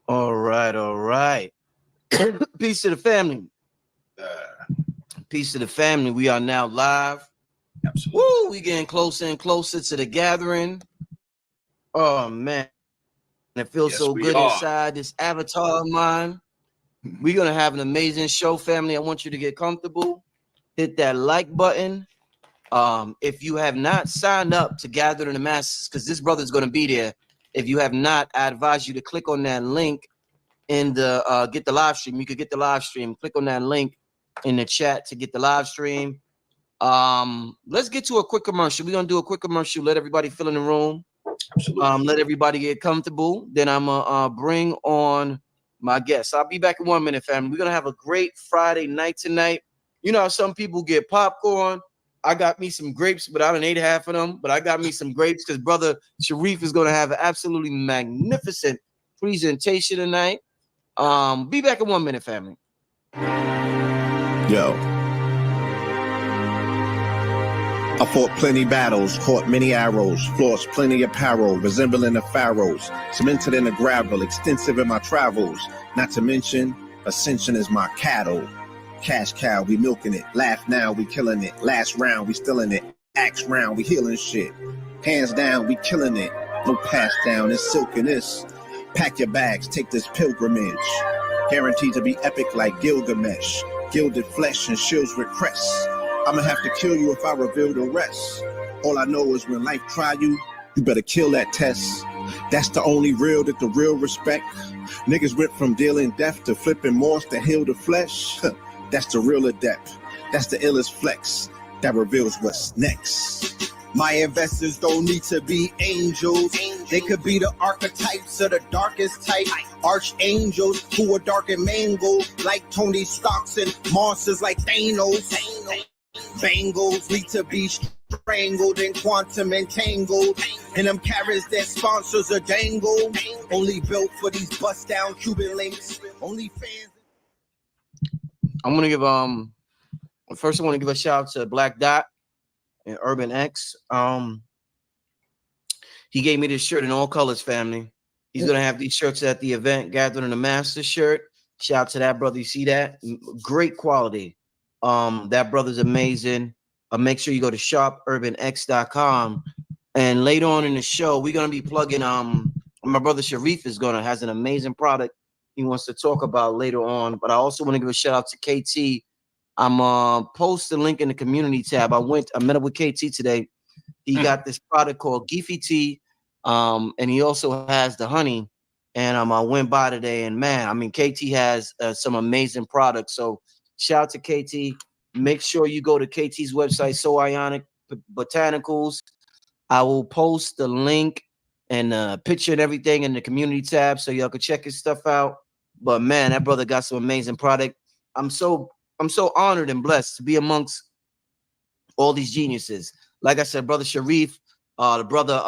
All right, all right. Peace to the family. Peace to the family. We are now live. Absolutely. Woo, we getting closer and closer to the gathering. Oh man, it feels so good inside this avatar of mine. We're gonna have an amazing show, family. I want you to get comfortable. Hit that like button. If you have not signed up to Gather in the Masses, because this brother's gonna be there. If you have not, I advise you to click on that link in the get the live stream. You could get the live stream. Click on that link in the chat to get the live stream. Let's get to a quick commercial. We're gonna do a quick commercial. Let everybody fill in the room. Let everybody get comfortable. Then I'm gonna bring on my guests. I'll be back in 1 minute, family. We're gonna have a great Friday night tonight. You know how some people get popcorn. I got me some grapes, but I done ate half of them. But I got me some grapes because brother Sharif is gonna have an absolutely magnificent presentation tonight. Be back in 1 minute, family. Yo. I fought plenty battles, caught many arrows, flossed plenty apparel, resembling the pharaohs, cemented in the gravel, extensive in my travels. Not to mention, ascension is my cattle. Cash cow, we milking it. Laugh now, we killing it. Last round, we still in it. Axe round, we healing shit. Hands down, we killing it. No pass down, it's silking this. Pack your bags, take this pilgrimage. Guaranteed to be epic like Gilgamesh. Gilded flesh and shields with crests. I'ma have to kill you if I reveal the rest. All I know is when life try you, you better kill that test. That's the only real that the real respect. Niggas went from dealing death to flipping moss to heal the flesh. That's the real adept. That's the illest flex that reveals what's next. My investors don't need to be angels. They could be the archetypes of the darkest type. Archangels who are dark and mango, like Tony Starks, and monsters like Thanos. Bangles need to be strangled and quantum entangled. And them carrots that sponsors are dangled. Only built for these bust down Cuban links. Only fans. I'm gonna give first I want to give a shout out to Black Dot and Urban X. He gave me this shirt in all colors, family. He's gonna have these shirts at the event, Gathering the Master shirt. Shout out to that brother. You see that? Great quality. That brother's amazing. Make sure you go to shopurbanx.com. And later on in the show, we're gonna be plugging my brother Sharif has an amazing product he wants to talk about later on. But I also want to give a shout out to KT. I'm post the link in the community tab. I met up with KT today. He got this product called Geefy Tea. And he also has the honey. And I went by today, and man, I mean, KT has some amazing products. So shout out to KT. Make sure you go to KT's website, So Ionic Botanicals. I will post the link and picture and everything in the community tab so y'all can check his stuff out. But man, that brother got some amazing product. I'm so honored and blessed to be amongst all these geniuses. Like I said, brother Sharif, the brother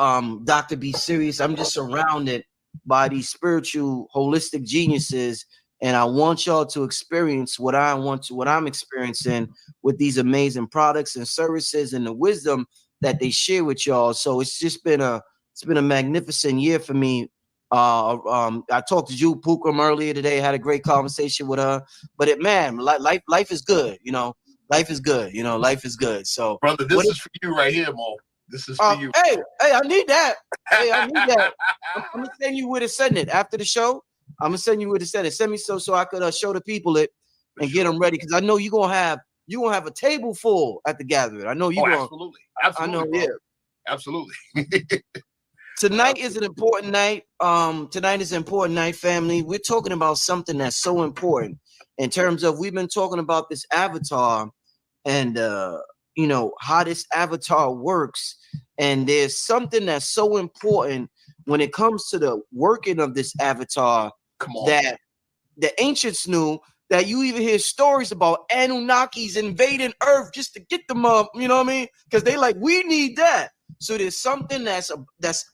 Dr. B Serious. I'm just surrounded by these spiritual, holistic geniuses. And I want y'all to experience what I'm experiencing with these amazing products and services and the wisdom that they share with y'all. So it's been a magnificent year for me. I talked to Jude Pukram earlier today, had a great conversation with her. But life is good, you know. Life is good, you know. Life is good. So, brother, this is for you right here, Mo. This is for you. Hey, I need that. I'm gonna send you where to send it after the show. I'm gonna send you where to send it. Send me so I could show the people it and get them ready, because I know you're gonna have a table full at the gathering. I know you gonna. Absolutely. I know, bro. yeah. Absolutely. Tonight is an important night. Tonight is an important night, family. We're talking about something that's so important in terms of, we've been talking about this avatar and how this avatar works. And there's something that's so important when it comes to the working of this avatar that the ancients knew, that you even hear stories about Anunnakis invading Earth just to get them up, you know what I mean? Because they like, we need that. So there's something that's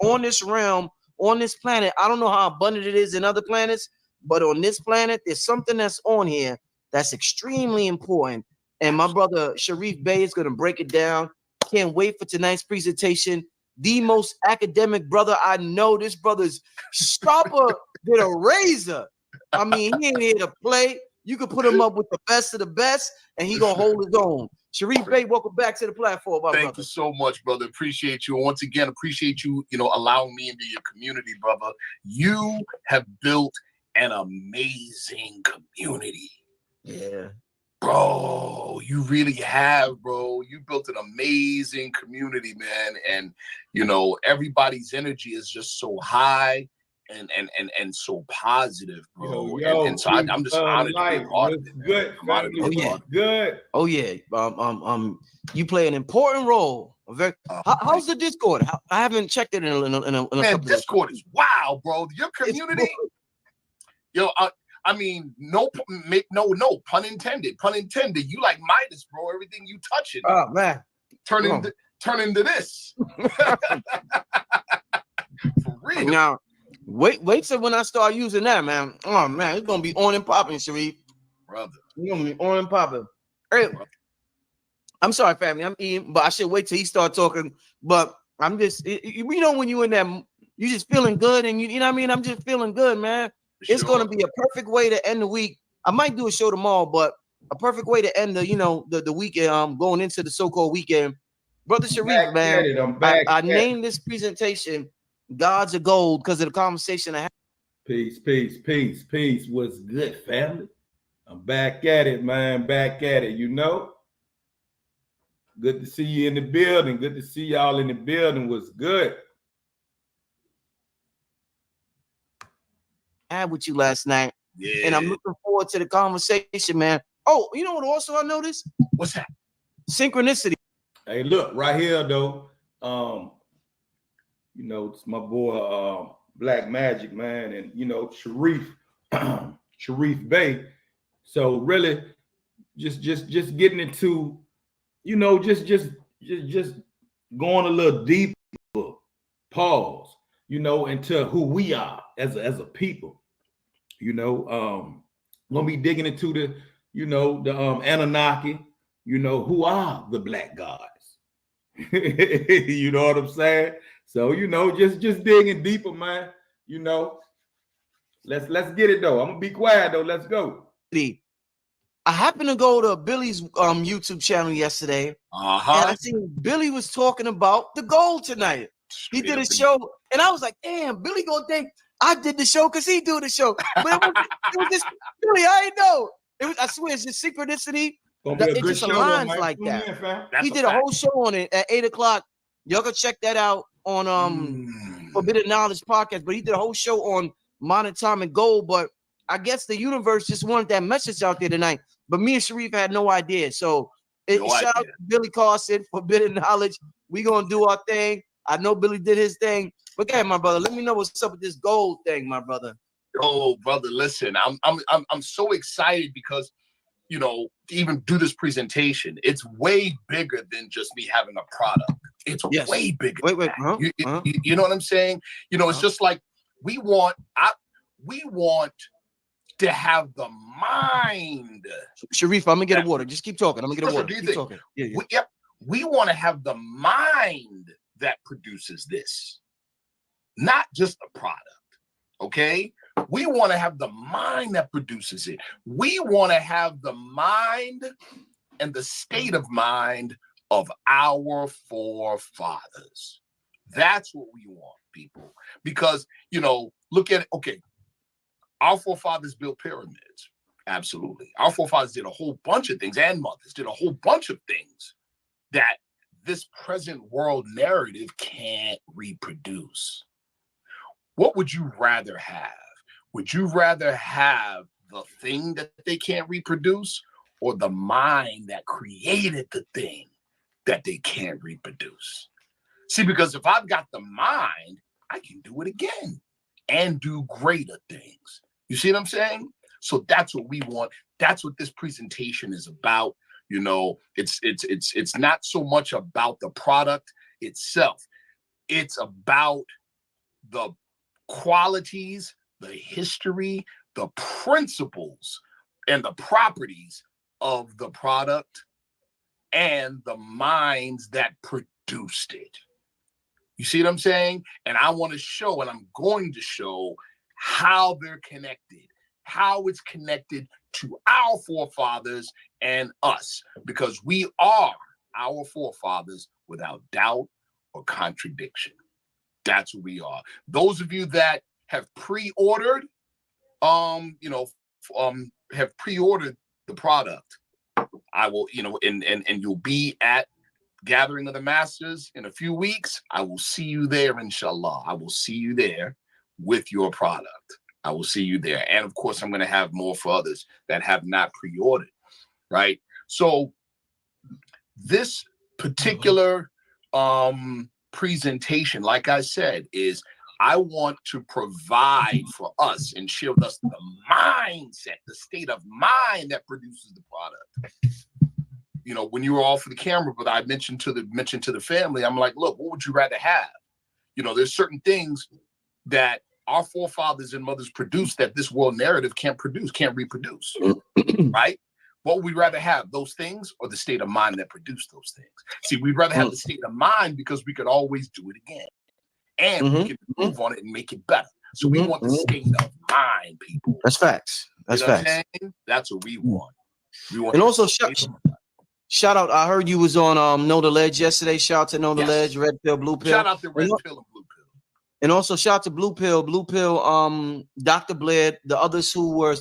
on this realm, on this planet. I don't know how abundant it is in other planets, but on this planet, there's something that's on here that's extremely important. And my brother Sharif Bey is going to break it down. Can't wait for tonight's presentation. The most academic brother I know. This brother's sharper did a razor. I mean, he ain't here to play. You could put him up with the best of the best, and he gonna hold his own. Sharif Bey, welcome back to the platform, my Thank brother. you so much, brother. Appreciate you. And once again, appreciate you, allowing me into your community, brother. You have built an amazing community. Yeah. Bro, you really have, bro. You built an amazing community, man. And everybody's energy is just so high and so positive, bro. And so I'm just honored to be a part of it. Good, good. Oh yeah. You play an important role. How's the Discord? I haven't checked it in a man, Discord is wow, bro. Your community, I mean, no pun intended. Pun intended. You like Midas, bro. Everything you touching. Oh man. Turn into this. For real. Now, wait till when I start using that, man. Oh man, it's gonna be on and popping, Sharif. Brother. It's gonna be on and popping. Hey, I'm sorry, family. I'm eating, but I should wait till he start talking. But I'm just, when you in that, you just feeling good, and you know what I mean. I'm just feeling good, man. It's going to be a perfect way to end the week. I might do a show tomorrow, but a perfect way to end the weekend. Going into the so-called weekend, brother Sharif, man. I named this presentation "Gods of Gold" because of the conversation I had. Peace. What's good, family? I'm back at it, man. Back at it. Good to see you in the building. Good to see y'all in the building. What's good? Had with you last night, yeah, and I'm looking forward to the conversation, man. Oh, you know what? Also, I noticed. What's that? Synchronicity. Hey, look right here, though. It's my boy, Black Magic, man, and Sharif Bey. So really, just getting into, just going a little deeper. Pause. Into who we are as a people. Gonna be digging into the Anunnaki, who are the black gods. You know what I'm saying? So, just digging deeper, man. Let's get it though. I'm gonna be quiet though. Let's go. I happened to go to Billy's YouTube channel yesterday, and I seen Billy was talking about the gold tonight. He did a show, and I was like, damn, Billy gonna think I did the show because he do the show. But it was just Billy, I ain't know. I swear, it's just synchronicity. It just aligns like that. He did a whole show on it at 8 o'clock. Y'all can check that out on Forbidden Knowledge podcast. But he did a whole show on monatomic gold. But I guess the universe just wanted that message out there tonight. But me and Sharif had no idea. So shout out to Billy Carson, Forbidden Knowledge. We gonna do our thing. I know Billy did his thing. But okay, my brother, let me know what's up with this gold thing, my brother. Oh, brother, listen, I'm so excited because to even do this presentation, it's way bigger than just me having a product. It's way bigger. Wait, you know what I'm saying? It's just like we want to have the mind. Sharif, I'm gonna get a water. Just keep talking. I'm gonna get a water. Keep talking. Yeah. We want to have the mind that produces this, not just the product. Okay. We want to have the mind that produces it. We want to have the mind and the state of mind of our forefathers. That's what we want, people. Because, look at it. Okay. Our forefathers built pyramids. Absolutely. Our forefathers did a whole bunch of things, and mothers did a whole bunch of things that this present world narrative can't reproduce. What would you rather have? Would you rather have the thing that they can't reproduce, or the mind that created the thing that they can't reproduce? See, because if I've got the mind, I can do it again and do greater things. You see what I'm saying? So that's what we want. That's what this presentation is about. It's not so much about the product itself. It's about the qualities, the history, the principles, and the properties of the product and the minds that produced it. You see what I'm saying? And I want to show, and I'm going to show how they're connected, how it's connected to our forefathers and us, because we are our forefathers without doubt or contradiction. That's who we are. Those of you that have pre-ordered, have pre-ordered the product, I will, and you'll be at Gathering of the Masters in a few weeks. I will see you there, inshallah. I will see you there with your product. I will see you there. And of course, I'm going to have more for others that have not pre-ordered, right? So this particular presentation, like I said, is I want to provide for us and share with us the mindset, the state of mind that produces the product. When you were off of the camera, but I mentioned to the family, I'm like, look, what would you rather have? There's certain things that our forefathers and mothers produced that this world narrative can't reproduce, right? What would we rather have, those things or the state of mind that produced those things? See, we'd rather have the state of mind because we could always do it again. And we can move on it and make it better. So we want the state of mind, people. That's facts. That's facts. That's what we want. And also shout out. I heard you was on Know the Ledge yesterday. Shout out to Know the Ledge, Red Pill, Blue Pill. Shout out to Red Pill and Blue Pill. And also shout out to Blue Pill, Dr. Blair, the others who were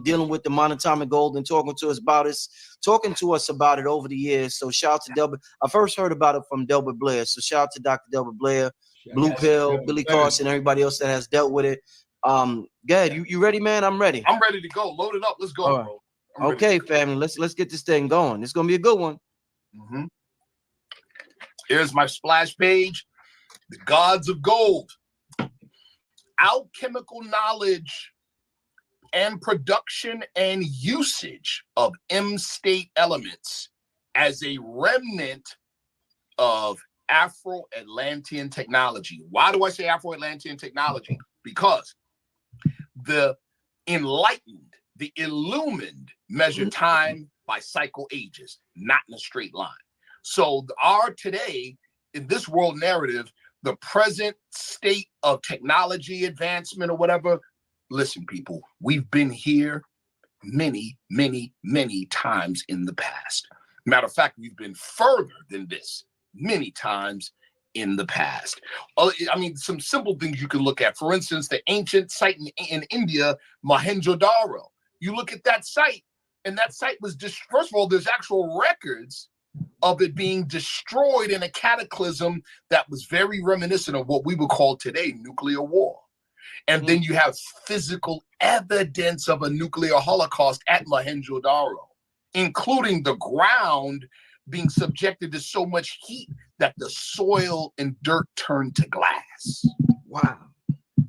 dealing with the monatomic gold and talking to us about it over the years. So shout out to Delbert. I first heard about it from Delbert Blair. So shout out to Dr. Delbert Blair, Blue Pill, Billy Carson, everybody else that has dealt with it. Good. You ready, man? I'm ready. I'm ready to go. Load it up. Let's go, bro. Okay, family. Let's get this thing going. It's gonna be a good one. Here's my splash page. The Gods of Gold. Alchemical knowledge and production and usage of M-state elements as a remnant of Afro-Atlantean technology. Why do I say Afro-Atlantean technology? Because the enlightened, the illumined measure time by cycle ages, not in a straight line. So today, in this world narrative, the present state of technology advancement or whatever, listen, people, we've been here many, many, many times in the past. Matter of fact, we've been further than this many times in the past. I mean, some simple things you can look at. For instance, the ancient site in India, Mohenjo-daro. You look at that site, and that site was just, first of all, there's actual records of it being destroyed in a cataclysm that was very reminiscent of what we would call today nuclear war. And then you have physical evidence of a nuclear holocaust at Mohenjo-daro, including the ground being subjected to so much heat that the soil and dirt turned to glass. Wow.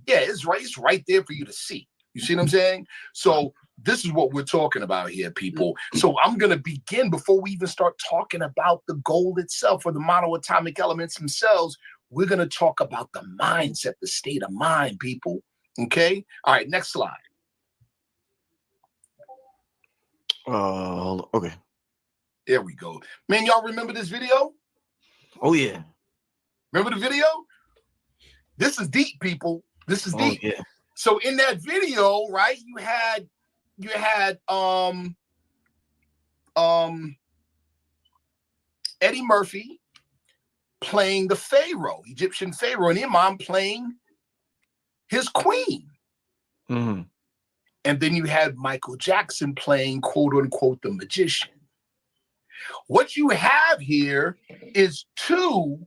Yeah, it's right there for you to see. You see what I'm saying? So this is what we're talking about here, people. So I'm going to begin before we even start talking about the gold itself or the monoatomic elements themselves. We're going to talk about the mindset, the state of mind, people. Okay? All right, next slide. Okay. There we go. Man, y'all remember this video? Oh, yeah. Remember the video? This is deep, people. This is deep. Yeah. So in that video, right, you had Eddie Murphy playing the Pharaoh, Egyptian Pharaoh, and Imam playing his queen. Mm-hmm. And then you had Michael Jackson playing, quote unquote, the magician. What you have here is two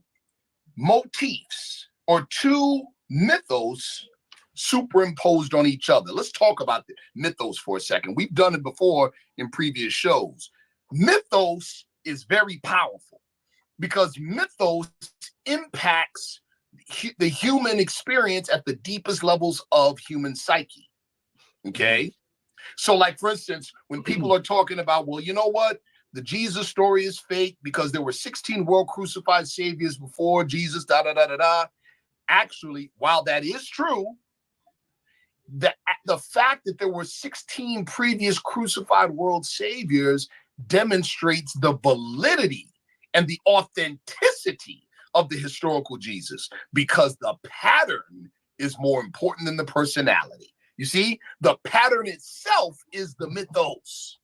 motifs or two mythos superimposed on each other. Let's talk about the mythos for a second. We've done it before in previous shows. Mythos is very powerful because mythos impacts the human experience at the deepest levels of human psyche. Okay? So like, for instance, when people are talking about, well, you know what? The Jesus story is fake because there were 16 world crucified saviors before Jesus, Actually, while that is true, the fact that there were 16 previous crucified world saviors demonstrates the validity and the authenticity of the historical Jesus, because the pattern is more important than the personality. You see, the pattern itself is the mythos.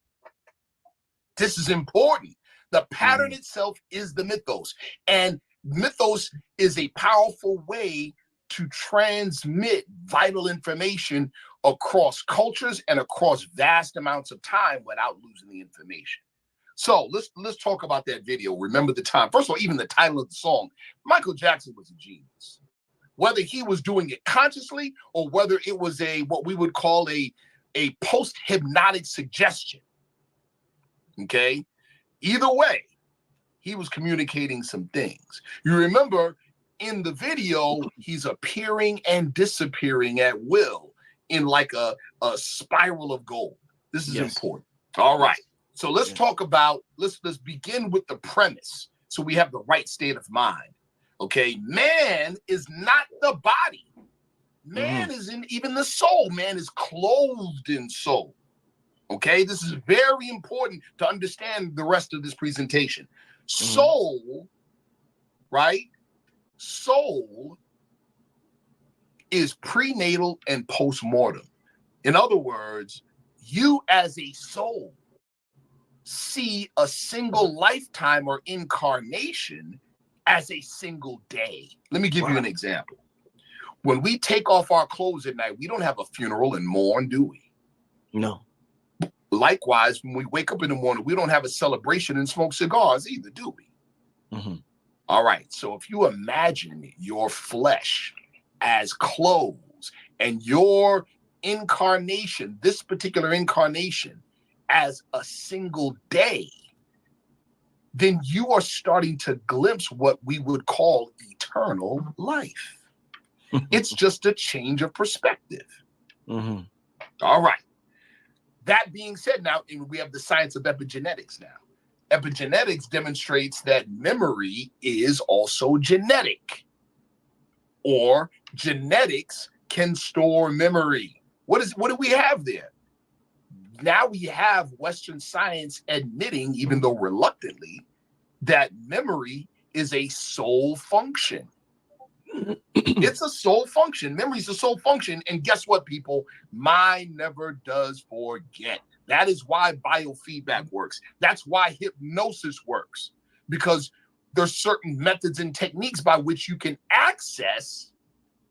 This is important. The pattern itself is the mythos. And mythos is a powerful way to transmit vital information across cultures and across vast amounts of time without losing the information. So let's talk about that video. Remember the time. First of all, even the title of the song, Michael Jackson was a genius. Whether he was doing it consciously or whether it was what we would call a post-hypnotic suggestion. Okay? Either way, he was communicating some things. You remember in the video, he's appearing and disappearing at will in like a spiral of gold. This is important. All right. So let's talk about, let's begin with the premise so we have the right state of mind. Okay, man is not the body. Man is in even the soul. Man is clothed in soul. Okay, this is very important to understand the rest of this presentation. Soul, right? Soul is prenatal and postmortem. In other words, you as a soul see a single lifetime or incarnation as a single day. Let me give you an example. When we take off our clothes at night, we don't have a funeral and mourn, do we? No. Likewise, when we wake up in the morning, we don't have a celebration and smoke cigars either, do we? All right. So if you imagine your flesh as clothes and your incarnation, this particular incarnation, as a single day, then you are starting to glimpse what we would call eternal life. It's just a change of perspective. All right. That being said, now we have the science of epigenetics now. Epigenetics demonstrates that memory is also genetic, or genetics can store memory. What do we have there? Now we have Western science admitting, even though reluctantly, that memory is a soul function. It's a soul function. Memory is a soul function. And guess what, people? Mind never does forget. That is why biofeedback works. That's why hypnosis works. Because there's certain methods and techniques by which you can access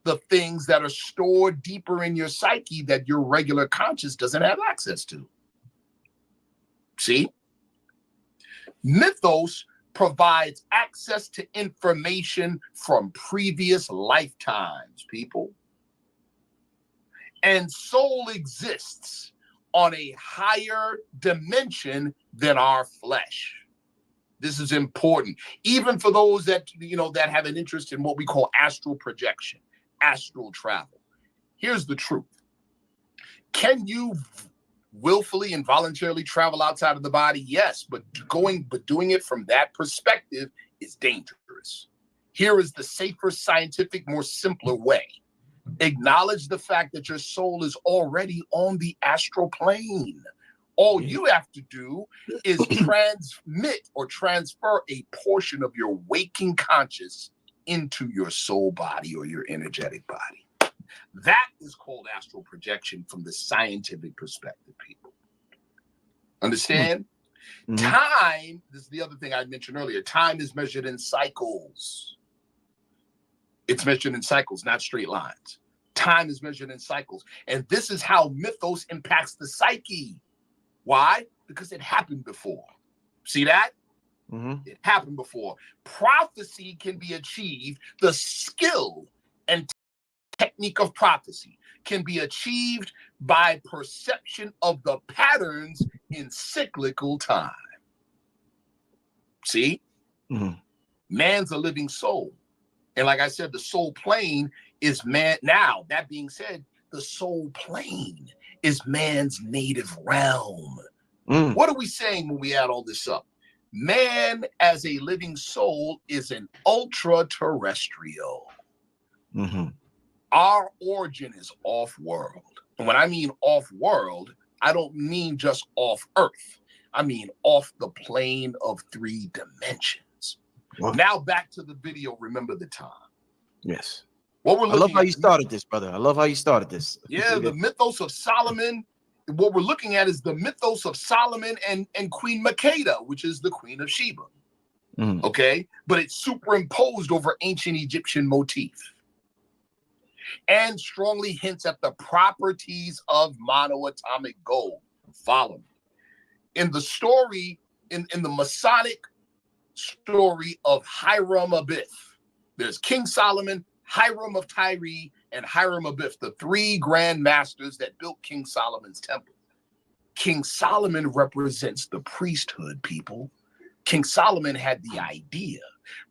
the things that are stored deeper in your psyche that your regular conscious doesn't have access to. See? Mythos provides access to information from previous lifetimes, people. And soul exists on a higher dimension than our flesh. This is important, even for those that, that have an interest in what we call astral projection, astral travel. Here's the truth. Can you willfully and voluntarily travel outside of the body? Yes, but doing it from that perspective is dangerous. Here is the safer, scientific, more simpler way. Acknowledge the fact that your soul is already on the astral plane. All you have to do is transmit or transfer a portion of your waking conscious into your soul body or your energetic body. That is called astral projection from the scientific perspective, people. Understand? Time, this is the other thing I mentioned earlier, time is measured in cycles. It's measured in cycles, not straight lines. Time is measured in cycles. And this is how mythos impacts the psyche. Why? Because it happened before. See that? It happened before. Prophecy can be achieved. The skill and technique of prophecy can be achieved by perception of the patterns in cyclical time. See? Man's a living soul. And like I said, the soul plane is man. Now, that being said, the soul plane is man's native realm. What are we saying when we add all this up? Man as a living soul is an ultra-terrestrial. Our origin is off-world. And when I mean off-world, I don't mean just off-Earth. I mean off the plane of 3 dimensions. Now back to the video, remember the time. Yes. What we're I love looking how at, you started this, brother. I love how you started this. yeah, the mythos of Solomon. What we're looking at is the mythos of Solomon and Queen Makeda, which is the Queen of Sheba. Mhm. Okay, but it's superimposed over ancient Egyptian motif and strongly hints at the properties of monoatomic gold. Follow me. In the story, in the Masonic story of Hiram Abiff, there's King Solomon, Hiram of Tyre, and Hiram Abiff, the three grand masters that built King Solomon's temple. King Solomon represents the priesthood, people. King Solomon had the idea,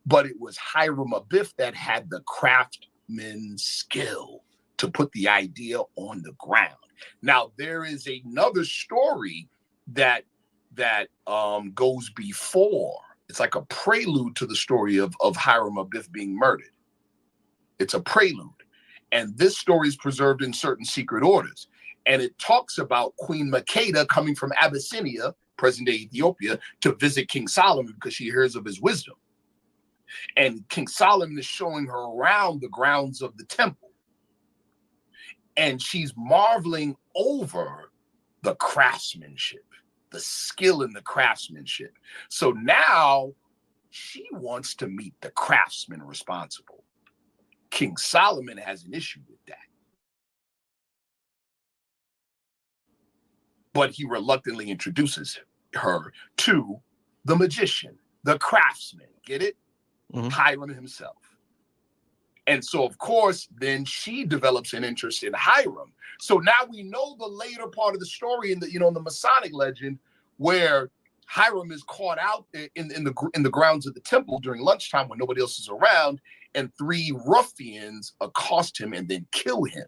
but it was Hiram Abiff that had the craftsman's skill to put the idea on the ground. Now, there is another story that goes before. It's like a prelude to the story of Hiram Abiff being murdered. It's a prelude. And this story is preserved in certain secret orders. And it talks about Queen Makeda coming from Abyssinia, present-day Ethiopia, to visit King Solomon because she hears of his wisdom. And King Solomon is showing her around the grounds of the temple. And she's marveling over the craftsmanship, the skill in the craftsmanship. So now she wants to meet the craftsman responsible. King Solomon has an issue with that. But he reluctantly introduces her to the magician, the craftsman. Get it? Mhm. Hiram himself. And so, of course, then she develops an interest in Hiram. So now we know the later part of the story in the, in the Masonic legend, where Hiram is caught out in the grounds of the temple during lunchtime when nobody else is around, and three ruffians accost him and then kill him.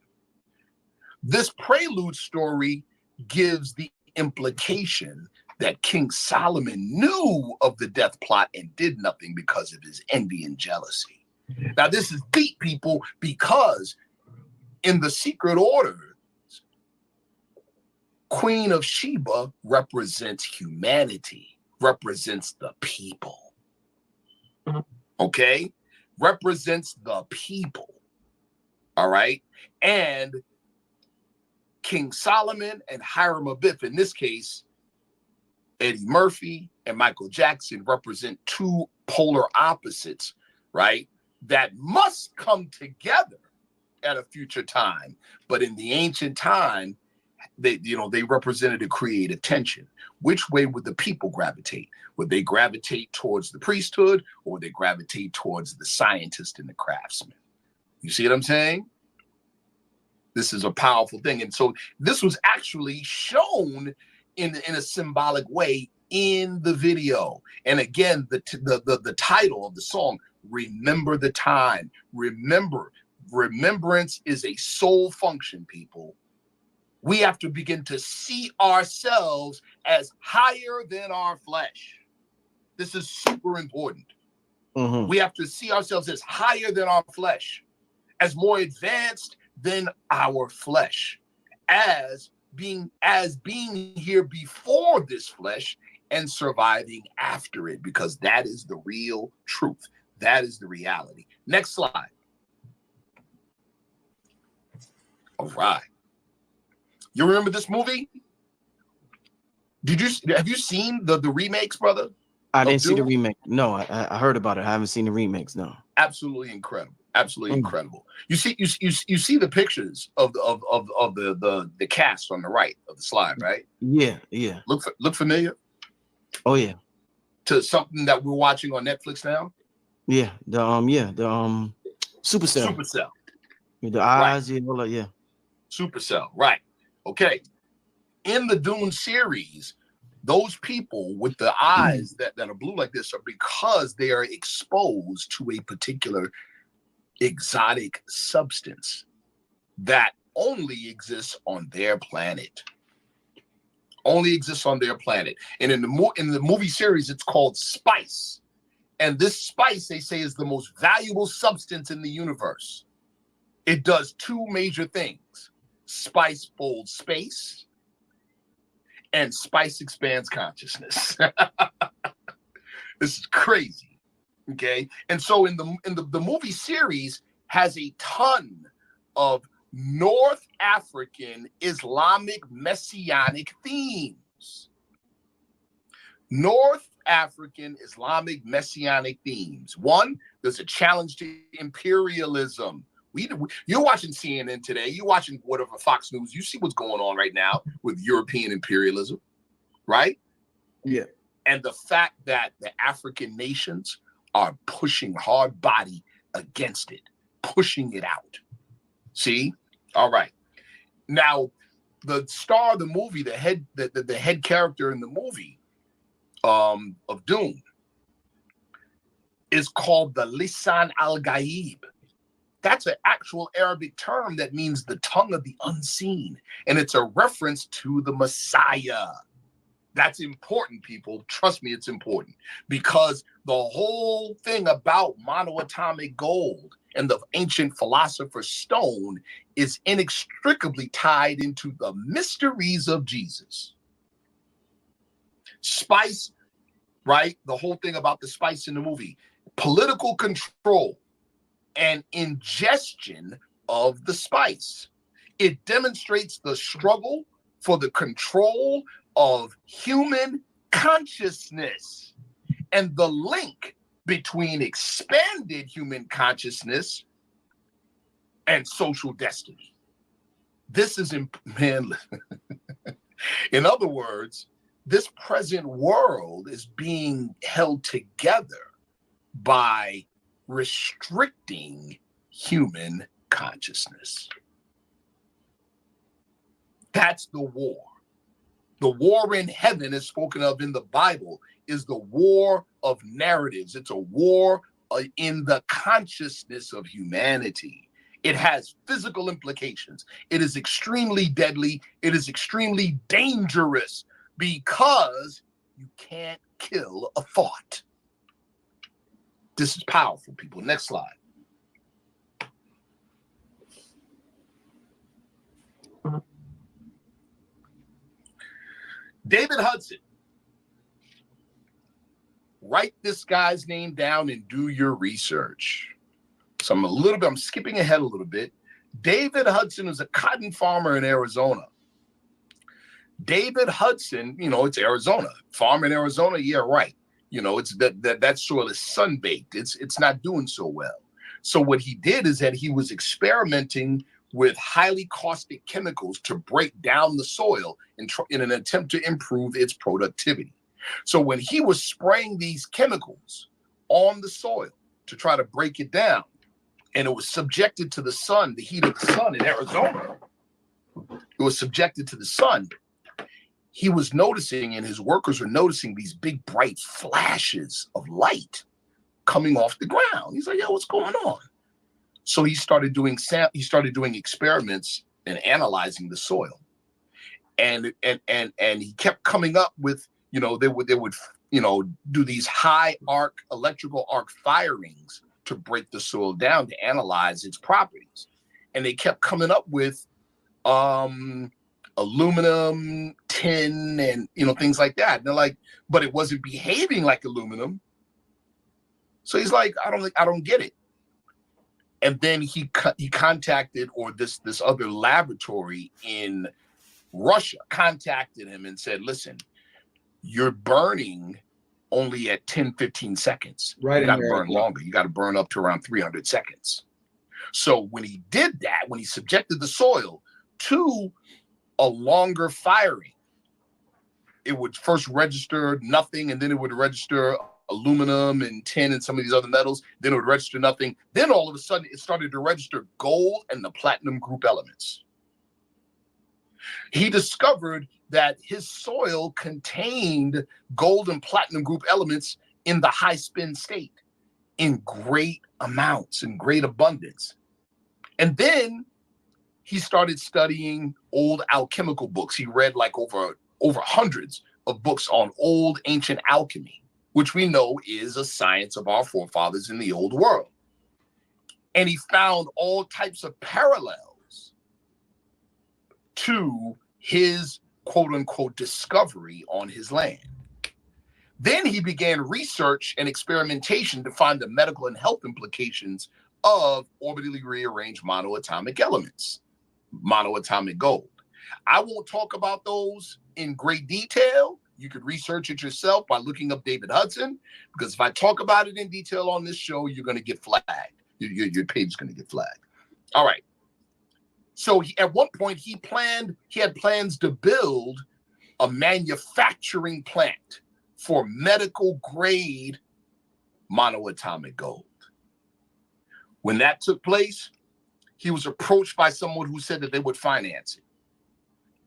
This prelude story gives the implication that King Solomon knew of the death plot and did nothing because of his envy and jealousy. Now, this is deep, people, because in the secret orders, Queen of Sheba represents humanity, represents the people. Okay? Represents the people. All right? And King Solomon and Hiram Abiff, in this case, Eddie Murphy and Michael Jackson, represent two polar opposites, right? That must come together at a future time. But in the ancient time, they represented a creative tension. Which way would the people gravitate? Would they gravitate towards the priesthood, or would they gravitate towards the scientist and the craftsman? You see what I'm saying? This is a powerful thing. And so this was actually shown in a symbolic way in the video. And again, the title of the song, Remember the Time. Remembrance is a soul function, people. We have to begin to see ourselves as higher than our flesh. This is super important. Mhm. We have to see ourselves as higher than our flesh, as more advanced than our flesh, as being here before this flesh and surviving after it, because that is the real truth. That is the reality. Next slide. All right. You remember this movie? Have you seen the remakes, brother? I didn't see the Dune? remake. No, I heard about it. I haven't seen the remakes. No. Absolutely incredible. Absolutely incredible. You see the pictures of the cast on the right of the slide, right? Yeah. Look familiar Oh yeah. to something that we're watching on Netflix now? Yeah. The Supercell. Supercell. The eyes, yeah, all that, yeah. Supercell, right. Okay. In the Dune series, those people with the eyes that are blue like this are because they are exposed to a particular exotic substance that only exists on their planet. Only exists on their planet. And in the movie series, it's called spice. And this spice, they say, is the most valuable substance in the universe. It does two major things. Spice folds space, and spice expands consciousness. This is crazy. Okay. And so in the movie series has a ton of North African Islamic Messianic themes. North African Islamic Messianic themes. One, there's a challenge to imperialism. You're watching CNN today, you're watching whatever Fox News, you see what's going on right now with European imperialism, right? Yeah. And the fact that the African nations are pushing hard body against it, pushing it out. See? All right. Now, the star of the movie, the head character in the movie of Dune is called the Lisan al-Gaib. That's an actual Arabic term that means the tongue of the unseen. And it's a reference to the Messiah. That's important, people. Trust me, it's important. Because the whole thing about monoatomic gold and the ancient philosopher's stone is inextricably tied into the mysteries of Jesus. Spice, right? The whole thing about the spice in the movie. Political control and ingestion of the spice. It demonstrates the struggle for the control of human consciousness and the link between expanded human consciousness and social destiny. This is, man, in other words, this present world is being held together by restricting human consciousness. That's the war. The war in heaven is spoken of in the Bible is the war of narratives. It's a war in the consciousness of humanity. It has physical implications. It is extremely deadly. It is extremely dangerous because you can't kill a thought. This is powerful, people. Next slide. David Hudson. Write this guy's name down and do your research. So I'm skipping ahead a little bit. David Hudson is a cotton farmer in Arizona. David Hudson, it's Arizona. Farm in Arizona, yeah, right. It's that soil is sun-baked. It's not doing so well. So what he did is that he was experimenting with highly caustic chemicals to break down the soil in an attempt to improve its productivity. So when he was spraying these chemicals on the soil to try to break it down, and it was subjected to the sun, the heat of the sun in Arizona, it was subjected to the sun, he was noticing, and his workers were noticing, these big bright flashes of light coming off the ground. He's like, yo, what's going on? So he started doing experiments and analyzing the soil. And he kept coming up with, they would do these high arc, electrical arc firings to break the soil down to analyze its properties. And they kept coming up with aluminum, tin, and things like that. And they're like, but it wasn't behaving like aluminum. So he's like, I don't get it. And then he contacted, or this other laboratory in Russia contacted him and said, listen, you're burning only at 10, 15 seconds. Right. You got to burn longer. You got to burn up to around 300 seconds. So when he did that, when he subjected the soil to a longer firing, it would first register nothing, and then it would register aluminum and tin and some of these other metals. Then it would register nothing. Then all of a sudden it started to register gold and the platinum group elements. He discovered that his soil contained gold and platinum group elements in the high spin state in great amounts, in great abundance. And then he started studying old alchemical books. He read like over hundreds of books on old ancient alchemy, which we know is a science of our forefathers in the old world. And he found all types of parallels to his quote unquote discovery on his land. Then he began research and experimentation to find the medical and health implications of orbitally rearranged monoatomic elements, monoatomic gold. I won't talk about those in great detail. You could research it yourself by looking up David Hudson, because if I talk about it in detail on this show, you're going to get flagged. Your page is going to get flagged. All right. So at one point, he had plans to build a manufacturing plant for medical grade monoatomic gold. When that took place, he was approached by someone who said that they would finance it.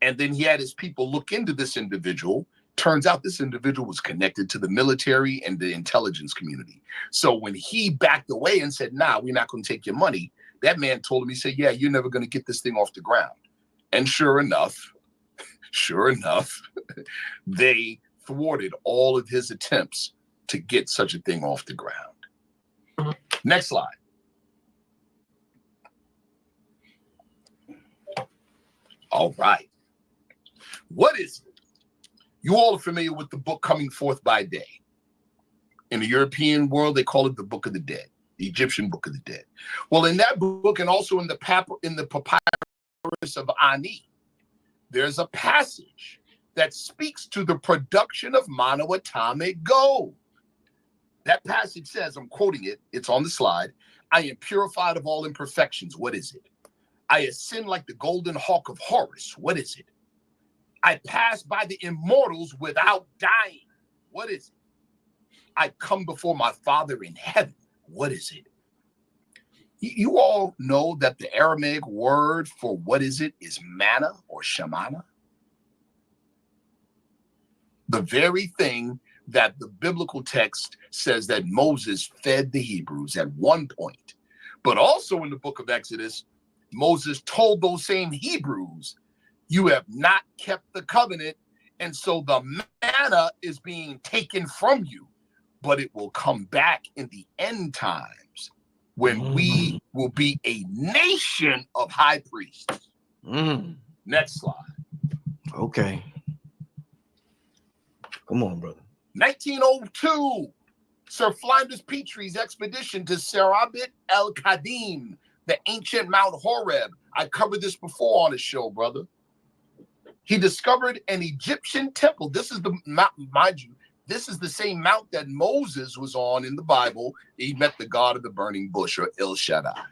And then he had his people look into this individual. Turns out this individual was connected to the military and the intelligence community. So when he backed away and said, nah, we're not going to take your money, that man told him, he said, yeah, you're never going to get this thing off the ground. And sure enough, they thwarted all of his attempts to get such a thing off the ground. Next slide. All right. What is it? You all are familiar with the book Coming Forth by Day. In the European world, they call it the Book of the Dead, the Egyptian Book of the Dead. Well, in that book, and also in the papyrus of Ani, there's a passage that speaks to the production of monoatomic gold. That passage says, I'm quoting it, it's on the slide, I am purified of all imperfections. What is it? I ascend like the golden hawk of Horus. What is it? I pass by the immortals without dying. What is it? I come before my Father in heaven. What is it? You all know that the Aramaic word for what is it is manna or shamana. The very thing that the biblical text says that Moses fed the Hebrews at one point. But also in the book of Exodus, Moses told those same Hebrews, you have not kept the covenant, and so the manna is being taken from you, but it will come back in the end times when we will be a nation of high priests. Next slide. Okay. Come on, brother. 1902, Sir Flinders Petrie's expedition to Serabit el-Qadim, the ancient Mount Horeb. I covered this before on the show, brother. He discovered an Egyptian temple. This is the mount, mind you, this is the same mount that Moses was on in the Bible. He met the God of the burning bush, or El Shaddai.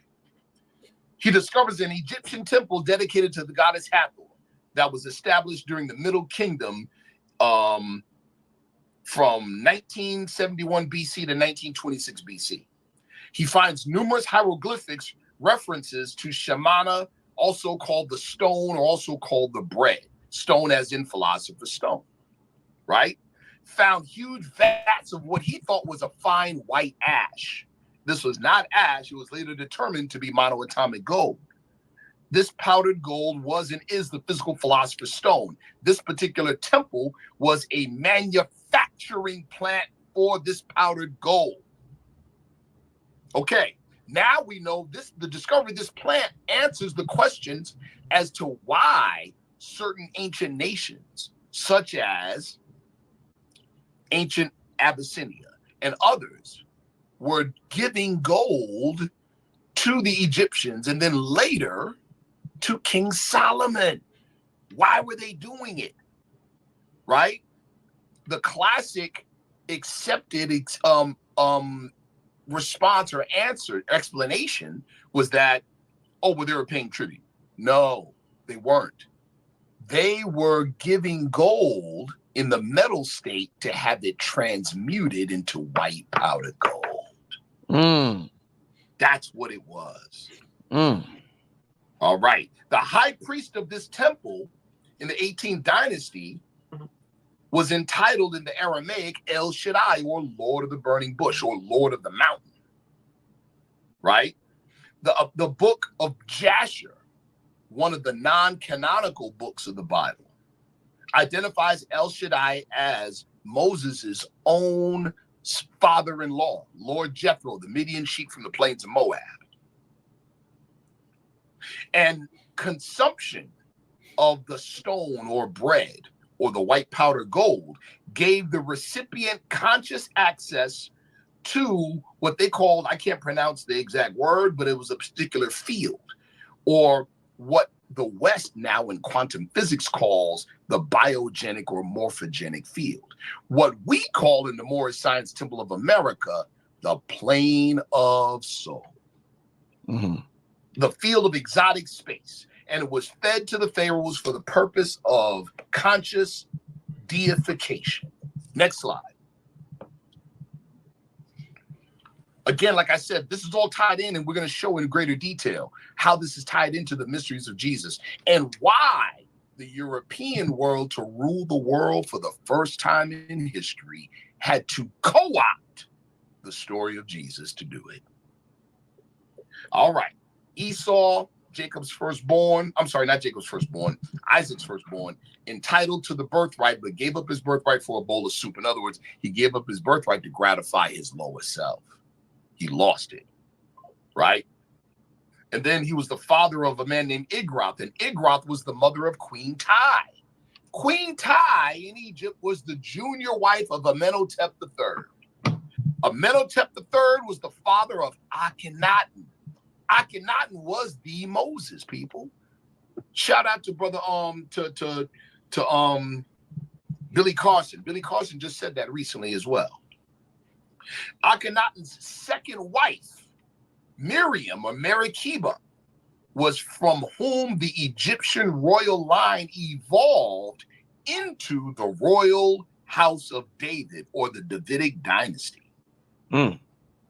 He discovers an Egyptian temple dedicated to the goddess Hathor that was established during the Middle Kingdom from 1971 BC to 1926 BC. He finds numerous hieroglyphics references to Shamana, also called the stone, or also called the bread. Stone as in philosopher's stone, right? Found huge vats of what he thought was a fine white ash. This was not ash. It was later determined to be monoatomic gold. This powdered gold was and is the physical philosopher's stone. This particular temple was a manufacturing plant for this powdered gold. Okay, now we know this. The discovery of this plant answers the questions as to why certain ancient nations, such as ancient Abyssinia and others, were giving gold to the Egyptians and then later to King Solomon. Why were they doing it? Right? The classic accepted response or answer explanation was that, oh, well, they were paying tribute. No, they weren't. They were giving gold in the metal state to have it transmuted into white powdered gold. That's what it was. All right. The high priest of this temple in the 18th dynasty was entitled in the Aramaic El Shaddai, or Lord of the Burning Bush, or Lord of the Mountain. Right? The book of Jasher, one of the non-canonical books of the Bible, identifies El Shaddai as Moses's own father-in-law, Lord Jethro, the Midian sheep from the plains of Moab. And consumption of the stone or bread or the white powder gold gave the recipient conscious access to what they called, I can't pronounce the exact word, but it was a particular field, or what the West now in quantum physics calls the biogenic or morphogenic field. What we call in the Moorish Science Temple of America, the plane of soul. Mm-hmm. The field of exotic space. And it was fed to the pharaohs for the purpose of conscious deification. Next slide. Again, like I said, this is all tied in, and we're going to show in greater detail how this is tied into the mysteries of Jesus and why the European world, to rule the world for the first time in history, had to co-opt the story of Jesus to do it. All right. Esau, Jacob's firstborn, I'm sorry, not Jacob's firstborn, Isaac's firstborn, entitled to the birthright, but gave up his birthright for a bowl of soup. In other words, he gave up his birthright to gratify his lower self. He lost it, right? And then he was the father of a man named Igroth, and Igroth was the mother of Queen Tai. Queen Tai in Egypt was the junior wife of Amenhotep III. Amenhotep III was the father of Akhenaten. Akhenaten was the Moses, people. Shout out to brother Billy Carson. Billy Carson just said that recently as well. Akhenaten's second wife, Miriam or Merikeba, was from whom the Egyptian royal line evolved into the royal house of David, or the Davidic dynasty. Kiba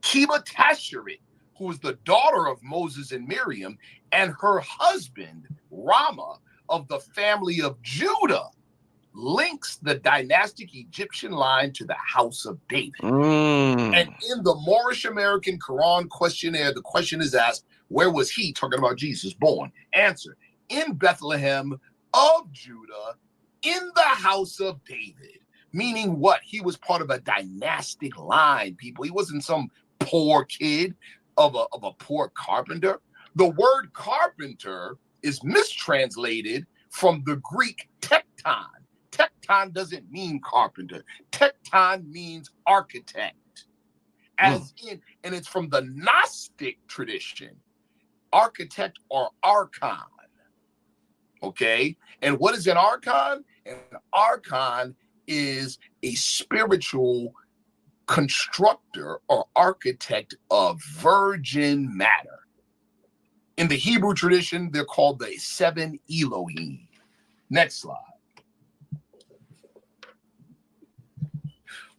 Tasheret, who was the daughter of Moses and Miriam, and her husband, Rama, of the family of Judah, links the dynastic Egyptian line to the house of David. And in the Moorish American Quran questionnaire, the question is asked, where was he, talking about Jesus, born? Answer, in Bethlehem of Judah, in the house of David. Meaning what? He was part of a dynastic line, people. He wasn't some poor kid of a poor carpenter. The word carpenter is mistranslated from the Greek tekton. Tekton doesn't mean carpenter. Tekton means architect. And it's from the Gnostic tradition, architect or archon. Okay? And what is an archon? An archon is a spiritual constructor or architect of virgin matter. In the Hebrew tradition, they're called the seven Elohim. Next slide.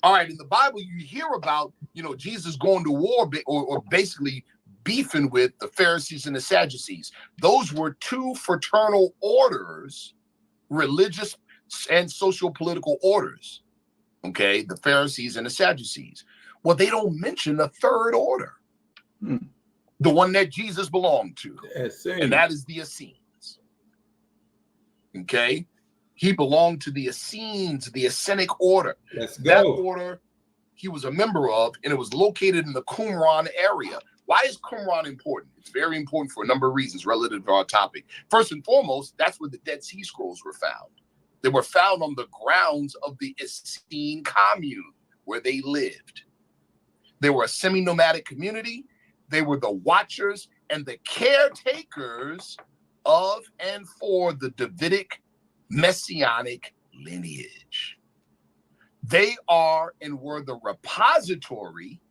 All right, in the Bible, you hear about, Jesus going to war or basically beefing with the Pharisees and the Sadducees. Those were two fraternal orders, religious and social political orders. Okay, the Pharisees and the Sadducees. Well, they don't mention the third order, the one that Jesus belonged to, and that is the Essenes. Okay, he belonged to the Essenes, the Essenic order. Let's go. That order he was a member of, and it was located in the Qumran area. Why is Qumran important? It's very important for a number of reasons relative to our topic. First and foremost, that's where the Dead Sea Scrolls were found. They were found on the grounds of the Essene commune where they lived. They were a semi-nomadic community. They were the watchers and the caretakers of and for the Davidic messianic lineage. They are and were the repository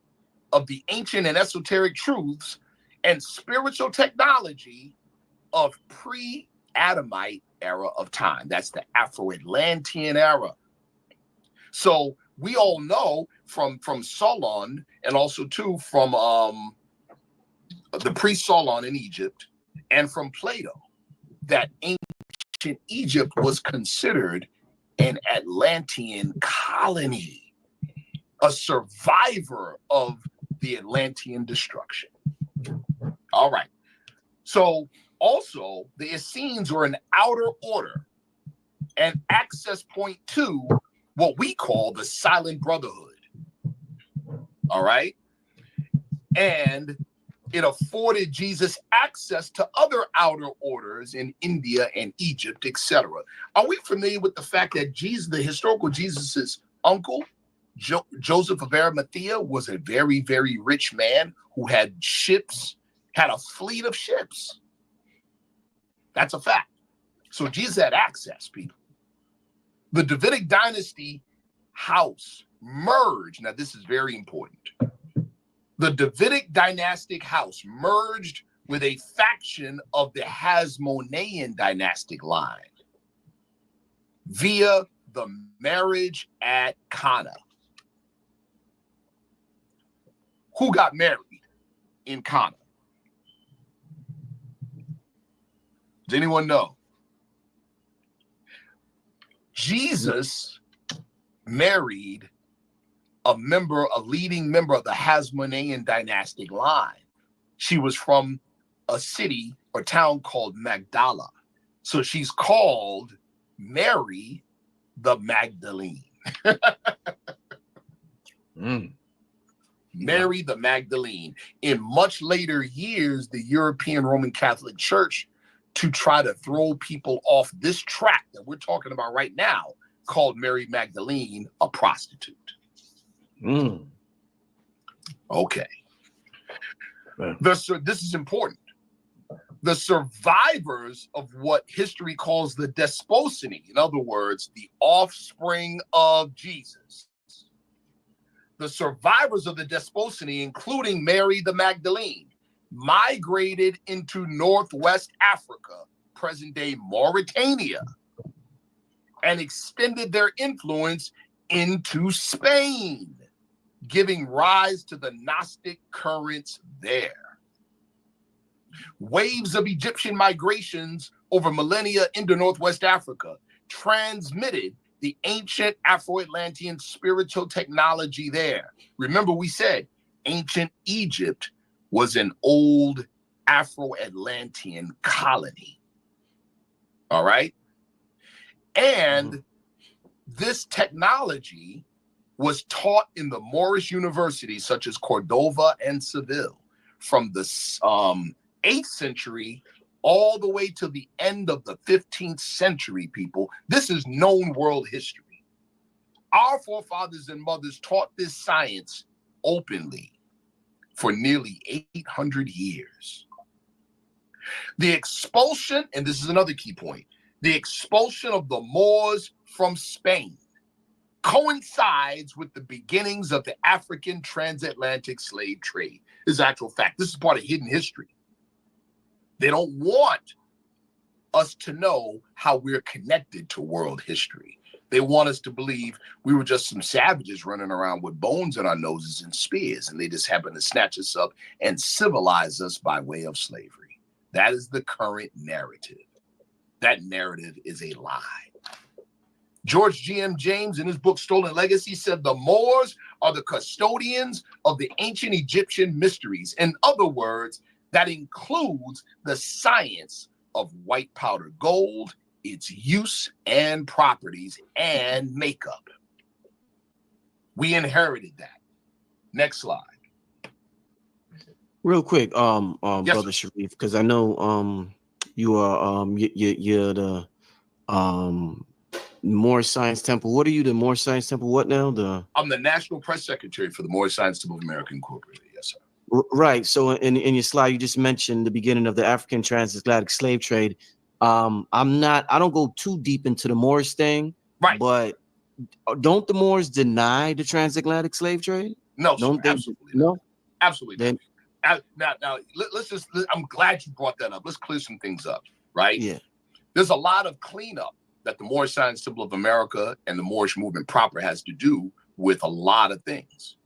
of the ancient and esoteric truths and spiritual technology of pre-Adamite era of time. That's the Afro-Atlantean era. So we all know from Solon, and also too from the pre-Solon in Egypt, and from Plato, that ancient Egypt was considered an Atlantean colony, a survivor of the Atlantean destruction. All right. So also, the Essenes were an outer order and access point to what we call the Silent Brotherhood. All right. And it afforded Jesus access to other outer orders in India and Egypt, etc. Are we familiar with the fact that Jesus, the historical Jesus's uncle, Joseph of Arimathea was a very, very rich man who had ships, had a fleet of ships. That's a fact. So Jesus had access, people. The Davidic dynasty house merged. Now, this is very important. The Davidic dynastic house merged with a faction of the Hasmonean dynastic line via the marriage at Cana. Who got married in Cana? Does anyone know? Jesus married a leading member of the Hasmonean dynastic line. She was from a city or town called Magdala. So she's called Mary the Magdalene. Mary the Magdalene. In much later years, the European Roman Catholic Church, to try to throw people off this track that we're talking about right now, called Mary Magdalene a prostitute. Okay. This is important. The survivors of what history calls the desposony, in other words, the offspring of Jesus. The survivors of the desposony, including Mary the Magdalene, migrated into Northwest Africa, present-day Mauritania, and extended their influence into Spain, giving rise to the Gnostic currents there. Waves of Egyptian migrations over millennia into Northwest Africa transmitted the ancient Afro-Atlantean spiritual technology there. Remember, we said ancient Egypt was an old Afro-Atlantean colony. All right? And this technology was taught in the Moorish universities such as Cordova and Seville from the 8th century all the way to the end of the 15th century, people. This is known world history. Our forefathers and mothers taught this science openly for nearly 800 years. The expulsion, and this is another key point, the expulsion of the Moors from Spain coincides with the beginnings of the African transatlantic slave trade. This is actual fact. This is part of hidden history. They don't want us to know how we're connected to world history. They want us to believe we were just some savages running around with bones in our noses and spears, and they just happened to snatch us up and civilize us by way of slavery. That is the current narrative. That narrative is a lie. George G.M. James, in his book Stolen Legacy, said the Moors are the custodians of the ancient Egyptian mysteries. In other words, that includes the science of white powder gold, its use and properties and makeup. We inherited that. Next slide. Real quick, Yes, brother Sharif, because I know you are you're the Moorish Science Temple. What are you, the Moorish Science Temple? What now? I'm the National Press Secretary for the Moorish Science Temple of America Incorporated. Yes, sir. Right. So in your slide, you just mentioned the beginning of the African transatlantic slave trade. I don't go too deep into the Moorish thing, right? But don't the Moors deny the transatlantic slave trade? No, don't sir, they? absolutely No, not. Absolutely. Then, now, I'm glad you brought that up. Let's clear some things up, right? Yeah. There's a lot of cleanup that the Moorish Science Temple of America and the Moorish movement proper has to do with a lot of things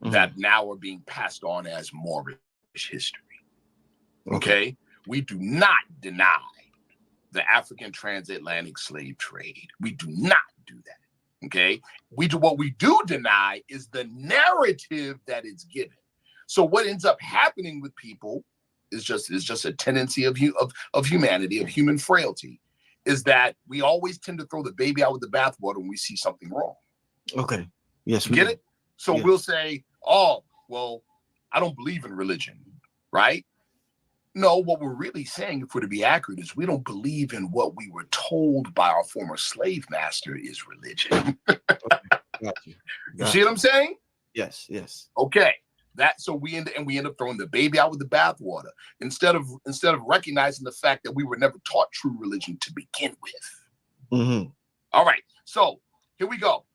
that now are being passed on as Moorish history. Okay? We do not deny the African transatlantic slave trade. We do not do that. Okay? What we do deny is the narrative that it's given. So what ends up happening with people is just a tendency of humanity, of human frailty, is that we always tend to throw the baby out with the bathwater when we see something wrong. Okay. Yes. You get it? So we'll say, oh, well, I don't believe in religion, right? No, what we're really saying, if we're to be accurate, is we don't believe in what we were told by our former slave master is religion. Got you. You see what I'm saying? Yes, yes. Okay. So we end up throwing the baby out with the bathwater instead of recognizing the fact that we were never taught true religion to begin with. Mm-hmm. All right. So here we go.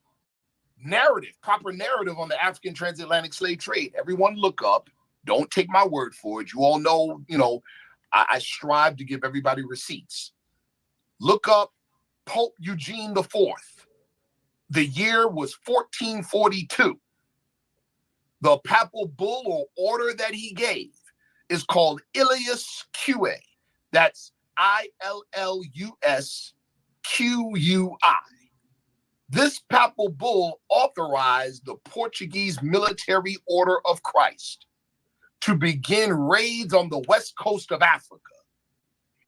Proper narrative on the African transatlantic slave trade. Everyone look up. Don't take my word for it. You all know, I strive to give everybody receipts. Look up Pope Eugene IV. The year was 1442. The papal bull or order that he gave is called Illus Qui. That's ILLUS QUI. This papal bull authorized the Portuguese Military Order of Christ to begin raids on the west coast of Africa.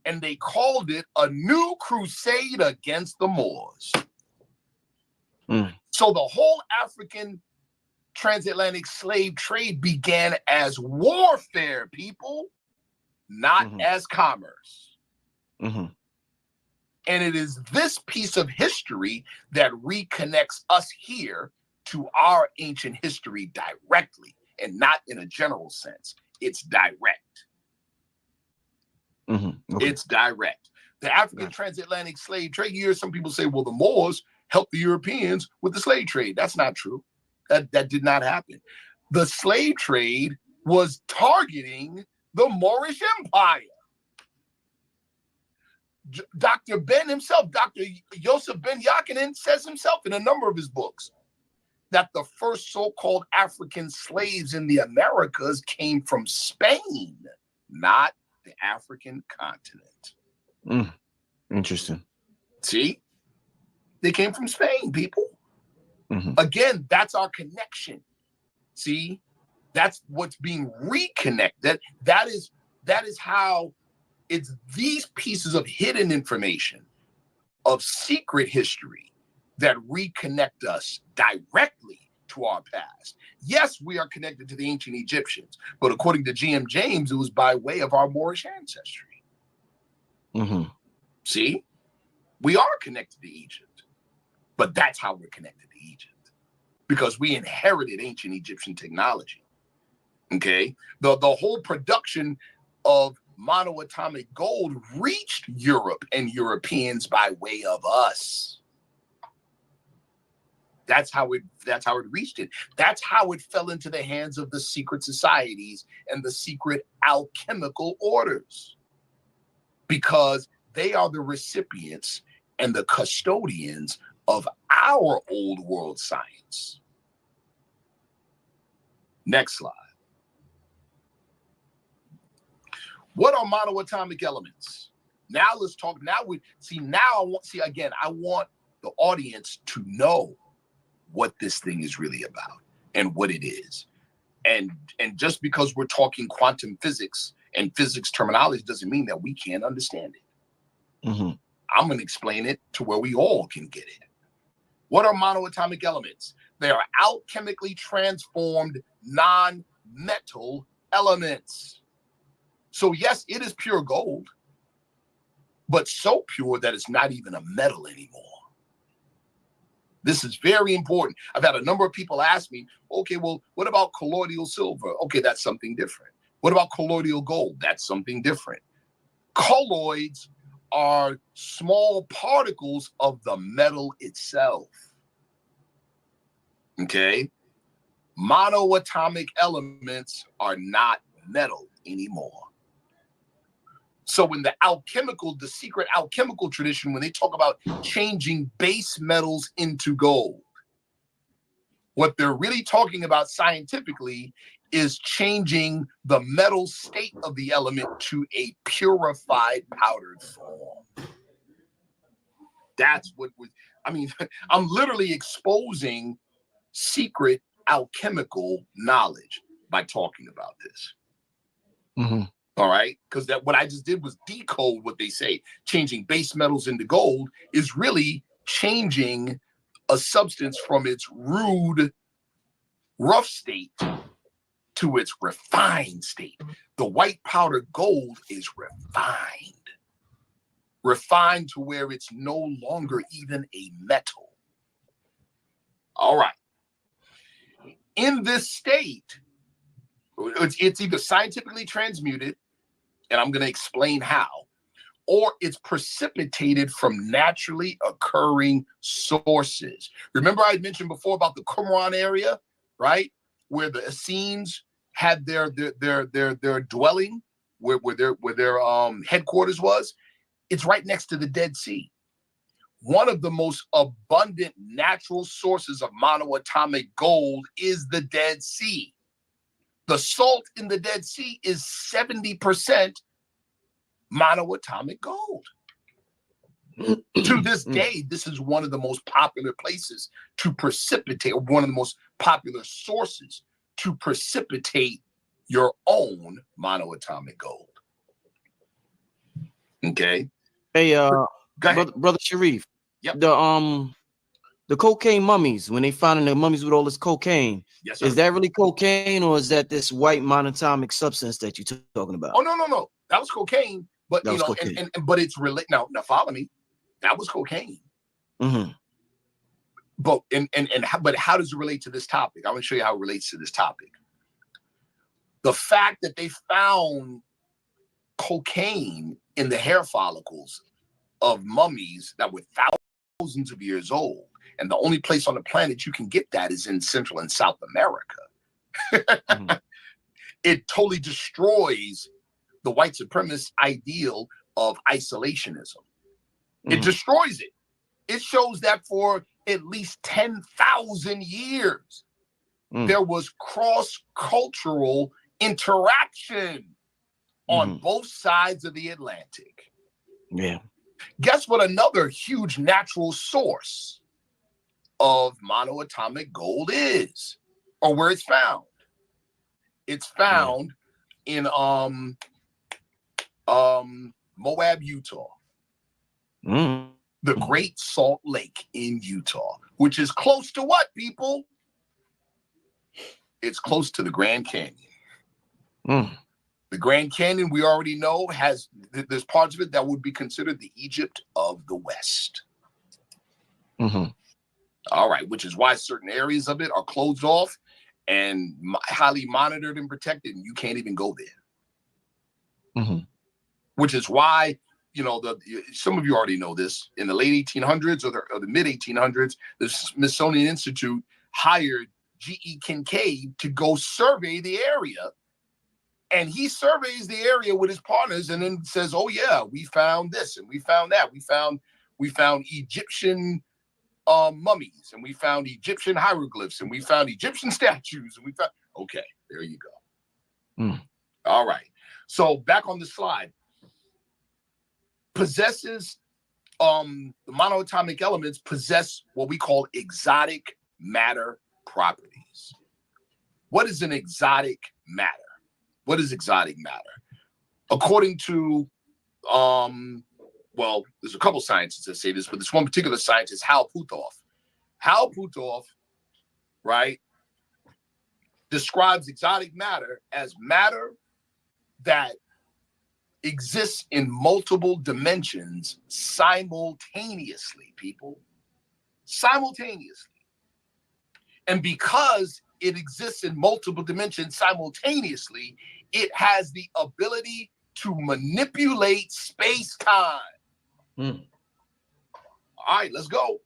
And they called it a new crusade against the Moors. So the whole African transatlantic slave trade began as warfare, people, not as commerce. Mm-hmm. And it is this piece of history that reconnects us here to our ancient history directly and not in a general sense. It's direct. Mm-hmm. Okay. It's direct. The African transatlantic slave trade, you hear some people say, well, the Moors helped the Europeans with the slave trade. That's not true. That did not happen. The slave trade was targeting the Moorish Empire. Dr. Ben himself, Dr. Yosef Ben Yakinen, says himself in a number of his books that the first so-called African slaves in the Americas came from Spain, not the African continent. Interesting. See? They came from Spain, people. Mm-hmm. Again, that's our connection. See? That's what's being reconnected. That is how it's these pieces of hidden information, of secret history, that reconnect us directly to our past. Yes, we are connected to the ancient Egyptians, but according to G.M. James, it was by way of our Moorish ancestry. Mm-hmm. See? We are connected to Egypt, but that's how we're connected to Egypt, because we inherited ancient Egyptian technology. Okay? The whole production of monoatomic gold reached Europe and Europeans by way of us. That's how it reached it. That's how it fell into the hands of the secret societies and the secret alchemical orders, because they are the recipients and the custodians of our old world science. Next slide. What are monoatomic elements? Now let's talk. I want the audience to know what this thing is really about and what it is. And just because we're talking quantum physics and physics terminology doesn't mean that we can't understand it. Mm-hmm. I'm going to explain it to where we all can get it. What are monoatomic elements? They are alchemically transformed non-metal elements. So yes, it is pure gold, but so pure that it's not even a metal anymore. This is very important. I've had a number of people ask me, okay, well, what about colloidal silver? Okay, that's something different. What about colloidal gold? That's something different. Colloids are small particles of the metal itself. Okay? Monoatomic elements are not metal anymore. So in the secret alchemical tradition, when they talk about changing base metals into gold, what they're really talking about scientifically is changing the metal state of the element to a purified powdered form. That's what I'm literally exposing secret alchemical knowledge by talking about this. Mm-hmm. All right, because what I just did was decode what they say. Changing base metals into gold is really changing a substance from its rude, rough state to its refined state. The white powdered gold is refined to where it's no longer even a metal. All right. In this state, it's either scientifically transmuted, and I'm going to explain how, or it's precipitated from naturally occurring sources. Remember I mentioned before about the Qumran area, right? Where the Essenes had their dwelling, where their headquarters was. It's right next to the Dead Sea. One of the most abundant natural sources of monoatomic gold is the Dead Sea. The salt in the Dead Sea is 70% monoatomic gold. To this day, this is one of the most popular places to precipitate, or one of the most popular sources to precipitate your own monoatomic gold. Okay. Hey, Go ahead. brother Sharif. Yep. The cocaine mummies, when they finding the mummies with all this cocaine, Yes, sir. is that really cocaine, or is that this white monatomic substance that you're talking about? Oh, no. That was cocaine, but That was cocaine. but it's related. Now follow me. That was cocaine. Mm-hmm. But how does it relate to this topic? I want to show you how it relates to this topic. The fact that they found cocaine in the hair follicles of mummies that were thousands of years old, and the only place on the planet you can get that is in Central and South America. Mm-hmm. It totally destroys the white supremacist ideal of isolationism. It destroys it. It shows that for at least 10,000 years, there was cross-cultural interaction on both sides of the Atlantic. Yeah. Guess what another huge natural source of monoatomic gold is, or where it's found? It's found in Moab, Utah. The Great Salt Lake in Utah, which is close to what, people? It's close to the Grand Canyon. The Grand Canyon, we already know, there's parts of it that would be considered the Egypt of the West. All right, which is why certain areas of it are closed off and highly monitored and protected, and you can't even go there. Which is why, some of you already know this, in the late 1800s or the mid 1800s, the Smithsonian Institute hired G.E. Kincaid to go survey the area. And he surveys the area with his partners and then says, oh yeah, we found this and we found that. We found Egyptian mummies, and we found Egyptian hieroglyphs, and we found Egyptian statues, and we found, okay, there you go. All right. So back on the slide. The monoatomic elements possess what we call exotic matter properties. What is an exotic matter? What is exotic matter? According to, there's a couple scientists that say this, but this one particular scientist, Hal Puthoff. Hal Puthoff, right, describes exotic matter as matter that exists in multiple dimensions simultaneously, people. Simultaneously. And because it exists in multiple dimensions simultaneously, it has the ability to manipulate space-time. All right, let's go.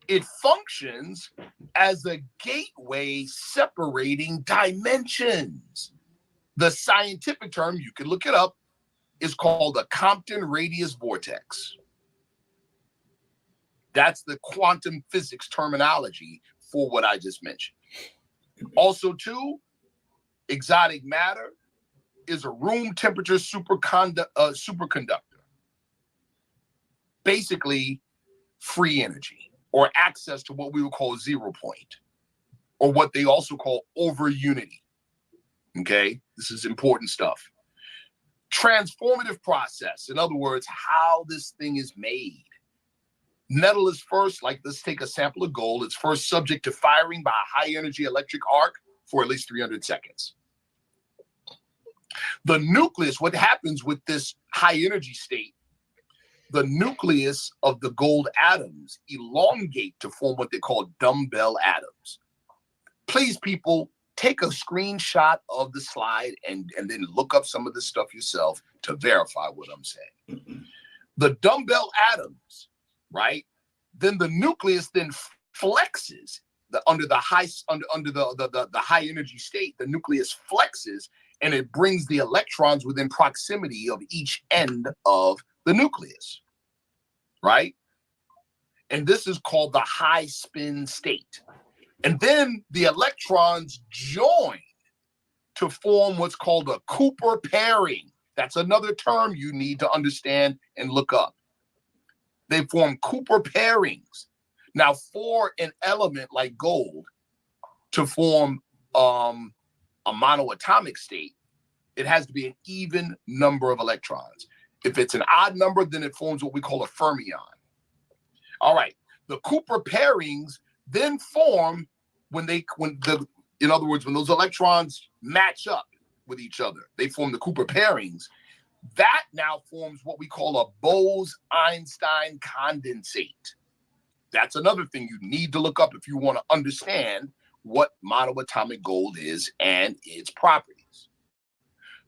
It functions as a gateway separating dimensions. The scientific term, you can look it up, is called the Compton radius vortex. That's the quantum physics terminology for what I just mentioned. Also, too, exotic matter is a room temperature superconductor. Basically, free energy, or access to what we would call 0 point, or what they also call over unity. Okay, this is important stuff. Transformative process, in other words, how this thing is made. Metal is first, like let's take a sample of gold, it's first subject to firing by a high energy electric arc for at least 300 seconds. The nucleus, what happens with this high energy state, the nucleus of the gold atoms elongate to form what they call dumbbell atoms. Please, people, take a screenshot of the slide and then look up some of this stuff yourself to verify what I'm saying. The dumbbell atoms, right? Then the nucleus then flexes under the high energy state. The nucleus flexes and it brings the electrons within proximity of each end of the nucleus, right? And this is called the high spin state. And then the electrons join to form what's called a Cooper pairing. That's another term you need to understand and look up. They form Cooper pairings. Now, for an element like gold to form a monoatomic state, it has to be an even number of electrons. If it's an odd number, then it forms what we call a fermion. All right, the Cooper pairings then form in other words, when those electrons match up with each other, they form the Cooper pairings. That now forms what we call a Bose-Einstein condensate. That's another thing you need to look up if you want to understand what monoatomic gold is and its properties.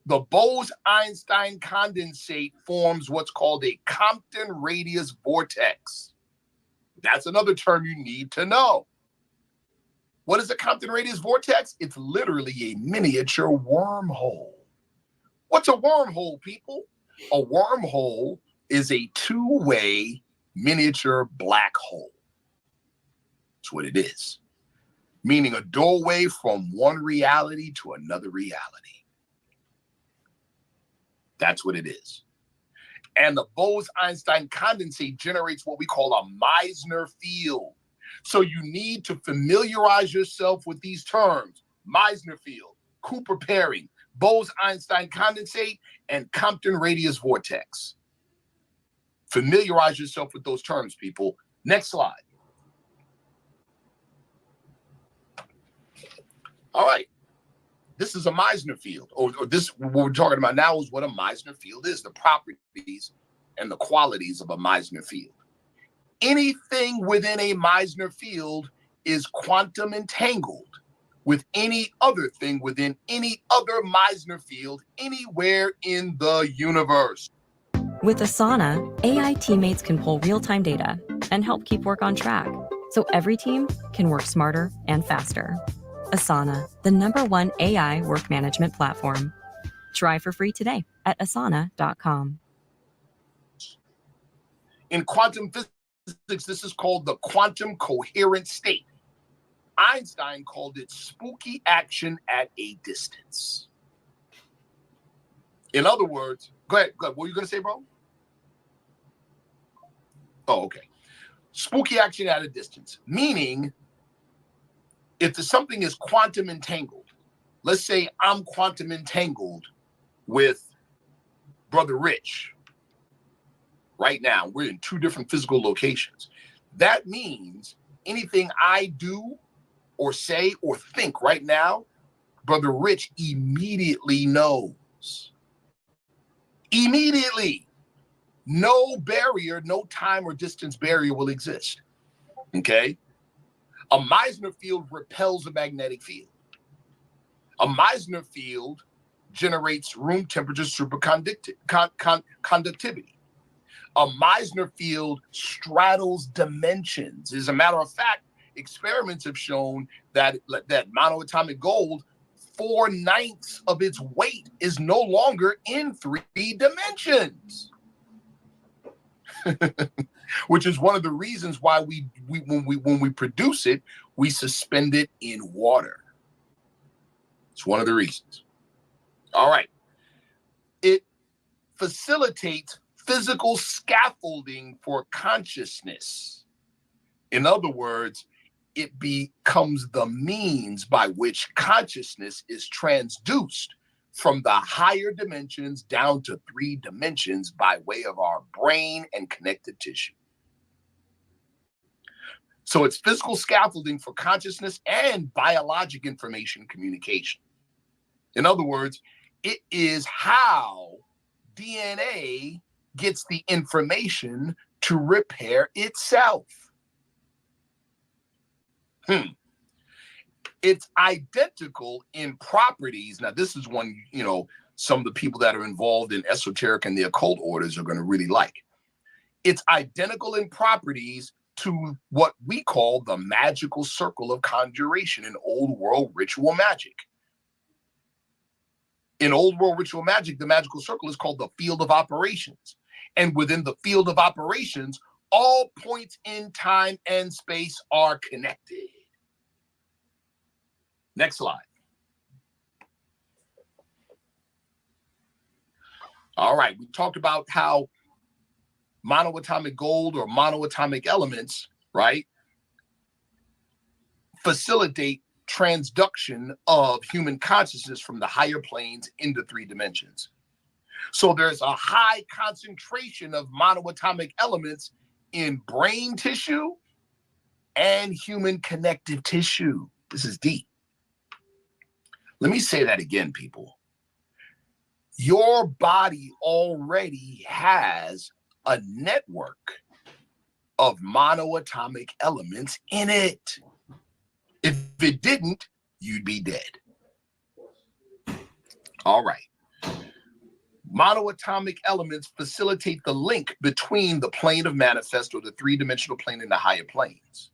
The Bose-Einstein condensate forms what's called a Compton radius vortex. That's another term you need to know. What is a Compton radius vortex? It's literally a miniature wormhole. What's a wormhole, people? A wormhole is a two-way miniature black hole. That's what it is. Meaning a doorway from one reality to another reality. That's what it is. And the Bose-Einstein condensate generates what we call a Meissner field. So you need to familiarize yourself with these terms: Meissner field, Cooper pairing, Bose-Einstein condensate, and Compton radius vortex. Familiarize yourself with those terms, people. Next slide. All right. This is a Meissner field, or this, what we're talking about now is what a Meissner field is, the properties and the qualities of a Meissner field. Anything within a Meissner field is quantum entangled with any other thing within any other Meissner field anywhere in the universe. With Asana, AI teammates can pull real-time data and help keep work on track, so every team can work smarter and faster. Asana, the #1 AI work management platform. Try for free today at asana.com. In quantum physics, this is called the quantum coherent state. Einstein called it spooky action at a distance. In other words, go ahead. What were you going to say, bro? Oh, okay. Spooky action at a distance, meaning if something is quantum entangled, let's say I'm quantum entangled with Brother Rich. Right now, we're in two different physical locations. That means anything I do or say or think right now, Brother Rich immediately knows. Immediately. No barrier, no time or distance barrier will exist. Okay? A Meissner field repels a magnetic field. A Meissner field generates room temperature superconductivity. A Meissner field straddles dimensions. As a matter of fact, experiments have shown that monoatomic gold, 4/9 of its weight is no longer in 3 dimensions. Which is one of the reasons why when we produce it, we suspend it in water. It's one of the reasons. All right. It facilitates physical scaffolding for consciousness. In other words, it becomes the means by which consciousness is transduced from the higher dimensions down to 3 dimensions by way of our brain and connective tissue. So it's physical scaffolding for consciousness and biologic information communication. In other words, it is how DNA gets the information to repair itself. It's identical in properties. Now, this is one, you know, some of the people that are involved in esoteric and the occult orders are going to really like. It's identical in properties to what we call the magical circle of conjuration in old world ritual magic. In old world ritual magic, the magical circle is called the field of operations. And within the field of operations, all points in time and space are connected. Next slide. All right, we talked about how monoatomic gold or monoatomic elements, right, facilitate transduction of human consciousness from the higher planes into 3 dimensions. So there's a high concentration of monoatomic elements in brain tissue and human connective tissue. This is deep. Let me say that again, people. Your body already has a network of monoatomic elements in it. If it didn't, you'd be dead. All right. Monoatomic elements facilitate the link between the plane of manifest, or the 3-dimensional plane, and the higher planes.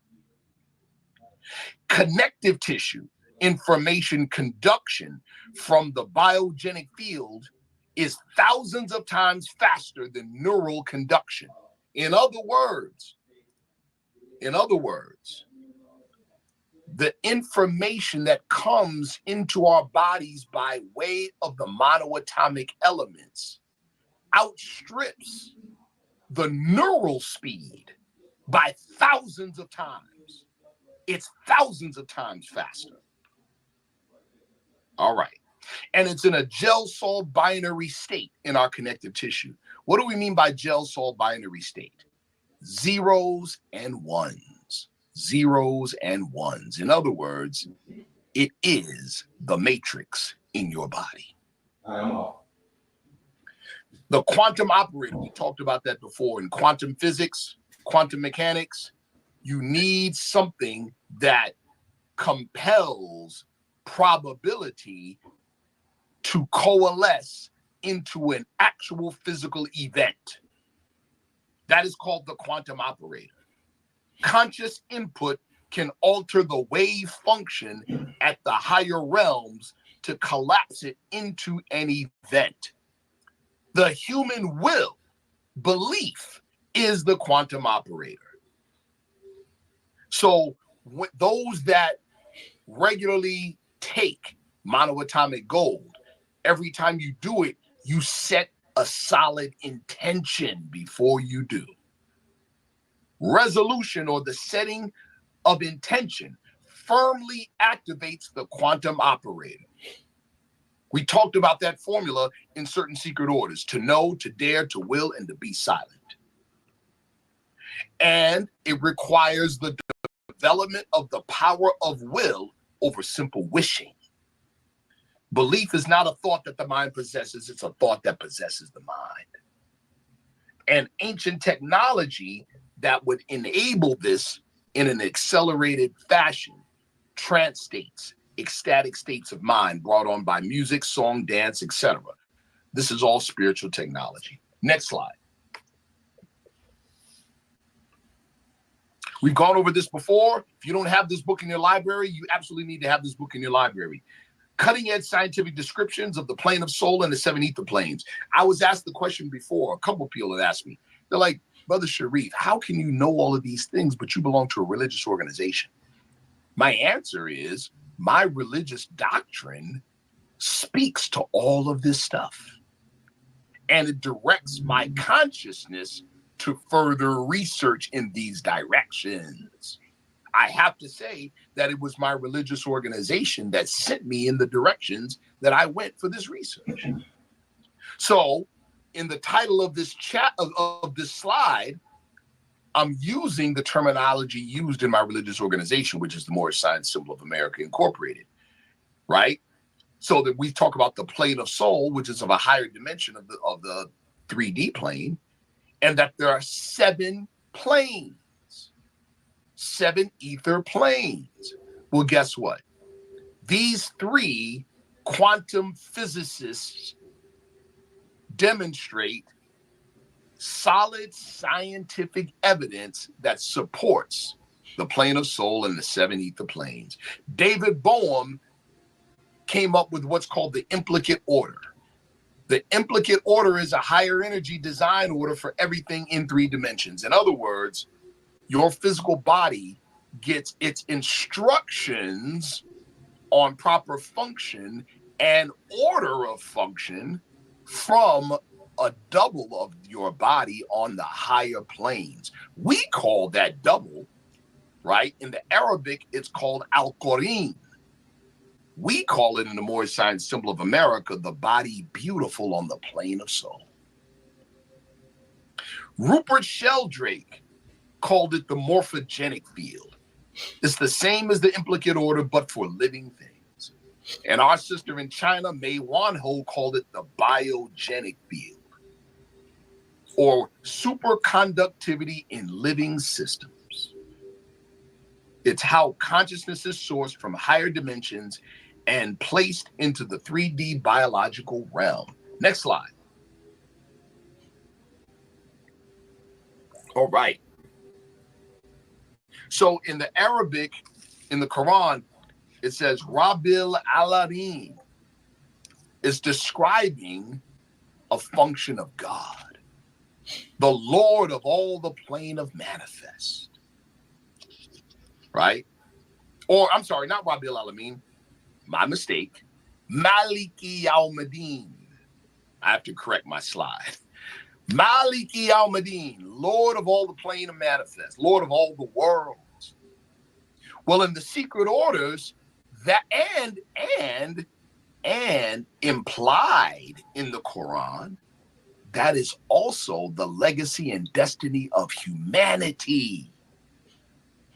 Connective tissue information conduction from the biogenic field is thousands of times faster than neural conduction. In other words, the information that comes into our bodies by way of the monoatomic elements outstrips the neural speed by thousands of times. It's thousands of times faster. All right. And it's in a gel-sol binary state in our connective tissue. What do we mean by gel-sol binary state? Zeros and ones. Zeros and ones. In other words, it is the matrix in your body. The quantum operator, we talked about that before in quantum physics, quantum mechanics. You need something that compels probability to coalesce into an actual physical event. That is called the quantum operator. Conscious input can alter the wave function at the higher realms to collapse it into an event. The human will, belief, is the quantum operator. So those that regularly take monoatomic gold, every time you do it, you set a solid intention before you do. Resolution, or the setting of intention, firmly activates the quantum operator. We talked about that formula in certain secret orders: to know, to dare, to will, and to be silent. And it requires the development of the power of will over simple wishing. Belief is not a thought that the mind possesses, it's a thought that possesses the mind. And ancient technology that would enable this in an accelerated fashion, trance states, ecstatic states of mind brought on by music, song, dance, etc. This is all spiritual technology. Next slide. We've gone over this before. If you don't have this book in your library, you absolutely need to have this book in your library. Cutting edge scientific descriptions of the plane of soul and the 7 ether planes. I was asked the question before, a couple of people had asked me. They're like, Brother Sharif, how can you know all of these things, but you belong to a religious organization? My answer is, my religious doctrine speaks to all of this stuff. And it directs my consciousness to further research in these directions. I have to say that it was my religious organization that sent me in the directions that I went for this research. So in the title of this chat of this slide, I'm using the terminology used in my religious organization, which is the Moorish Science Symbol of America Incorporated, right? So that we talk about the plane of soul, which is of a higher dimension of the 3D plane, and that there are 7 planes, 7 ether planes. Well, guess what? These 3 quantum physicists demonstrate solid scientific evidence that supports the plane of soul and the 7 ether planes. David Bohm came up with what's called the implicate order. The implicate order is a higher energy design order for everything in 3 dimensions. In other words, your physical body gets its instructions on proper function and order of function from a double of your body on the higher planes. We call that double, right? In the Arabic, it's called Al-Qarin. We call it in the Moorish science symbol of America, the body beautiful on the plane of soul. Rupert Sheldrake called it the morphogenic field. It's the same as the implicate order, but for living things. And our sister in China, Mei Wanho, called it the biogenic field, or superconductivity in living systems. It's how consciousness is sourced from higher dimensions and placed into the 3D biological realm. Next slide. All right. So in the Arabic, in the Quran, it says Rabbil Alamin is describing a function of God, the Lord of all the plane of manifest, right? Or I'm sorry, not Rabbil Alamin, my mistake, Maliki Yawmiddin. I have to correct my slide. Maliki Yawmiddin, Lord of all the plane of manifest, Lord of all the worlds. Well, in the secret orders, that and implied in the Quran, that is also the legacy and destiny of humanity,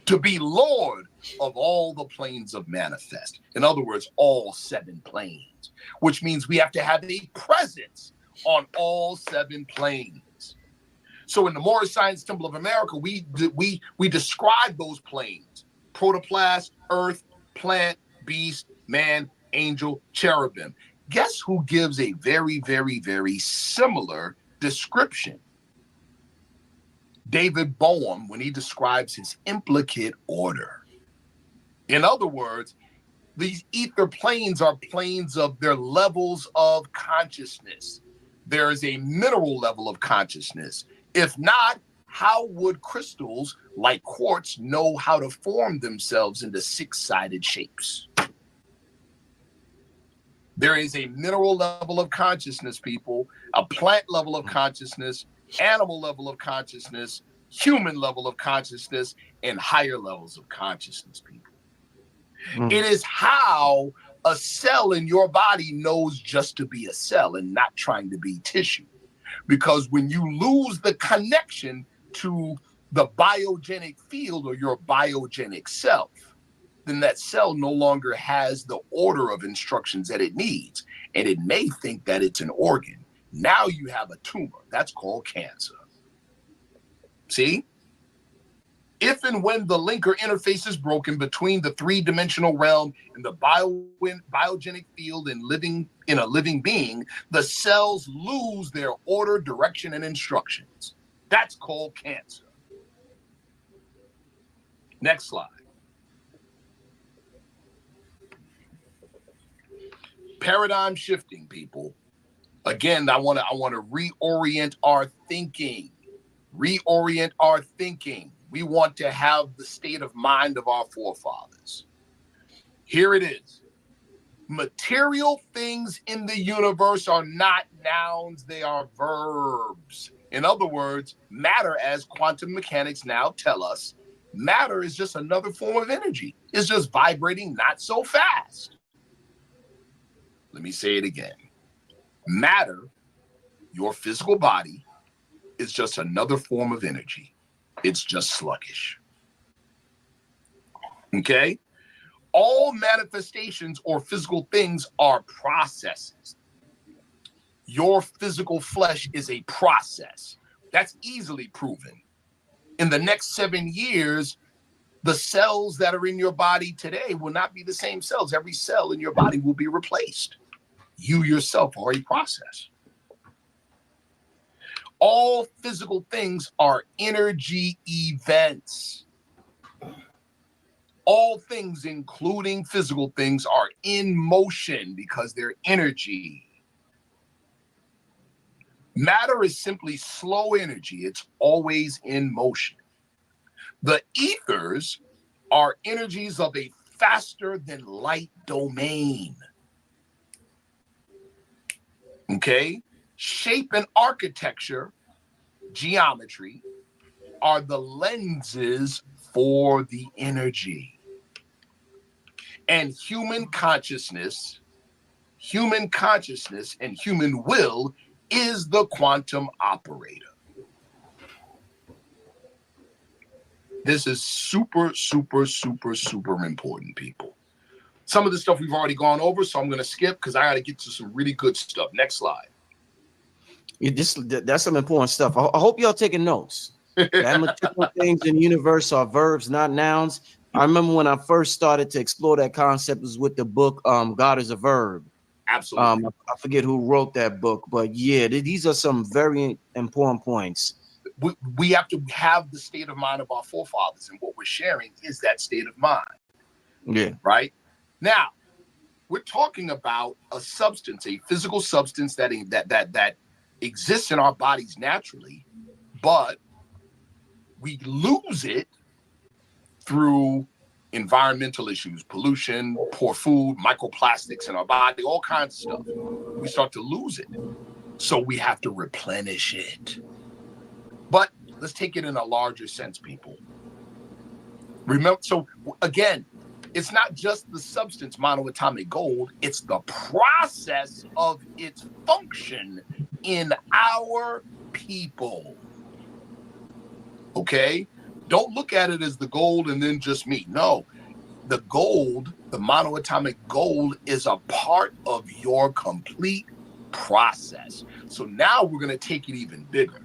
to be Lord of all the planes of manifest. In other words, all 7 planes, which means we have to have a presence on all 7 planes. So in the Moorish Science Temple of America, we describe those planes: protoplast, earth, plant, beast, man, angel, cherubim. Guess who gives a very, very, very similar description? David Bohm, when he describes his implicate order. In other words, these ether planes are planes of their levels of consciousness. There is a mineral level of consciousness. If not, how would crystals like quartz know how to form themselves into 6-sided shapes? There is a mineral level of consciousness, people, a plant level of consciousness, animal level of consciousness, human level of consciousness, and higher levels of consciousness, people. It is how a cell in your body knows just to be a cell and not trying to be tissue. Because when you lose the connection to the biogenic field or your biogenic self, then that cell no longer has the order of instructions that it needs. And it may think that it's an organ. Now you have a tumor. That's called cancer. See? If and when the linker interface is broken between the 3-dimensional realm and the biogenic field and living in a living being, the cells lose their order, direction, and instructions. That's called cancer. Next slide. Paradigm shifting, people. Again, I want to reorient our thinking. Reorient our thinking. We want to have the state of mind of our forefathers. Here it is. Material things in the universe are not nouns, they are verbs. In other words, matter, as quantum mechanics now tell us, matter is just another form of energy. It's just vibrating not so fast. Let me say it again. Matter, your physical body, is just another form of energy. It's just sluggish. Okay? All manifestations or physical things are processes. Your physical flesh is a process. That's easily proven. In the next 7 years, the cells that are in your body today will not be the same cells. Every cell in your body will be replaced. You yourself are a process. All physical things are energy events. All things, including physical things, are in motion because they're energy. Matter is simply slow energy. It's always in motion. The ethers are energies of a faster than light domain. Okay? Shape and architecture, geometry, are the lenses for the energy. And human consciousness and human will is the quantum operator. This is super, super, super, super important, people. Some of the stuff we've already gone over, so I'm going to skip because I got to get to some really good stuff. Next slide. That's some important stuff. I hope y'all taking notes. The material things in the universe are verbs, not nouns. I remember when I first started to explore that concept was with the book God is a Verb. Absolutely. I forget who wrote that book, but yeah, these are some very important points. We have to have the state of mind of our forefathers, and what we're sharing is that state of mind. Yeah. Right? Now, we're talking about a substance, a physical substance that exists in our bodies naturally, but we lose it through environmental issues, pollution, poor food, microplastics in our body, all kinds of stuff. We start to lose it. So we have to replenish it. But let's take it in a larger sense, people. Remember, so again, it's not just the substance monoatomic gold, it's the process of its function in our people. Okay? Don't look at it as the gold and then just me. No, the gold, the monoatomic gold, is a part of your complete process. So now we're going to take it even bigger.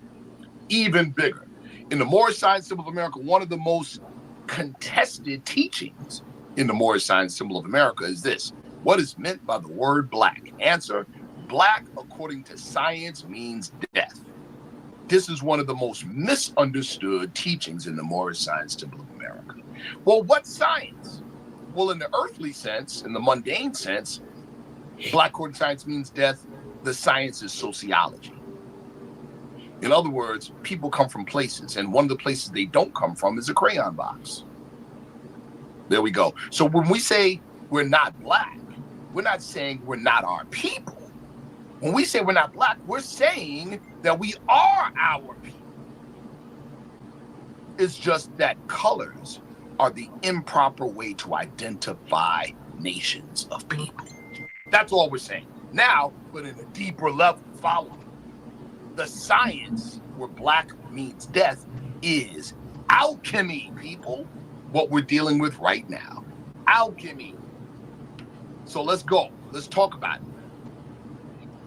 Even bigger. In the Moorish Science Symbol of America, one of the most contested teachings in the Moorish Science Symbol of America is this. What is meant by the word black? Answer, black, according to science, means death. This is one of the most misunderstood teachings in the Moorish Science Symbol of America. Well, what's science? Well, in the earthly sense, in the mundane sense, black according to science means death. The science is sociology. In other words, people come from places, and one of the places they don't come from is a crayon box. There we go. So when we say we're not black, we're not saying we're not our people. When we say we're not black, we're saying that we are our people. It's just that colors are the improper way to identify nations of people. That's all we're saying. Now, but in a deeper level, follow me. The science where black means death is alchemy, people. What we're dealing with right now. Alchemy. So let's go. Let's talk about it.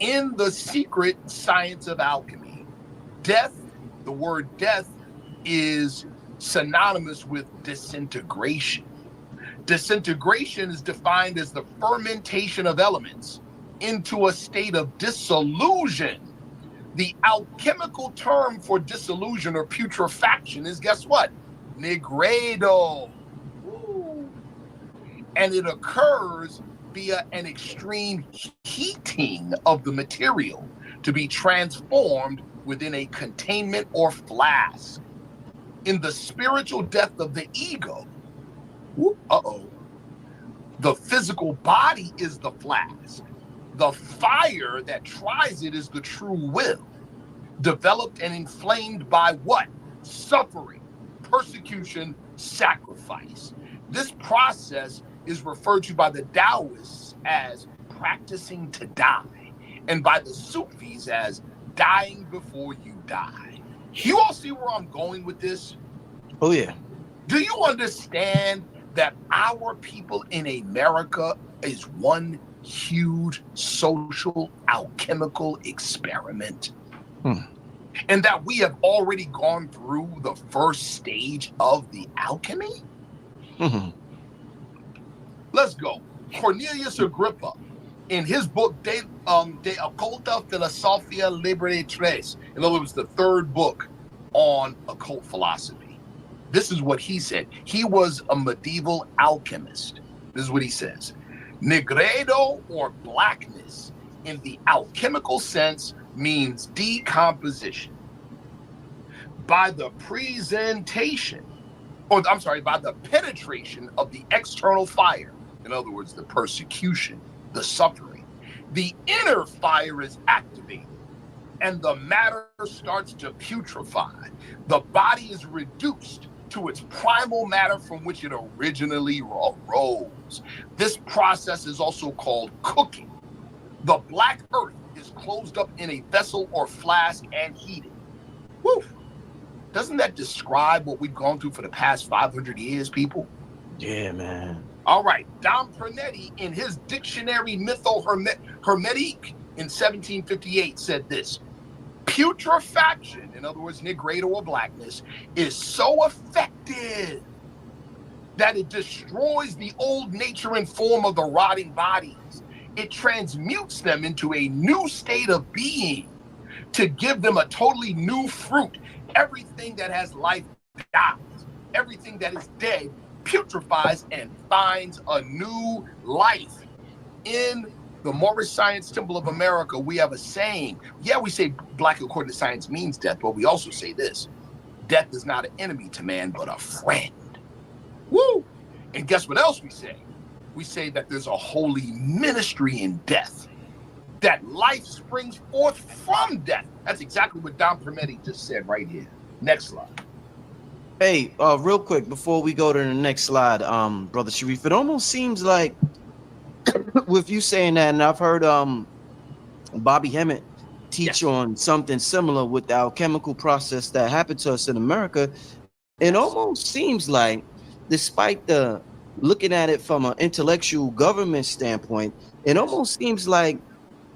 In the secret science of alchemy, death, the word death, is synonymous with disintegration. Disintegration is defined as the fermentation of elements into a state of dissolution. The alchemical term for dissolution or putrefaction is, guess what? Nigredo. Ooh. And it occurs via an extreme heating of the material to be transformed within a containment or flask. In the spiritual death of the ego, the physical body is the flask. The fire that tries it is the true will, developed and inflamed by what? Suffering, persecution, sacrifice. This process is referred to by the Taoists as practicing to die, and by the Sufis as dying before you die. You all see where I'm going with this? Oh, yeah. Do you understand that our people in America is one huge social alchemical experiment? And that we have already gone through the first stage of the alchemy? Let's go. Cornelius Agrippa, in his book, De Occulta Philosophia Liberi Tres, in other words, the third book on occult philosophy. This is what he said. He was a medieval alchemist. This is what he says. Negredo, or blackness, in the alchemical sense, means decomposition. By the presentation, or I'm sorry, by the penetration of the external fire, in other words, the persecution, the suffering, the inner fire is activated and the matter starts to putrefy. The body is reduced to its primal matter from which it originally arose. This process is also called cooking. The black earth is closed up in a vessel or flask and heated. Woo! Doesn't that describe what we've gone through for the past 500 years, people? Yeah, man. All right, Dom Pernetti, in his Dictionary Mytho-Hermetique in 1758, said this: putrefaction, in other words, negredo or blackness, is so effective that it destroys the old nature and form of the rotting bodies. It transmutes them into a new state of being to give them a totally new fruit. Everything that has life dies. Everything that is dead putrefies and finds a new life. In the Moorish Science Temple of America, we have a saying. Yeah, we say black according to science means death, but we also say this: death is not an enemy to man, but a friend. Woo! And guess what else we say? We say that there's a holy ministry in death, that life springs forth from death. That's exactly what Dom Pernetti just said right here. Next slide. Hey, real quick before we go to the next slide, Brother Sharif, it almost seems like with you saying that, and I've heard Bobby Hemmett teach on something similar with the alchemical process that happened to us in America. It almost seems like, despite the looking at it from an intellectual government standpoint, it almost seems like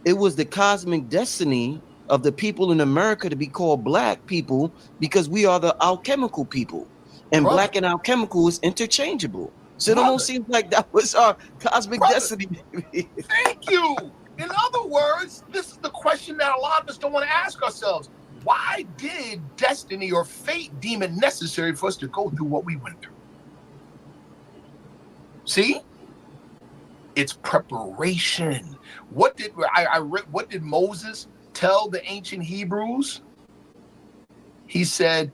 it was the cosmic destiny of the people in America to be called black people because we are the alchemical people, and black and alchemical is interchangeable. So it almost seems like that was our cosmic destiny. Thank you. In other words, this is the question that a lot of us don't want to ask ourselves. Why did destiny or fate deem it necessary for us to go through what we went through? See? It's preparation. What did what did Moses tell the ancient Hebrews? He said,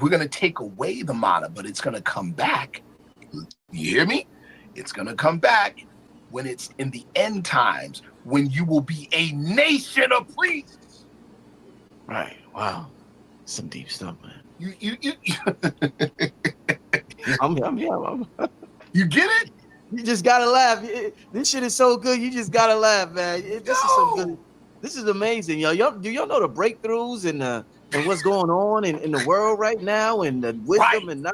we're going to take away the manna, but it's going to come back. You hear me? It's going to come back when it's in the end times, when you will be a nation of priests. Right. Wow. Some deep stuff, man. You You get it? You just gotta laugh. This shit is so good. You just gotta laugh, man. This is so good. This is amazing, yo. Do y'all know the breakthroughs and what's going on in the world right now, and the wisdom and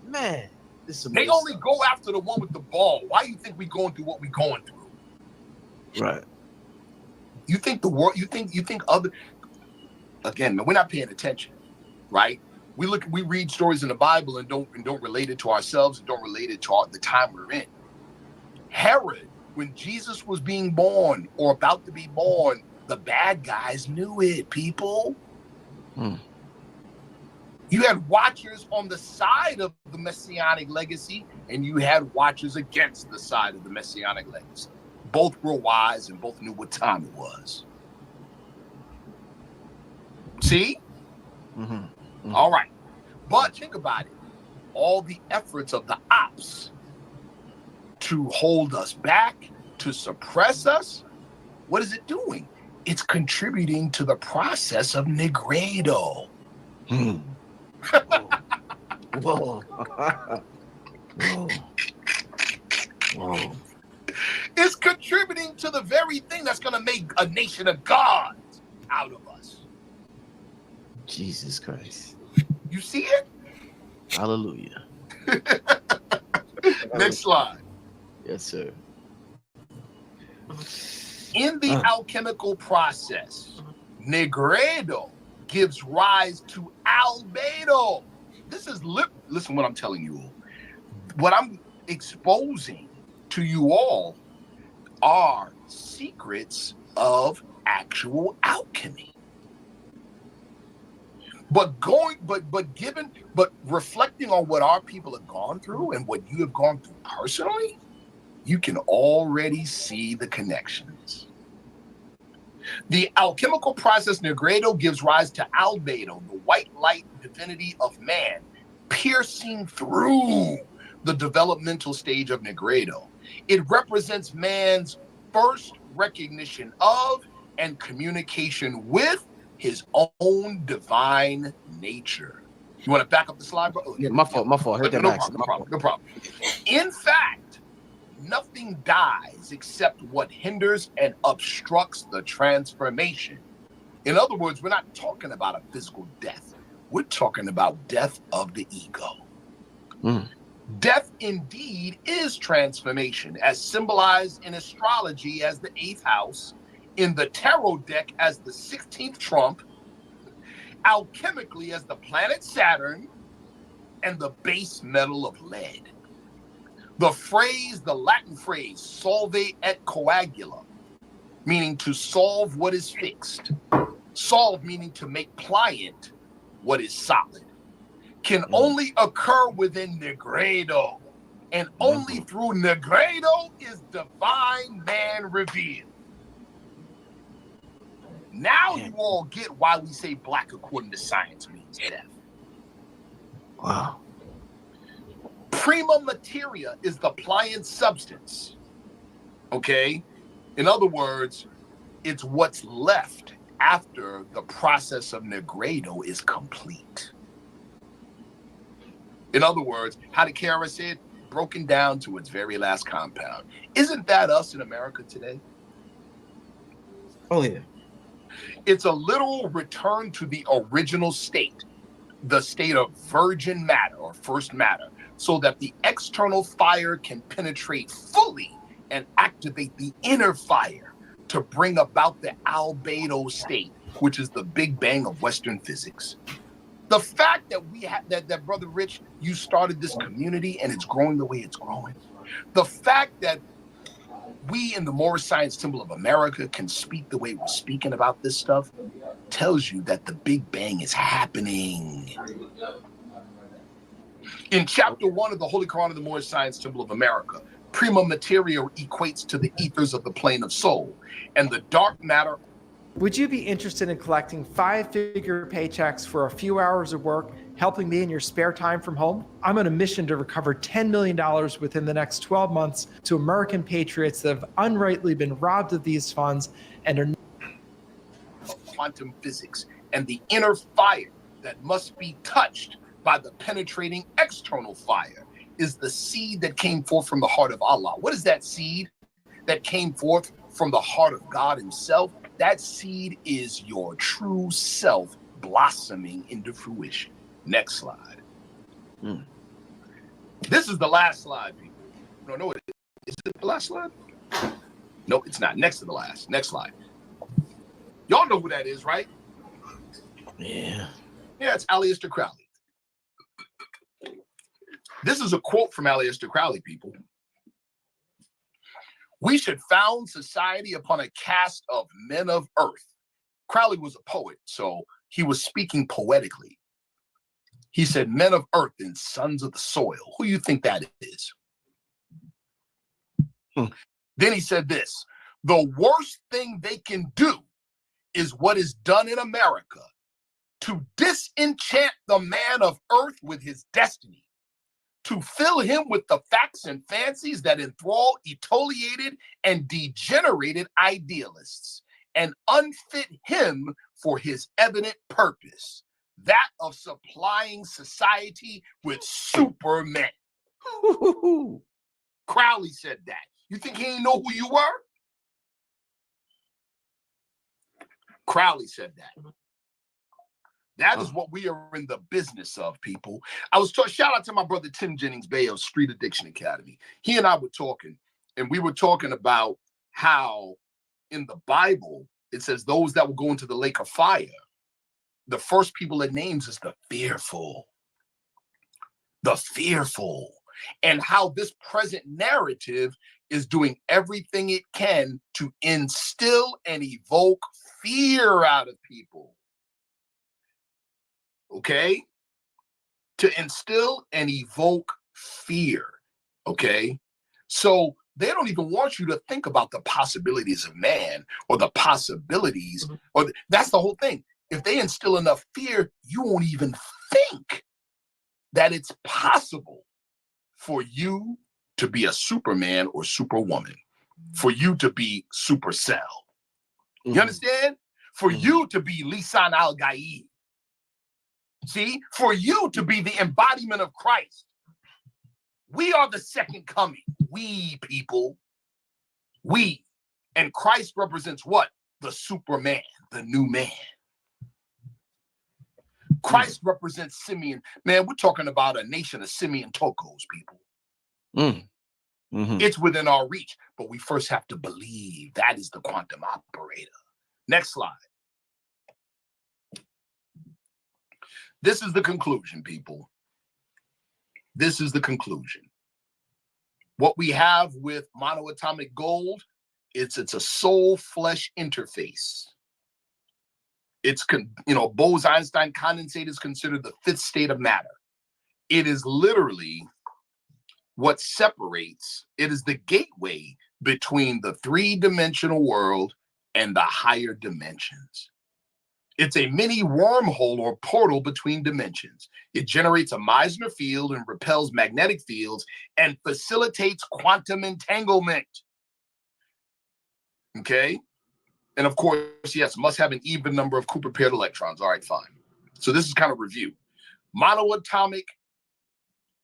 man, this is amazing. They only go after the one with the ball. Why do you think we going through what we going through? Right. You think the world? You think other? Again, man, we're not paying attention, right? We read stories in the Bible and don't relate it to ourselves and don't relate it to the time we're in. Herod, when Jesus was being born or about to be born, the bad guys knew it, people. You had watchers on the side of the Messianic legacy, and you had watchers against the side of the Messianic legacy. Both were wise and both knew what time it was. See? All right. But think about it. All the efforts of the ops to hold us back, to suppress us, what is it doing? It's contributing to the process of negredo. Whoa. It's contributing to the very thing that's going to make a nation of gods out of us. Jesus Christ. You see it? Hallelujah. Next slide. Yes, sir. In the alchemical process, negredo gives rise to albedo. This is listen what I'm telling you all. What I'm exposing to you all are secrets of actual alchemy. But reflecting on what our people have gone through and what you have gone through personally, you can already see the connections. The alchemical process Negredo gives rise to albedo, the white light divinity of man, piercing through the developmental stage of Negredo. It represents man's first recognition of and communication with his own divine nature. You want to back up the slide, bro? Yeah, my fault. Hit that No back. problem, no problem. In fact, nothing dies except what hinders and obstructs the transformation. In other words, we're not talking about a physical death. We're talking about death of the ego. Death indeed is transformation, as symbolized in astrology as the 8th house, in the tarot deck as the 16th trump, alchemically as the planet Saturn, and the base metal of lead. The Latin phrase, solve et coagula, meaning to solve what is fixed. Solve meaning to make pliant what is solid, can only occur within Negredo. And only through Negredo is divine man revealed. Now you all get why we say black according to science means death. Wow. Prima materia is the pliant substance. Okay? In other words, it's what's left after the process of Negredo is complete. In other words, how did Kara say it? Broken down to its very last compound. Isn't that us in America today? Oh, yeah. It's a literal return to the original state, the state of virgin matter or first matter, so that the external fire can penetrate fully and activate the inner fire to bring about the albedo state, which is the Big Bang of Western physics. The fact that we have that Brother Rich, you started this community and it's growing the way it's growing. The fact that we in the Moorish Science Temple of America can speak the way we're speaking about this stuff tells you that the Big Bang is happening. In chapter 1 of the Holy Quran of the Moorish Science Temple of America, prima materia equates to the ethers of the plane of soul, and the dark matter. Would you be interested in collecting 5-figure paychecks for a few hours of work, helping me in your spare time from home? I'm on a mission to recover $10 million within the next 12 months to American patriots that have unrightly been robbed of these funds and are quantum physics and the inner fire that must be touched by the penetrating external fire is the seed that came forth from the heart of Allah. What is that seed that came forth from the heart of God himself? That seed is your true self blossoming into fruition. Next slide. This is the last slide, people. No, it is it the last slide? No, it's not. Next to the last. Next slide. Y'all know who that is, right? Yeah. Yeah, it's Aleister Crowley. This is a quote from Aleister Crowley, people. We should found society upon a caste of men of earth. Crowley was a poet, so he was speaking poetically. He said, men of earth and sons of the soil. Who do you think that is? Then he said this, the worst thing they can do is what is done in America, to disenchant the man of earth with his destiny, to fill him with the facts and fancies that enthrall etoliated and degenerated idealists, and unfit him for his evident purpose, that of supplying society with supermen. Crowley said that. You think he didn't know who you were? Crowley said that. That is what we are in the business of, people. I was shout out to my brother Tim Jennings Bay of Street Addiction Academy. He and I were talking, and we were talking about how in the Bible it says those that will go into the lake of fire the first people it names is the fearful. The fearful. And how this present narrative is doing everything it can to instill and evoke fear out of people. Okay? To instill and evoke fear. Okay? So they don't even want you to think about the possibilities of man or the possibilities, or that's the whole thing. If they instill enough fear, you won't even think that it's possible for you to be a Superman or Superwoman, for you to be Supercell. You understand? For you to be Lisan al-Gaib. See? For you to be the embodiment of Christ. We are the second coming. We, people. We. And Christ represents what? The Superman, the new man. Christ represents Simeon. Man, we're talking about a nation of Simeon Tokos, people. It's within our reach, but we first have to believe. That is the quantum operator. Next slide. This is the conclusion, people. This is the conclusion. What we have with monoatomic gold, it's a soul-flesh interface. It's, Bose-Einstein condensate is considered the fifth state of matter. It is literally what separates, it is the gateway between the three-dimensional world and the higher dimensions. It's a mini wormhole or portal between dimensions. It generates a Meissner field and repels magnetic fields and facilitates quantum entanglement. Okay? And of course, yes, must have an even number of Cooper paired electrons. All right, fine. So this is kind of review. Monoatomic,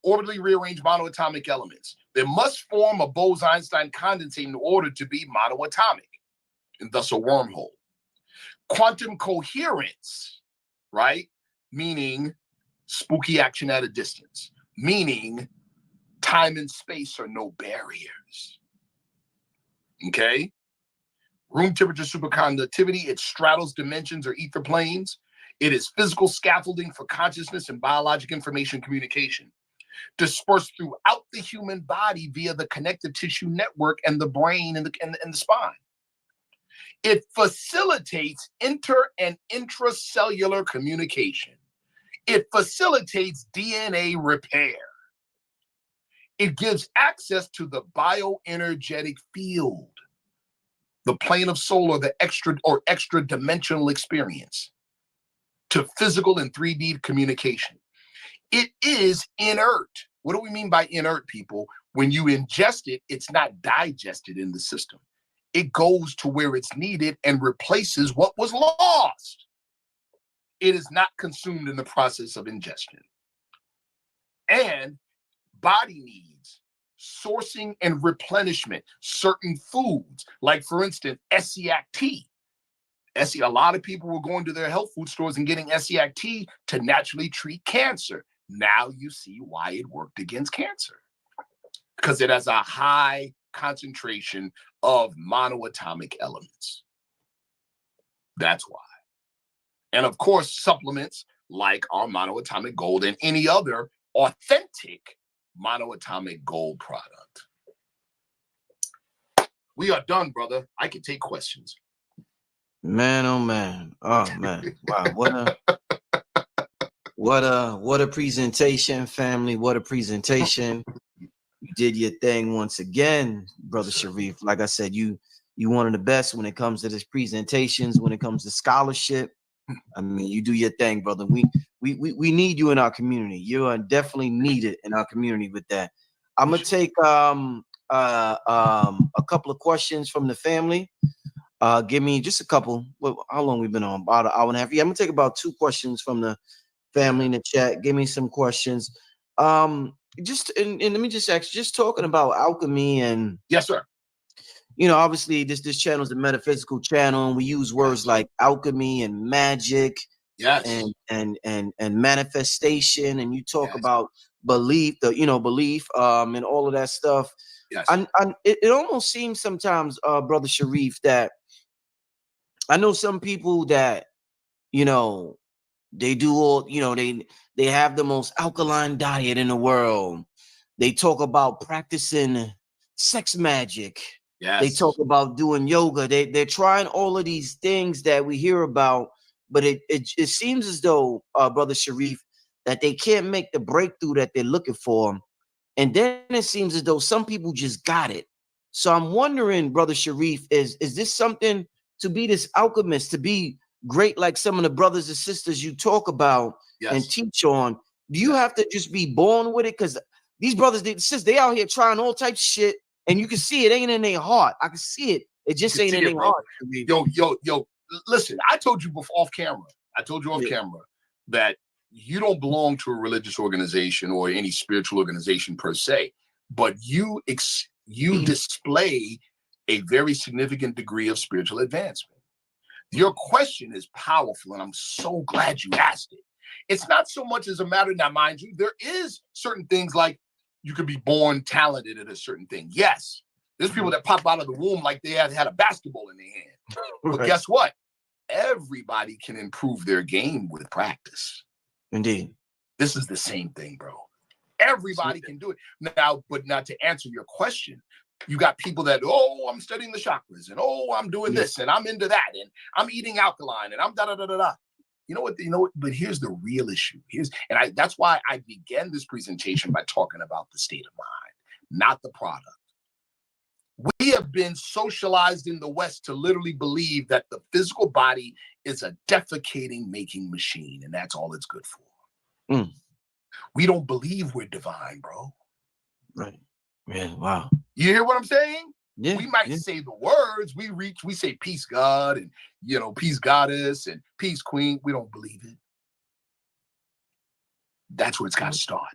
orbitally rearranged monoatomic elements. They must form a Bose-Einstein condensate in order to be monoatomic, and thus a wormhole. Quantum coherence, right? Meaning spooky action at a distance. Meaning time and space are no barriers. Okay? Room temperature superconductivity, it straddles dimensions or ether planes. It is physical scaffolding for consciousness and biologic information communication. Dispersed throughout the human body via the connective tissue network and the brain and the spine. It facilitates inter and intracellular communication. It facilitates DNA repair. It gives access to the bioenergetic field, the plane of soul, or the extra dimensional experience, to physical and 3D communication. It is inert. What do we mean by inert, people? When you ingest it, it's not digested in the system. It goes to where it's needed and replaces what was lost. It is not consumed in the process of ingestion. And body needs sourcing and replenishment, certain foods, like for instance, Essiac tea. A lot of people were going to their health food stores and getting Essiac tea to naturally treat cancer. Now you see why it worked against cancer. Because it has a high concentration of monoatomic elements. That's why. And of course, supplements like our monoatomic gold and any other authentic monoatomic gold product. We are done, brother. I can take questions. Man, oh man. Oh man. Wow. What a presentation, family. What a presentation. You did your thing once again, Brother Sharif. Like I said, you one of the best when it comes to this presentations, when it comes to scholarship. I mean, you do your thing, brother. We need you in our community. You are definitely needed in our community with that. I'm gonna take a couple of questions from the family. Give me just a couple. How long we've been on? About an hour and a half. Yeah, I'm gonna take about 2 questions from the family in the chat. Give me some questions. Just and let me just ask, just talking about alchemy and yes, sir. You know, obviously this channel is a metaphysical channel, and we use words like alchemy and magic, yes, and manifestation, and you talk about belief, belief, and all of that stuff. Yes, it almost seems sometimes, Brother Sharif, that I know some people that They do all, they have the most alkaline diet in the world. They talk about practicing sex magic. Yes. They talk about doing yoga. They're trying all of these things that we hear about, but it seems as though, Brother Sharif, that they can't make the breakthrough that they're looking for. And then it seems as though some people just got it. So I'm wondering, Brother Sharif, is this something to be this alchemist, to be great like some of the brothers and sisters you talk about and teach on? Do you have to just be born with it? Because these brothers, they out here trying all types of shit, and you can see it ain't in their heart. I can see it. It just ain't in their heart. Yo, listen, I told you before off camera. I told you off camera that you don't belong to a religious organization or any spiritual organization per se, but you display a very significant degree of spiritual advancement. Your question is powerful, and I'm so glad you asked it. It's not so much as a matter, now mind you, there is certain things like you could be born talented at a certain thing. Yes, there's people that pop out of the womb like they had a basketball in their hand. But guess what? Everybody can improve their game with practice. Indeed. This is the same thing, bro. Everybody can do it. Now, but not to answer your question, you got people that, oh, I'm studying the chakras, and oh, I'm doing this, and I'm into that, and I'm eating alkaline, and I'm da-da-da-da-da. You know what? But here's the real issue. That's why I began this presentation by talking about the state of mind, not the product. We have been socialized in the West to literally believe that the physical body is a defecating making machine, and that's all it's good for. We don't believe we're divine, bro. Right. Yeah. Wow. You hear what I'm saying? Yeah. We might say the words, we say peace God, and peace goddess and peace queen. We don't believe it. That's where it's got to start.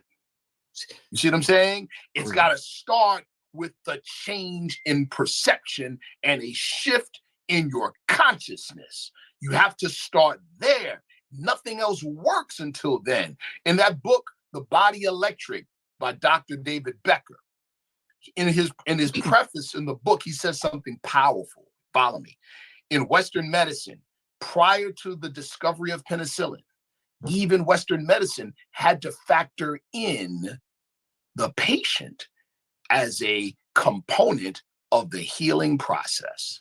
You see what I'm saying? It's got to start with the change in perception and a shift in your consciousness. You have to start there. Nothing else works until then. In that book, The Body Electric by Dr. David Becker, in his preface in the book, he says something powerful. Follow me. In Western medicine, prior to the discovery of penicillin, even Western medicine had to factor in the patient as a component of the healing process.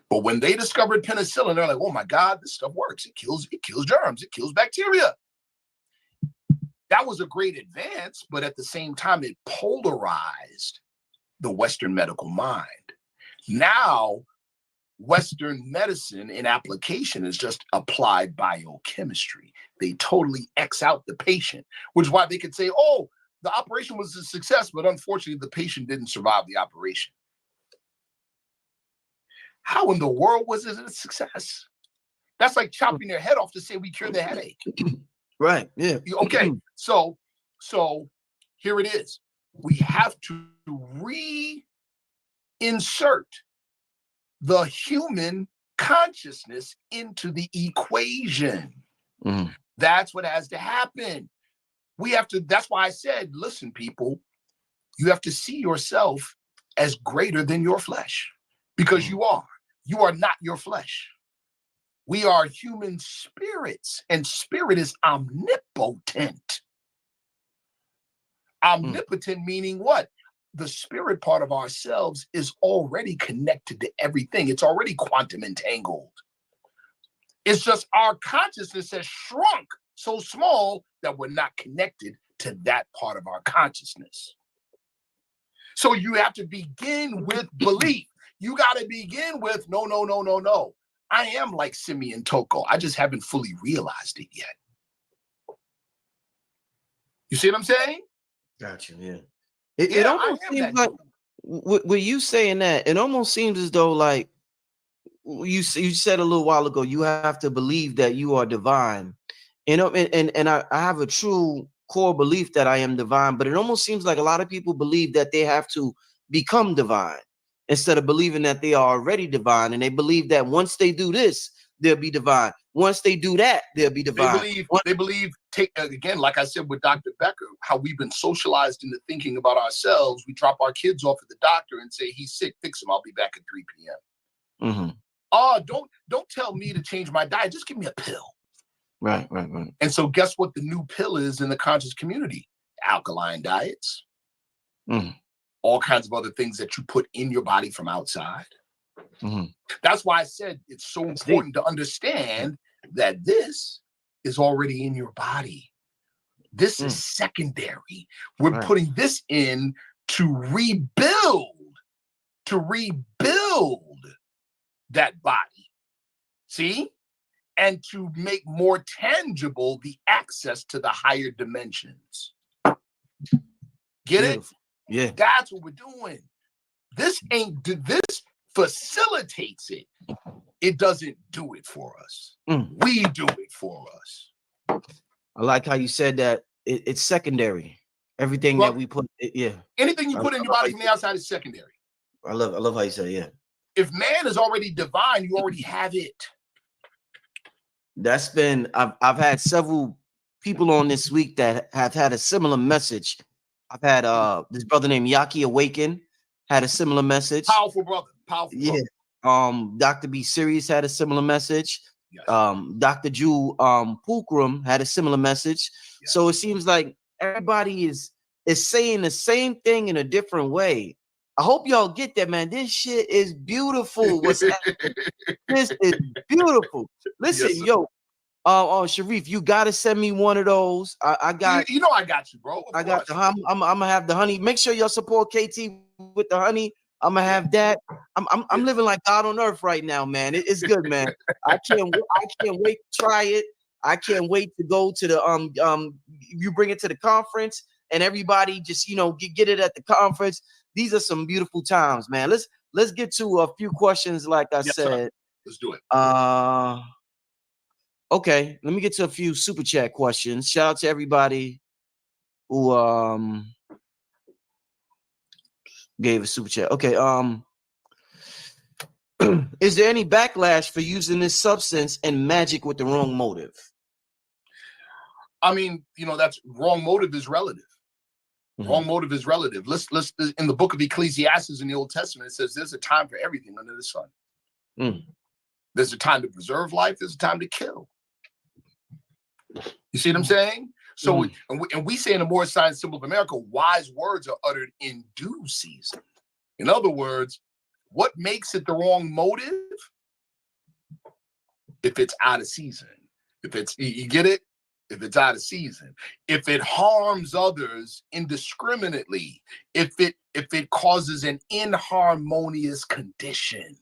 But when they discovered penicillin, they're like, oh my God, this stuff works. It kills germs, it kills bacteria. That was a great advance, but at the same time, it polarized the Western medical mind. Now, Western medicine in application is just applied biochemistry. They totally X out the patient, which is why they could say, oh, the operation was a success, but unfortunately, the patient didn't survive the operation. How in the world was it a success? That's like chopping their head off to say we cured the headache. Right. Yeah. Okay. So here it is. We have to reinsert the human consciousness into the equation. That's what has to happen. We have to, that's why I said, listen, people, you have to see yourself as greater than your flesh, because you are not your flesh. We are human spirits, and spirit is omnipotent. Omnipotent meaning what? The spirit part of ourselves is already connected to everything. It's already quantum entangled. It's just our consciousness has shrunk so small that we're not connected to that part of our consciousness. So you have to begin with belief. You got to begin with no. I am like Simeon Toko. I just haven't fully realized it yet. You see what I'm saying? Gotcha. Yeah. It almost seems like, with you saying that, it almost seems as though, like you said a little while ago, you have to believe that you are divine. And I have a true core belief that I am divine, but it almost seems like a lot of people believe that they have to become divine instead of believing that they are already divine. And they believe that once they do this, they'll be divine. Once they do that, they'll be divine. They believe, again, like I said with Dr. Becker, how we've been socialized into thinking about ourselves. We drop our kids off at the doctor and say, he's sick, fix him. I'll be back at 3 p.m. Oh, don't tell me to change my diet. Just give me a pill. Right. And so guess what the new pill is in the conscious community? Alkaline diets, all kinds of other things that you put in your body from outside. That's why I said it's so important to understand that this is already in your body. This is secondary. We're putting this in to rebuild that body. See? And to make more tangible the access to the higher dimensions. Get it? Yeah. That's what we're doing. This facilitates it. It doesn't do it for us. We do it for us. I like how you said that it's secondary. Everything that we put, Anything you put in your body from the outside is secondary. I love how you said, yeah. If man is already divine, you already have it. That's been, I've had several people on this week that have had a similar message. I've had this brother named Yaki Awaken had a similar message. Powerful brother. Dr. B Sirius had a similar message. Yes. Dr. Jew Pulcrum had a similar message. Yes. So it seems like everybody is saying the same thing in a different way. I hope y'all get that, man. This shit is beautiful. What's happening? This is beautiful. Listen, Sharif, you gotta send me one of those. I got you know I got you, bro. I got the I'm gonna have the honey. Make sure y'all support KT with the honey. I'm gonna have that. I'm living like God on earth right now, man. It's good, man. I can't wait to try it. I can't wait to go to the you bring it to the conference and everybody just get it at the conference. These are some beautiful times, man. Let's get to a few questions, like I said. Sir. Let's do it. Okay, let me get to a few super chat questions. Shout out to everybody who gave a super chat. Okay, is there any backlash for using this substance and magic with the wrong motive? I mean, that's wrong motive is relative. Wrong motive is relative. Let's in the book of Ecclesiastes in the Old Testament, it says there's a time for everything under the sun. There's a time to preserve life. There's a time to kill. You see what I'm saying? So, and we say in the Moorish Science Symbol of America, wise words are uttered in due season. In other words, what makes it the wrong motive? If it's out of season. If it's, you get it? If it's out of season, if it harms others indiscriminately, if it causes an inharmonious condition.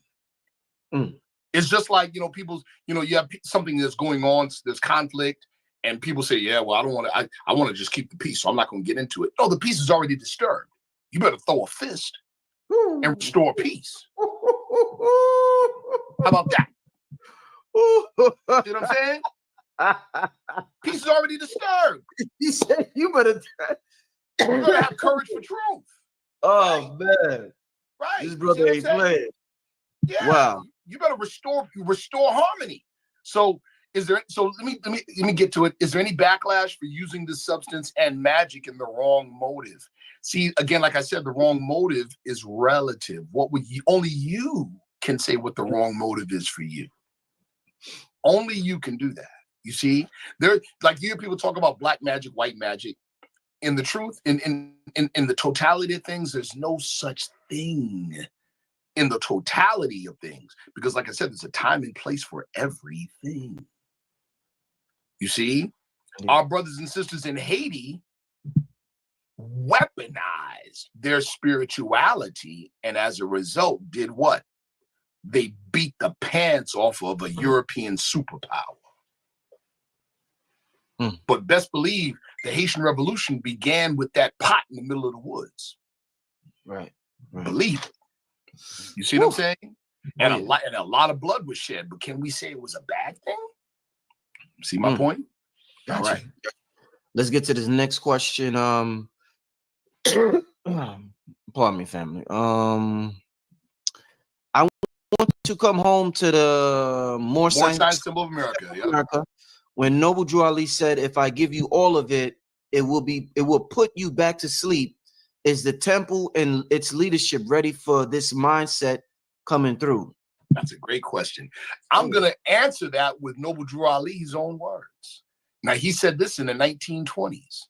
It's just like, people's, you have something that's going on, there's conflict, and people say, yeah, well, I don't want to, I want to just keep the peace, so I'm not going to get into it. No, the peace is already disturbed. You better throw a fist and restore peace. How about that? You know what I'm saying? Peace is already disturbed. He said you better have courage for truth. Oh, right? Man. Right. This brother ain't playing. Yeah. Wow. You better restore harmony. So let me get to it. Is there any backlash for using this substance and magic in the wrong motive? See, again, like I said, the wrong motive is relative. Only you can say what the wrong motive is for you. Only you can do that. You see, you hear people talk about black magic, white magic. In the truth, in the totality of things, there's no such thing in the totality of things. Because like I said, there's a time and place for everything. You see, our brothers and sisters in Haiti weaponized their spirituality. And as a result, did what? They beat the pants off of a European superpower. But best believe the Haitian Revolution began with that pot in the middle of the woods. Right. Believe it. You see what I'm saying? And a lot of blood was shed. But can we say it was a bad thing? See my point? Gotcha. All right. Let's get to this next question. Pardon me, family. I want to come home to the Moorish Science Symbol of America. When Noble Drew Ali said, if I give you all of it, it will put you back to sleep. Is the temple and its leadership ready for this mindset coming through? That's a great question. I'm going to answer that with Noble Drew Ali's own words. Now, he said this in the 1920s.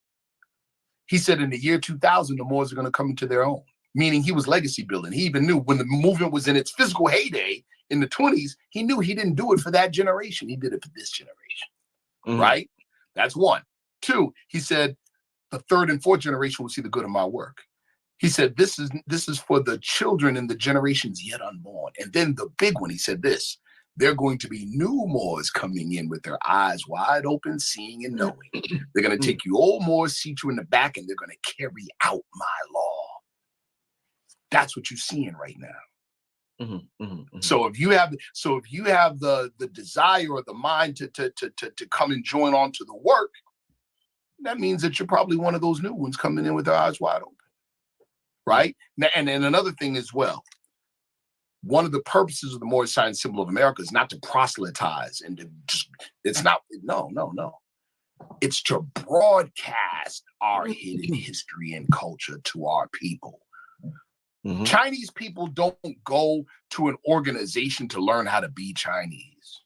He said in the year 2000, the Moors are going to come into their own, meaning he was legacy building. He even knew when the movement was in its physical heyday in the 20s, he knew he didn't do it for that generation. He did it for this generation, right? That's one. Two, he said the third and fourth generation will see the good of my work. He said, this is for the children and the generations yet unborn. And then the big one, he said this, they're going to be new Moors coming in with their eyes wide open, seeing and knowing. They're going to take you old Moors, seat you in the back, and they're going to carry out my law. That's what you're seeing right now. So if you have the desire or the mind to come and join on to the work, that means that you're probably one of those new ones coming in with their eyes wide open. Right? And then another thing as well, one of the purposes of the Moorish sign symbol of America is not to proselytize and to just, it's not, no. It's to broadcast our hidden history and culture to our people. Chinese people don't go to an organization to learn how to be Chinese.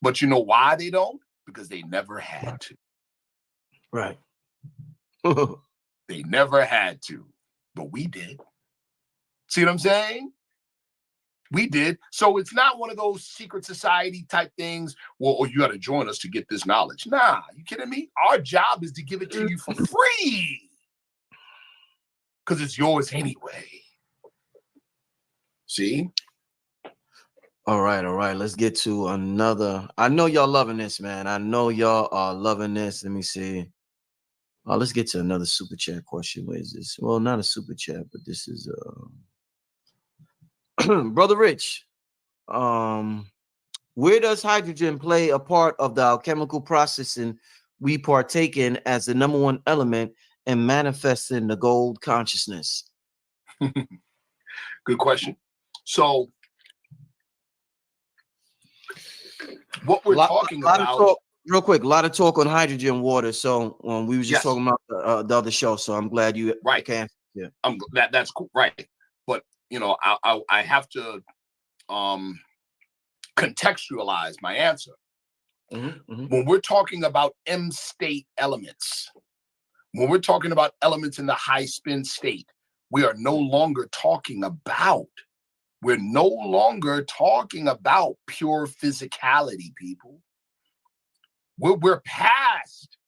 But you know why they don't? Because they never had to. Right. They never had to, but we did. See what I'm saying? We did. So it's not one of those secret society type things. Well, you got to join us to get this knowledge. Nah, you kidding me? Our job is to give it to you for free. Because it's yours anyway. See? All right. Let's get to another. I know y'all loving this, man. I know y'all are loving this. Let me see. Let's get to another super chat question. Where is this? Well, not a super chat, but this is Brother Rich. Where does hydrogen play a part of the alchemical processing we partake in as the number one element in manifesting the gold consciousness? Good question. So what we're talking about. Real quick, a lot of talk on hydrogen water. So we were just talking about the other show. So I'm glad you can. Yeah, that's cool, right? But you know, I have to contextualize my answer. When we're talking about M state elements, when we're talking about elements in the high spin state, we are no longer talking about. We're no longer talking about pure physicality, people. We're past,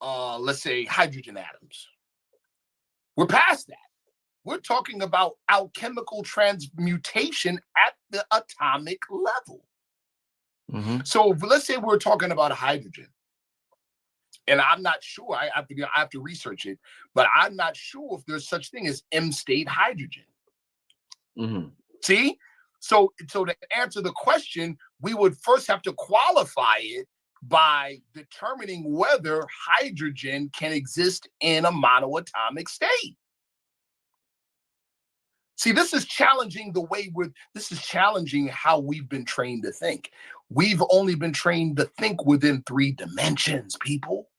let's say, hydrogen atoms. We're past that. We're talking about alchemical transmutation at the atomic level. So let's say we're talking about hydrogen. And I'm not sure, I have to research it, but I'm not sure if there's such thing as M-state hydrogen. See? So to answer the question, we would first have to qualify it by determining whether hydrogen can exist in a monoatomic state. See, this is challenging this is challenging how we've been trained to think. We've only been trained to think within 3 dimensions, people.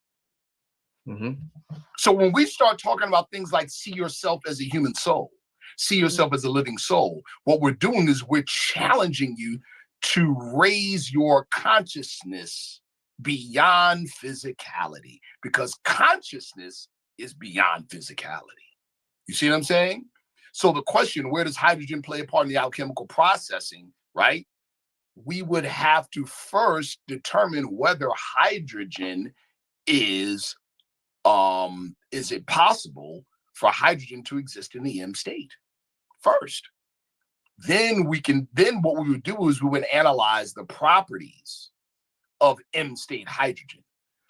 So when we start talking about things like see yourself as a human soul, see yourself as a living soul, what we're doing is we're challenging you to raise your consciousness beyond physicality, because consciousness is beyond physicality. You see what I'm saying? So the question, where does hydrogen play a part in the alchemical processing, right? We would have to first determine whether hydrogen is it possible for hydrogen to exist in the M state first? Then what we would do is we would analyze the properties of M state hydrogen.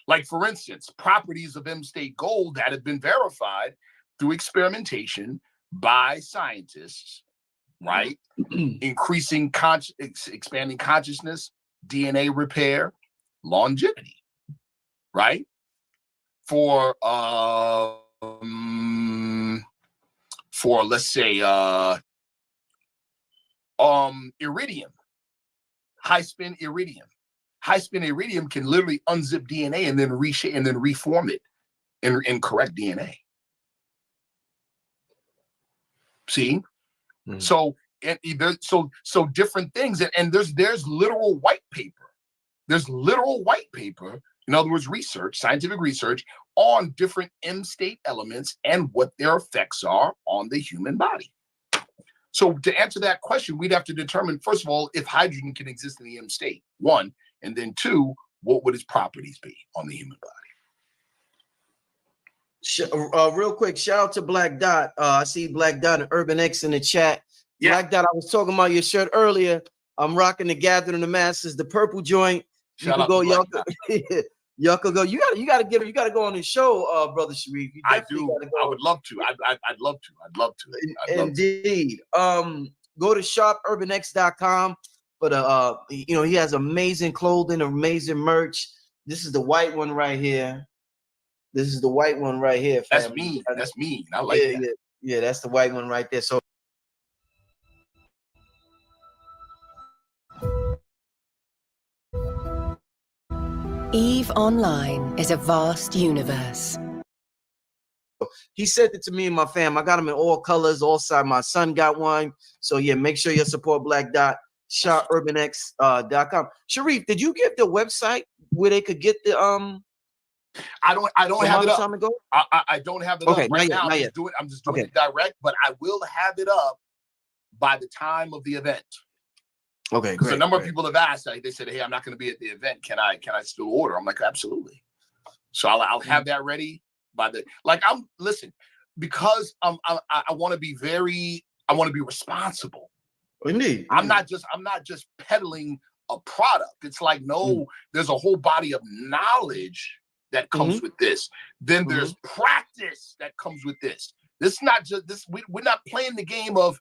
Like, for instance, properties of M state gold that have been verified through experimentation by scientists, right? Expanding consciousness, DNA repair, longevity, right? For let's say iridium, high spin iridium. High spin iridium can literally unzip DNA and then reshape and then reform it and correct DNA. See? So and either so different things, and there's literal white paper. There's literal white paper, in other words, research, scientific research on different M state elements and what their effects are on the human body. So to answer that question, we'd have to determine, first of all, if hydrogen can exist in the M state, one, and then two, what would its properties be on the human body? Real quick, shout out to Black Dot. I see Black Dot and Urban X in the chat. Yeah. Black Dot, I was talking about your shirt earlier. I'm rocking the Gathering of the Masses, the purple joint. Shout out to y'all. Y'all could go. You gotta go on this show, brother Sharif. I do. I would love to. I'd love to. Indeed. Go to sharpurbanx.com. But he has amazing clothing, amazing merch. This is the white one right here. That's mean. That's mean. I like that. Yeah, that's the white one right there. So EVE Online is a vast universe. he sent it to me and my fam. I got them in all colors, all size. My son got one. So yeah, make sure you support Black Dot. ShopUrbanX.com. Sharif, did you give the website where they could get the I don't have it up. Time ago? I don't have it up right now. I'm just doing it direct, but I will have it up by the time of the event. Okay, because great. A number of people have asked. They said, "Hey, I'm not going to be at the event. Can I still order?" I'm like, absolutely. So I'll have that ready by the because I want to be responsible. Indeed. I'm not just peddling a product. It's like, no, there's a whole body of knowledge that comes with this. Then there's practice that comes with this. This is not just this. We're not playing the game of,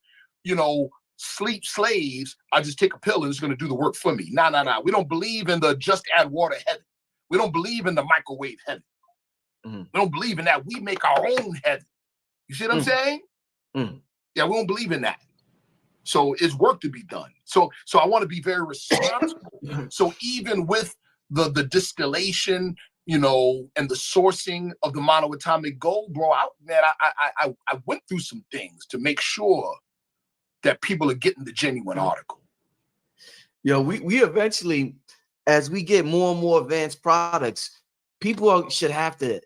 sleep slaves. I just take a pill and it's going to do the work for me. No. We don't believe in the just add water heaven. We don't believe in the microwave heaven. We don't believe in that. We make our own heaven. You see what I'm saying? Yeah, we don't believe in that. So it's work to be done. So I want to be very responsible. So even with the distillation, and the sourcing of the monoatomic gold, bro, I went through some things to make sure that people are getting the genuine article. We eventually, as we get more and more advanced products, people should have to,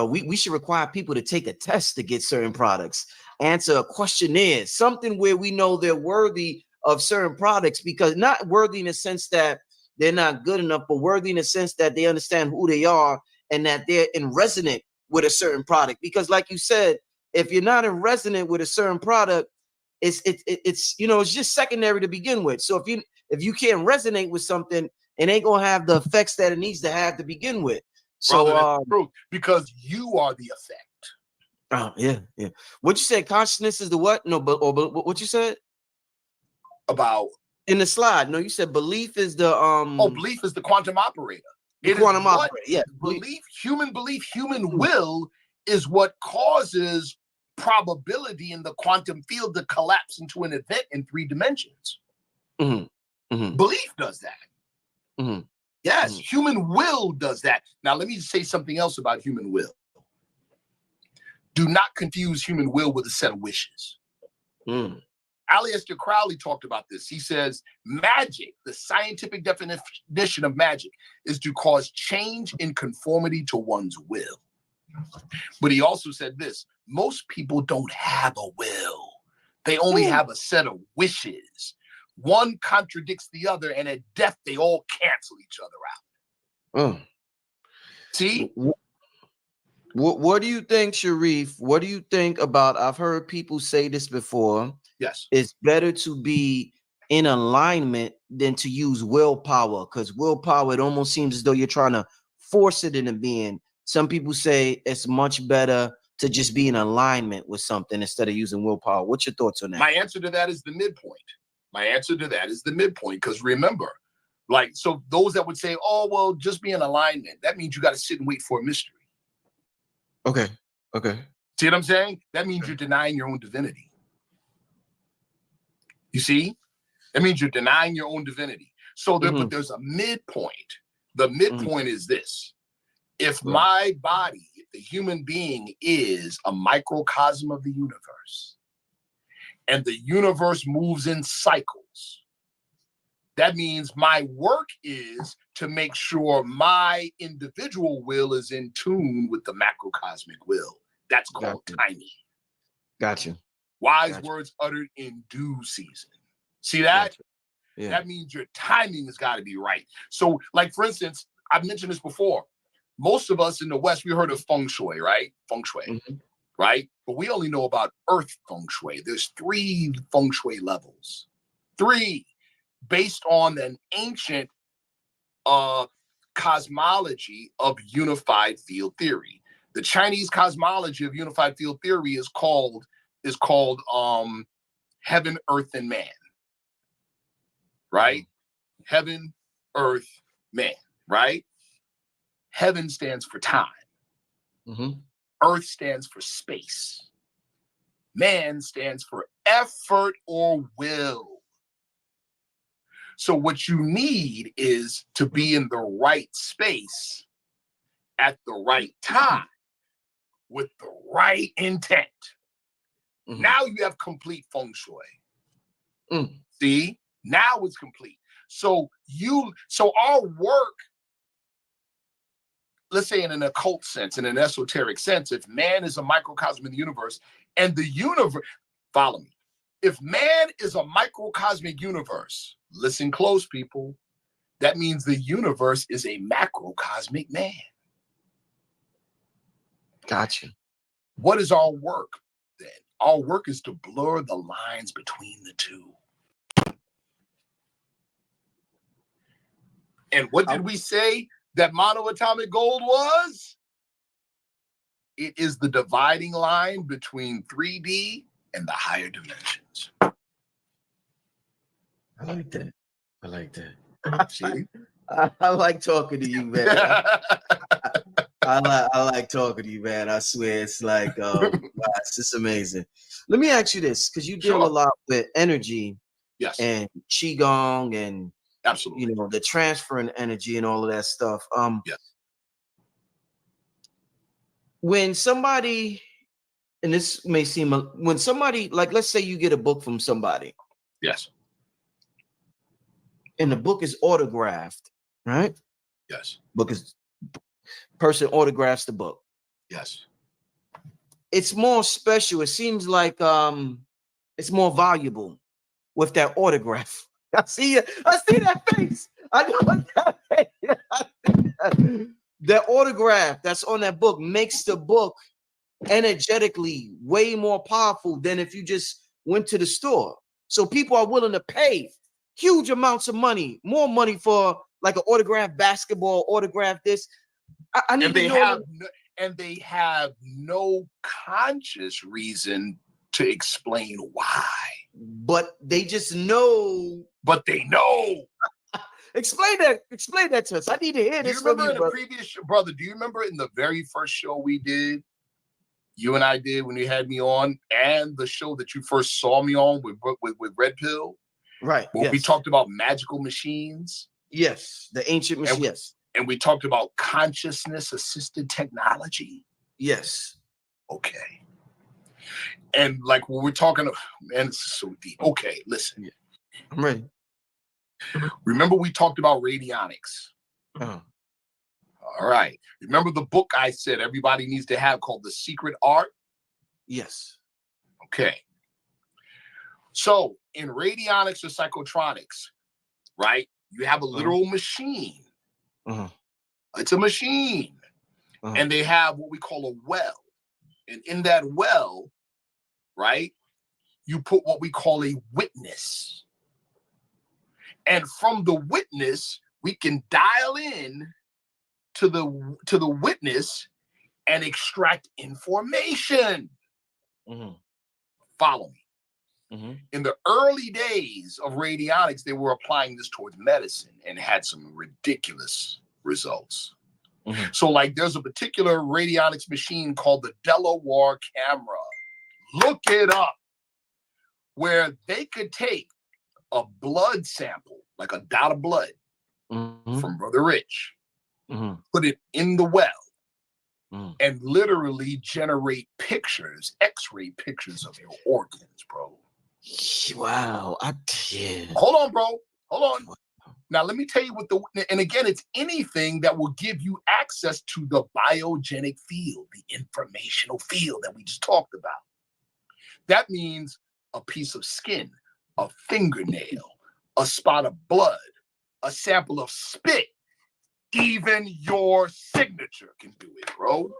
we should require people to take a test to get certain products, answer a questionnaire, something where we know they're worthy of certain products, because not worthy in the sense that they're not good enough, but worthy in the sense that they understand who they are and that they're in resonant with a certain product. Because like you said, if you're not in resonant with a certain product, it's just secondary to begin with. So if you can't resonate with something, it ain't gonna have the effects that it needs to have to begin with. So that's true, because you are the effect. Oh yeah. What you said? Consciousness is the what? No, but what you said about in the slide? No, you said belief is the belief is the quantum operator. Quantum operator. Yeah. Human will is what causes probability in the quantum field to collapse into an event in 3 dimensions. Belief does that. Yes, human will does that. Now, let me say something else about human will. Do not confuse human will with a set of wishes. Aleister Crowley talked about this. He says, magic, the scientific definition of magic, is to cause change in conformity to one's will. But he also said this: most people don't have a will. They only have a set of wishes. One contradicts the other, and at death, they all cancel each other out. See? What do you think, Sharif? What do you think about, I've heard people say this before. Yes. It's better to be in alignment than to use willpower, because willpower, it almost seems as though you're trying to force it into being. Some people say it's much better to just be in alignment with something instead of using willpower. What's your thoughts on that? My answer to that is the midpoint. Because remember, so those that would say, oh, well, just be in alignment, that means you got to sit and wait for a mystery. Okay. See what I'm saying? That means you're denying your own divinity. You see? That means you're denying your own divinity. So but there's a midpoint. The midpoint is this. If my body, if the human being is a microcosm of the universe, and the universe moves in cycles. That means my work is to make sure my individual will is in tune with the macrocosmic will. That's called timing. Gotcha. Wise words uttered in due season. See that? Gotcha. Yeah. That means your timing has got to be right. So, like, for instance, I've mentioned this before. Most of us in the West, we heard of feng shui, right? Feng shui, right? But we only know about earth feng shui. There's 3 feng shui levels. 3, based on an ancient cosmology of unified field theory. The Chinese cosmology of unified field theory is called heaven, earth, and man. Right? Heaven, earth, man, right? Heaven stands for time. Earth stands for space. Man stands for effort or will. So what you need is to be in the right space at the right time with the right intent. Now you have complete feng shui. See? Now it's complete. So our work, let's say in an occult sense, in an esoteric sense, if man is a microcosm in the universe and the universe, follow me. If man is a microcosmic universe, listen close, people, that means the universe is a macrocosmic man. Gotcha. What is our work then? Our work is to blur the lines between the two. And what did we say that monoatomic gold was? It is the dividing line between 3D and the higher dimensions. I like that. I like that. See? I like talking to you, man. I like talking to you, man. I swear, it's like, wow, it's just amazing. Let me ask you this, because you deal a lot with energy, and qigong, and absolutely, you know, the transferring energy and all of that stuff. When somebody, and this may seem, when somebody, like, let's say you get a book from somebody, and the book is autographed, right? Book is, person autographs the book. It's more special. It seems like it's more valuable with that autograph. I see that face. I know what that face. The autograph that's on that book makes the book energetically way more powerful than if you just went to the store. So people are willing to pay huge amounts of money, more money for like an autographed basketball, autograph this. I need to know. And they have no conscious reason to explain why. But they just know. But they know. Explain that to us. I need to hear this. Do you remember in the previous show, brother? Do you remember in the very first show we did, you and I did, when you had me on, and the show that you first saw me on with Red Pill? Right. Where we talked about magical machines. Yes, the ancient machines. Yes. And we talked about consciousness-assisted technology. Yes. Okay. And like when we're talking, man, this is so deep. Okay, listen. I'm ready. Remember we talked about radionics. All right. Remember the book I said everybody needs to have called The Secret Art? Yes. Okay. So in radionics or psychotronics, right, you have a literal machine. It's a machine. And they have what we call a well. And in that well, right, you put what we call a witness. And from the witness, we can dial in to the witness and extract information. Follow me. In the early days of radionics, they were applying this towards medicine and had some ridiculous results. So like there's a particular radionics machine called the Delaware camera. Look it up. Where they could take a blood sample, like a dot of blood from Brother Rich, put it in the well, and literally generate pictures, X-ray pictures of your organs, bro. Wow. Yeah. Hold on, bro. Hold on. Now, let me tell you what and again, it's anything that will give you access to the biogenic field, the informational field that we just talked about. That means a piece of skin, a fingernail, a spot of blood, a sample of spit, even your signature can do it, bro.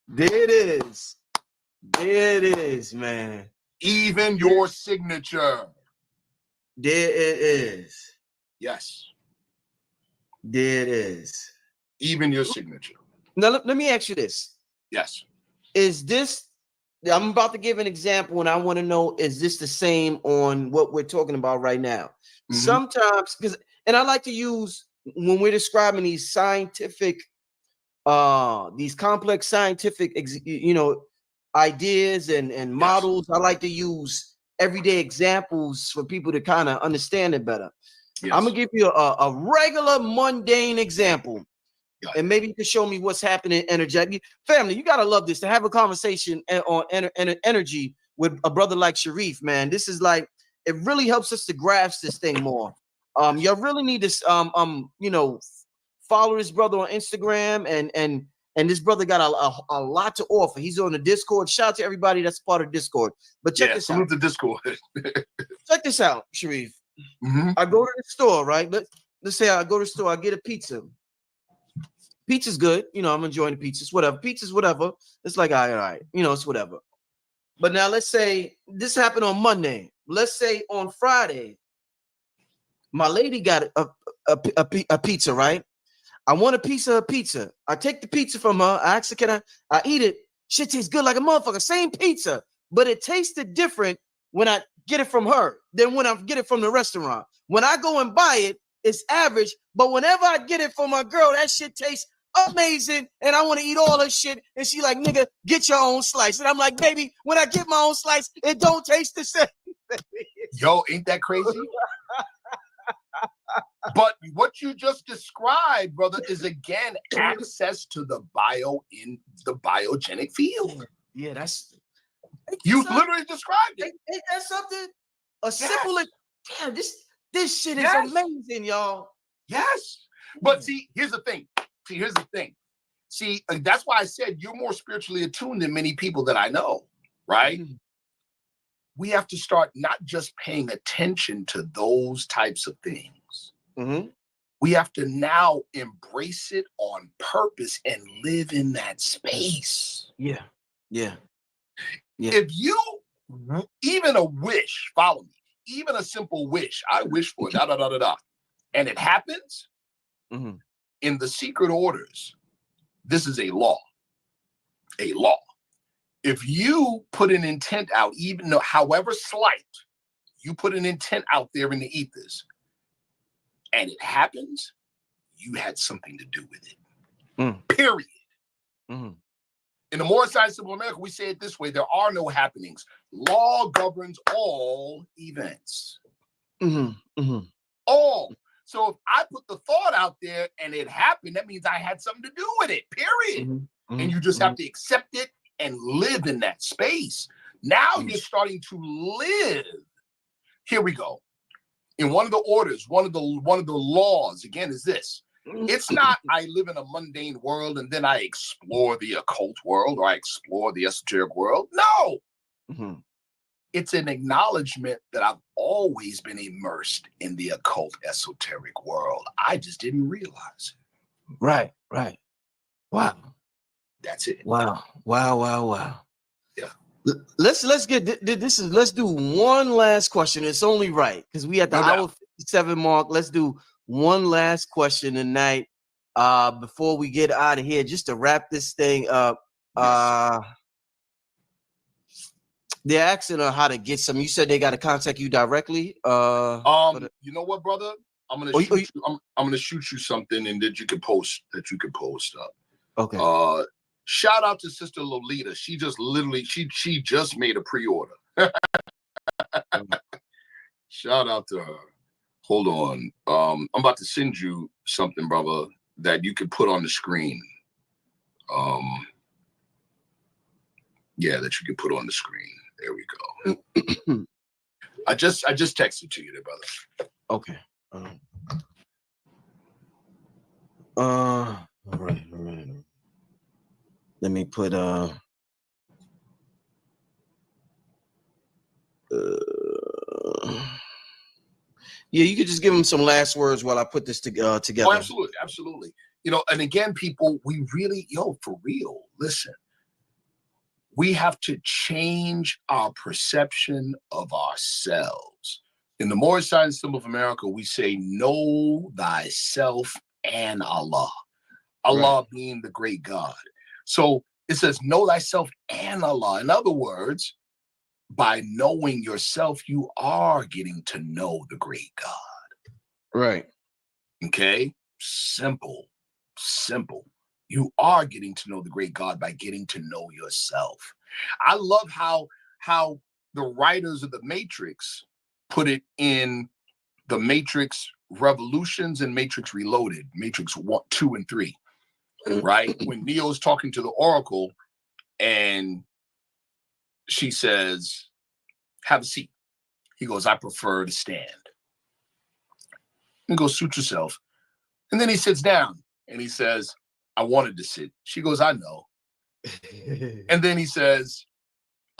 There it is. There it is, man. Even your signature. There it is. Yes. There it is. Even your signature. Now, let me ask you this. Yes. Is this, I'm about to give an example, and I want to know, is this the same on what we're talking about right now? Mm-hmm. Sometimes, and I like to use, when we're describing these scientific, these complex scientific, ideas and models, I like to use everyday examples for people to kind of understand it better. Yes. I'm gonna give you a regular mundane example, and maybe you can show me what's happening energetically. Family, you gotta love this, to have a conversation on energy with a brother like Sharif, man. This is like, it really helps us to grasp this thing more. Y'all really need to follow this brother on Instagram, and this brother got a lot to offer. He's on the Discord. Shout out to everybody that's part of Discord. But check this out. The Discord. Check this out, Sharif. Mm-hmm. I go to the store, right? Let's say I go to the store. I get a pizza. Pizza's good. I'm enjoying the pizzas. Whatever. Pizza's whatever. It's like, all right. It's whatever. But now let's say this happened on Monday. Let's say on Friday, my lady got a pizza, right? I want a piece of pizza. I take the pizza from her. I ask her, can I eat it? Shit tastes good like a motherfucker. Same pizza, but it tasted different when I get it from her than when I get it from the restaurant. When I go and buy it, it's average. But whenever I get it from my girl, that shit tastes amazing. And I want to eat all her shit. And she like, nigga, get your own slice. And I'm like, baby, when I get my own slice, it don't taste the same. Yo, ain't that crazy? But what you just described, brother, is again access to the biogenic field. Yeah, that's you literally described it. Ain't that something? Simple. Damn, this shit is amazing, y'all. Yes, but see, here's the thing. See, that's why I said you're more spiritually attuned than many people that I know, right? Mm-hmm. We have to start not just paying attention to those types of things. Mm-hmm. We have to now embrace it on purpose and live in that space. Yeah. If you, even a wish, follow me, even a simple wish, I wish for and it happens, mm-hmm. in the secret orders, this is a law. If you put an intent out, even though however slight, you put an intent out there in the ethers, and it happens, you had something to do with it. Period. Mm-hmm. In the More Science Simple America, we say it this way: there are no happenings. Law governs all events. Mm-hmm. Mm-hmm. All. So if I put the thought out there and it happened, that means I had something to do with it. Period. Mm-hmm. And you just have to accept it and live in that space. Now you're starting to live. Here we go. In one of the orders, one of the laws, again, is this. It's not I live in a mundane world and then I explore the occult world or I explore the esoteric world. No. Mm-hmm. It's an acknowledgement that I've always been immersed in the occult esoteric world. I just didn't realize it. Right. Wow. That's it. Wow. Yeah. Let's get this is. Let's do one last question. It's only right because we at the hour 57 mark. Let's do one last question tonight before we get out of here, just to wrap this thing up. They're asking her how to get some. You said they got to contact you directly. You know what, brother? I'm gonna shoot you something, and that you can post up. Okay. Shout out to Sister Lolita. She just literally she just made a pre-order. Shout out to her. Hold on. I'm about to send you something, brother, that you can put on the screen. Yeah, that you can put on the screen. There we go. I just texted to you there, brother. Okay. All right. Let me put yeah, you could just give him some last words while I put this together. Oh, absolutely. You know, and again, people, we really, for real, listen. We have to change our perception of ourselves. In the Moorish Science Symbol of America, we say, know thyself and Allah. Allah Right. being the great God. So it says, know thyself and Allah. In other words, by knowing yourself, you are getting to know the great God. Right. Okay? Simple. You are getting to know the great God by getting to know yourself. I love how the writers of the Matrix put it in the Matrix Revolutions and Matrix Reloaded, Matrix 1, 2, and 3. Right? When Neo's talking to the Oracle and she says, have a seat. He goes, I prefer to stand. And goes, suit yourself. And then he sits down and he says, I wanted to sit. She goes, I know. And then he says,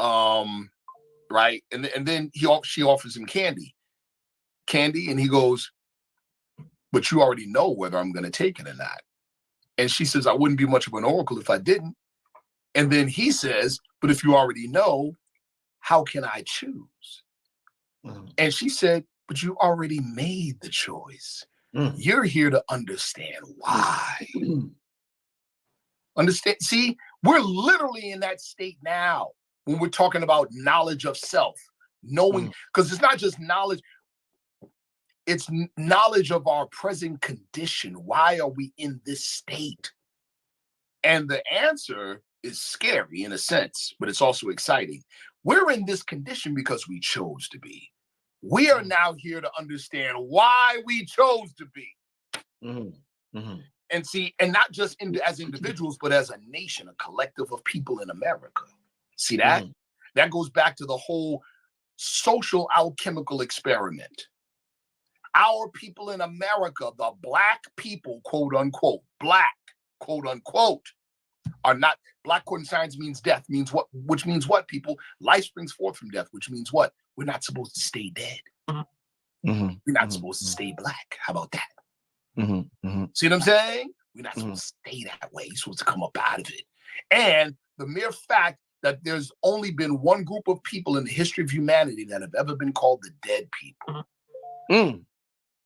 right. And then she offers him candy, and he goes, but you already know whether I'm going to take it or not. And she says, I wouldn't be much of an oracle if I didn't. And then he says, but if you already know, how can I choose? And she said, but you already made the choice. You're here to understand why. Understand? See, we're literally in that state now when we're talking about knowledge of self, knowing, because it's not just knowledge, it's knowledge of our present condition. Why are we in this state? And the answer is scary in a sense, but it's also exciting. We're in this condition because we chose to be. We are now here to understand why we chose to be. And see, and not just as individuals, but as a nation, a collective of people in America. See that? That goes back to the whole social alchemical experiment. Our people in America, the black people, quote unquote, black, quote unquote, are not, black science means death, means what, which means what, people? Life springs forth from death, which means what? We're not supposed to stay dead. We're not supposed to stay black. How about that? See what I'm saying? We're not supposed to stay that way. You're supposed to come up out of it. And the mere fact that there's only been one group of people in the history of humanity that have ever been called the dead people.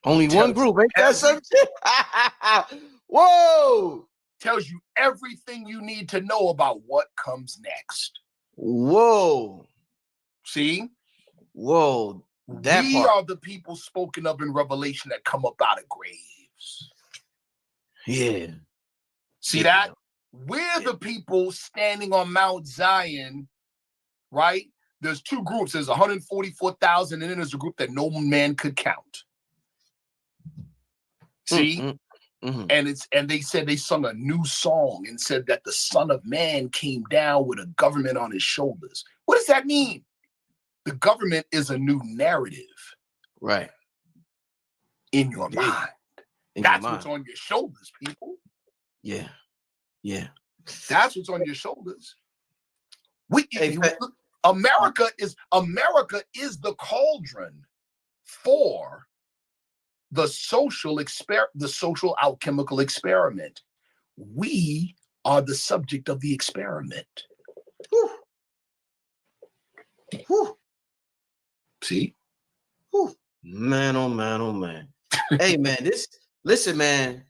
Only one group, ain't that some shit? Whoa! Tells you everything you need to know about what comes next. Whoa. See? Whoa. We are the people spoken of in Revelation that come up out of graves. Yeah. See that? We're the people standing on Mount Zion, right? There's two groups. There's 144,000, and then there's a group that no man could count. See? And they said they sung a new song and said that the Son of Man came down with a government on his shoulders. What does that mean? The government is a new narrative. Right. In your mind. That's what's on your shoulders, people. Yeah. Yeah. That's what's on your shoulders. America is the cauldron for the social alchemical experiment. We are the subject of the experiment. Whew. Whew. See? Whew. Man, oh man, oh man. Hey man, listen, man.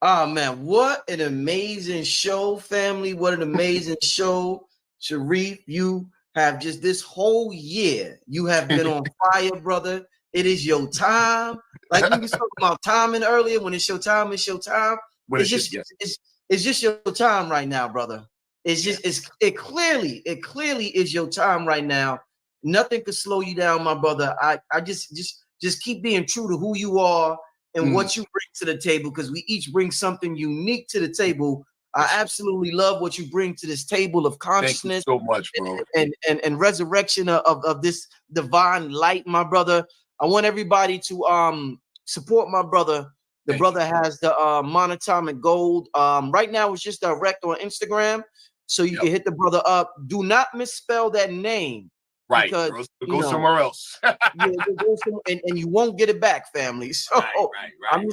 Oh man, what an amazing show, family. What an amazing show. Sharif, you have just this whole year, you have been on fire, brother. It is your time. Like we was talking about timing earlier. When it's your time, it's your time. It's just your time right now, brother. It's just it clearly is your time right now. Nothing could slow you down, my brother. I just keep being true to who you are and what you bring to the table, because we each bring something unique to the table I absolutely love what you bring to this table of consciousness. Thank you so much, bro. And resurrection of this divine light, my brother. I want everybody to support my brother. The brother has the monatomic gold. Right now it's just direct on Instagram, so you can hit the brother up. Do not misspell that name. Right, because go somewhere else. and you won't get it back, family. So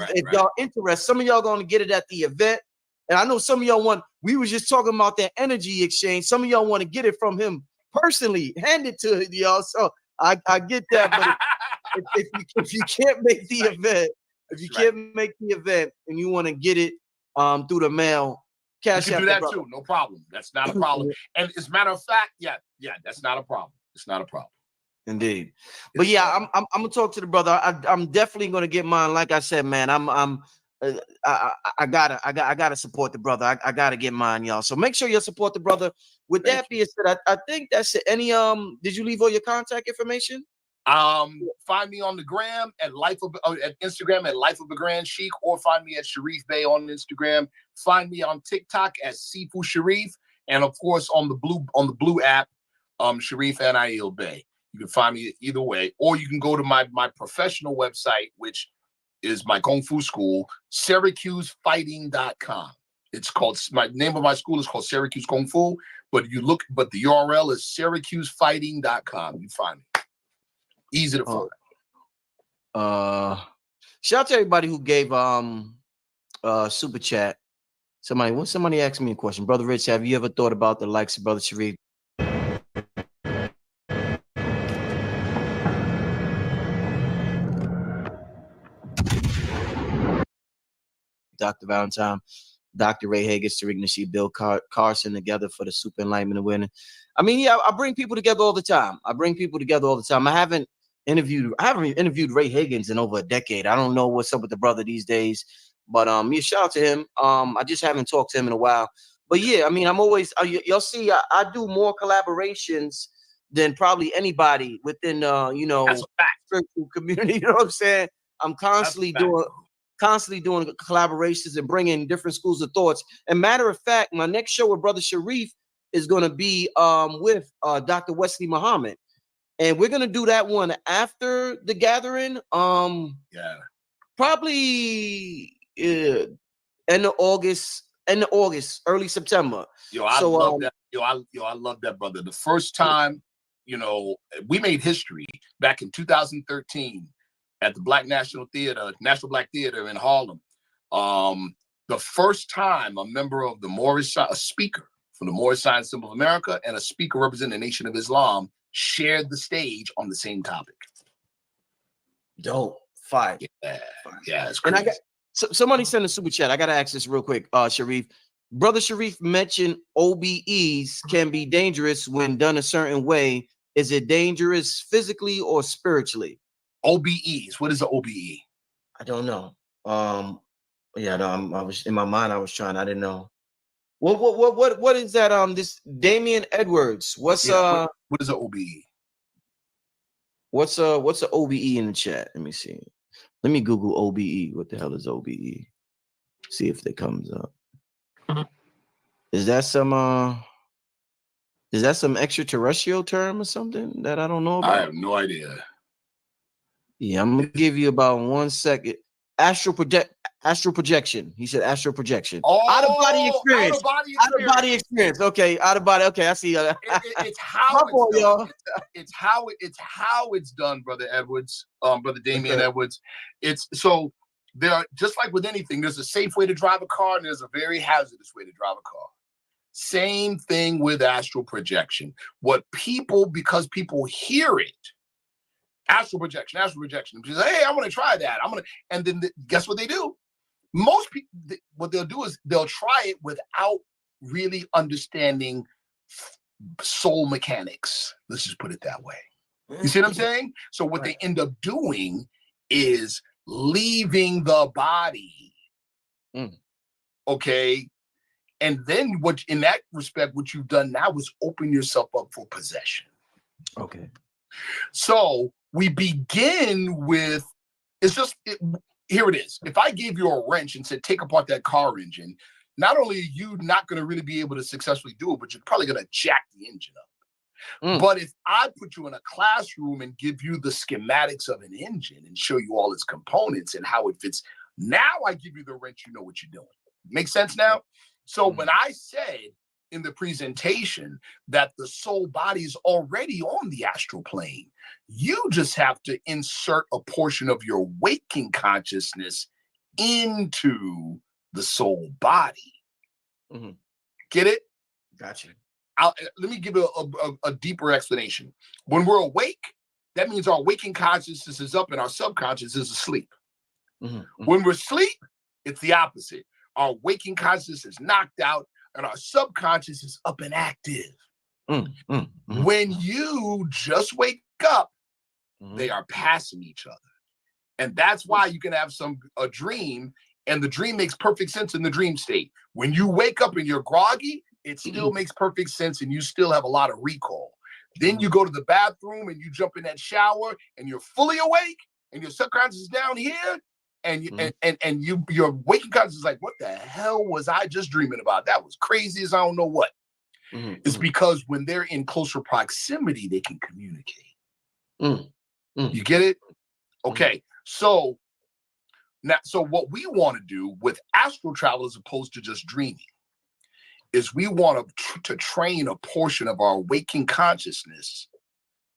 if y'all interested, some of y'all gonna get it at the event. And I know some of y'all want, we was just talking about that energy exchange. Some of y'all want to get it from him personally, hand it to y'all. So I get that, but if you can't make the event, can't make the event and you want to get it through the mail, cash you can do that too, no problem. That's not a problem. And as a matter of fact, that's not a problem. It's not a problem. Indeed. But yeah, I'm gonna talk to the brother. I'm definitely gonna get mine. Like I said, man, I gotta support the brother. I gotta get mine, y'all. So make sure you support the brother. With that being said, I think that's it. Any did you leave all your contact information? Find me on the gram at at Instagram at Life of a Grand Sheik, or find me at Sharif Bey on Instagram. Find me on TikTok as Sifu Sharif, and of course on the blue app, Sharif Nail Bey. You can find me either way, or you can go to my professional website, which is my Kung Fu school, SyracuseFighting.com. It's called, my name of my school is called Syracuse Kung Fu, but the URL is SyracuseFighting.com. You find me. Easy to find. Shout out to everybody who gave super chat. Somebody asked me a question. Brother Rich, have you ever thought about the likes of Brother Sharif? Dr. Valentine, Dr. Ray Haggis, Tariq Nasheed, Bill Carson together for the Super Enlightenment Awareness. I mean, yeah, I bring people together all the time. I haven't interviewed Ray Higgins in over a decade. I don't know what's up with the brother these days, but yeah, shout out to him. I just haven't talked to him in a while. But yeah, I mean, I'm always y'all see, I do more collaborations than probably anybody within spiritual community. You know what I'm saying? I'm constantly doing collaborations and bringing different schools of thoughts. And matter of fact, my next show with Brother Sharif is going to be with Dr. Wesley Muhammad. And we're going to do that one after the gathering. Probably end of August, early September. I love that. I love that, brother. The first time, we made history back in 2013 at the National Black Theater in Harlem. The first time a member of a speaker from the Moorish Science Symbol of America and a speaker representing the Nation of Islam shared the stage on the same topic. Dope. Fire. Yeah, it's crazy. And somebody sent a super chat. I gotta ask this real quick, Sharif. Brother Sharif mentioned OBEs can be dangerous when done a certain way. Is it dangerous physically or spiritually? OBEs. What is an OBE? I don't know. I was in my mind. I didn't know. What is that? This Damian Edwards. What is an OBE? What's an OBE in the chat? Let me see. Let me Google OBE. What the hell is OBE? See if it comes up. Is that some extraterrestrial term or something that I don't know about? I have no idea. Yeah, I'm gonna give you about 1 second. Astral projection. He said astral projection. Oh, out of body experience. Out of body experience. Okay, out of body. Okay, I see. It's how it's done. It's how it's done, Brother Edwards. Brother Damian Edwards. It's so there are, just like with anything, there's a safe way to drive a car and there's a very hazardous way to drive a car. Same thing with astral projection. Because people hear it. Astral projection. People say, hey, I want to try that. And then guess what they do? Most people, what they'll do is they'll try it without really understanding soul mechanics. Let's just put it that way. You see what I'm saying? So what they end up doing is leaving the body. Okay. And then in that respect, what you've done now is open yourself up for possession. Okay. So we begin with, here it is. If I gave you a wrench and said, take apart that car engine, not only are you not going to really be able to successfully do it, but you're probably going to jack the engine up. But if I put you in a classroom and give you the schematics of an engine and show you all its components and how it fits, now I give you the wrench, you know what you're doing. Make sense now? So when I said in the presentation that the soul body is already on the astral plane, you just have to insert a portion of your waking consciousness into the soul body. Get it? Gotcha. Let me give you a deeper explanation. When we're awake, that means our waking consciousness is up and our subconscious is asleep. When we're asleep, it's the opposite. Our waking consciousness is knocked out and our subconscious is up and active. When you just wake up, they are passing each other. And that's why you can have a dream, and the dream makes perfect sense in the dream state. When you wake up and you're groggy, it still makes perfect sense and you still have a lot of recall. Then you go to the bathroom and you jump in that shower and you're fully awake and your subconscious is down here and your waking consciousness is like, what the hell was I just dreaming about? That was crazy as I don't know what. It's because when they're in closer proximity, they can communicate. You get it? Okay. So what we want to do with astral travel as opposed to just dreaming is we want to train a portion of our waking consciousness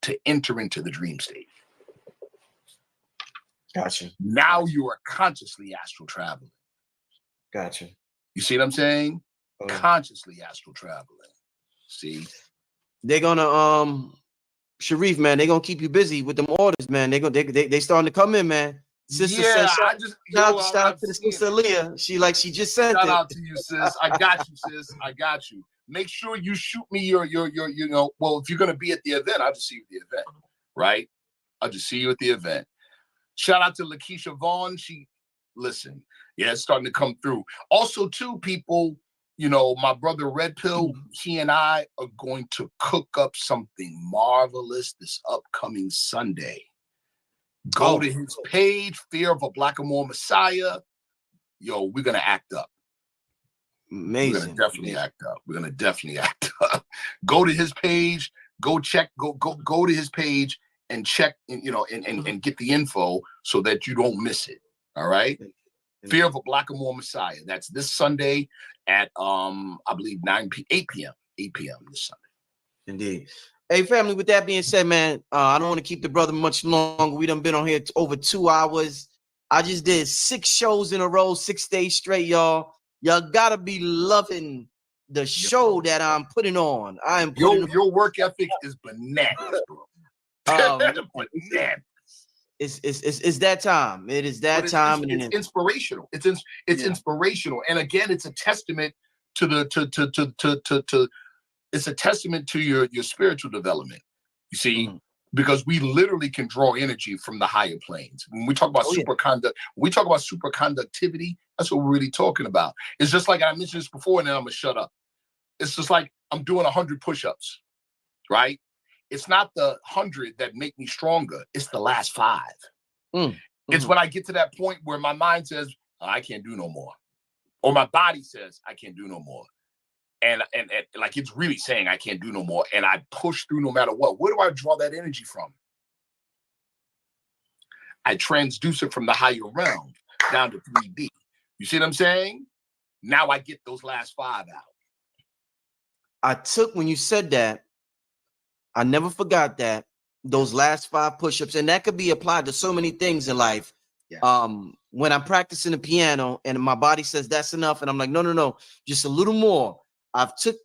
to enter into the dream state. Gotcha. Now you are consciously astral traveling. Gotcha. You see what I'm saying? Consciously astral traveling. See? They're gonna Sharif, man, they're gonna keep you busy with them orders, man. They starting to come in, man. Sister says, shout out to the sister Leah. She just sent it. Shout out to you, sis. I got you, sis. I got you. Make sure you shoot me your well, if you're gonna be at the event, I'll just see you at the event, right? I'll just see you at the event. Shout out to Lakeisha Vaughn. It's starting to come through. Also, too, people, my brother Red Pill, he and I are going to cook up something marvelous this upcoming Sunday. Go to his page, Fear of a Blackamoor Messiah. Yo, we're gonna act up. Amazing. We're gonna definitely act up. Go to his page. Go check. Go to his page and check. And get the info so that you don't miss it. All right. Fear of a Blackamoor Messiah. That's this Sunday at I believe 8 p.m. this Sunday. Indeed. Hey, family, with that being said, man, I don't want to keep the brother much longer. We done been on here over 2 hours. I just did 6 shows in a row, 6 days straight, y'all. Y'all gotta be loving the show that I'm putting on. I am your work ethic is bananas, bro. Bananas. It's that time. It is that time. It's inspirational. It's inspirational. And again, it's a testament to it's a testament to your spiritual development. You see, because we literally can draw energy from the higher planes. When we talk about superconductivity, that's what we're really talking about. It's just like I mentioned this before, and then I'm gonna shut up. It's just like I'm doing 100 push-ups, right? It's not the 100 that make me stronger. It's the last 5. It's when I get to that point where my mind says, I can't do no more. Or my body says, I can't do no more. And like it's really saying I can't do no more. And I push through no matter what. Where do I draw that energy from? I transduce it from the higher realm down to 3D. You see what I'm saying? Now I get those last 5 out. When you said that, I never forgot that, those last 5 push-ups, and that could be applied to so many things in life. Yeah. When I'm practicing the piano and my body says that's enough, and I'm like, no, just a little more.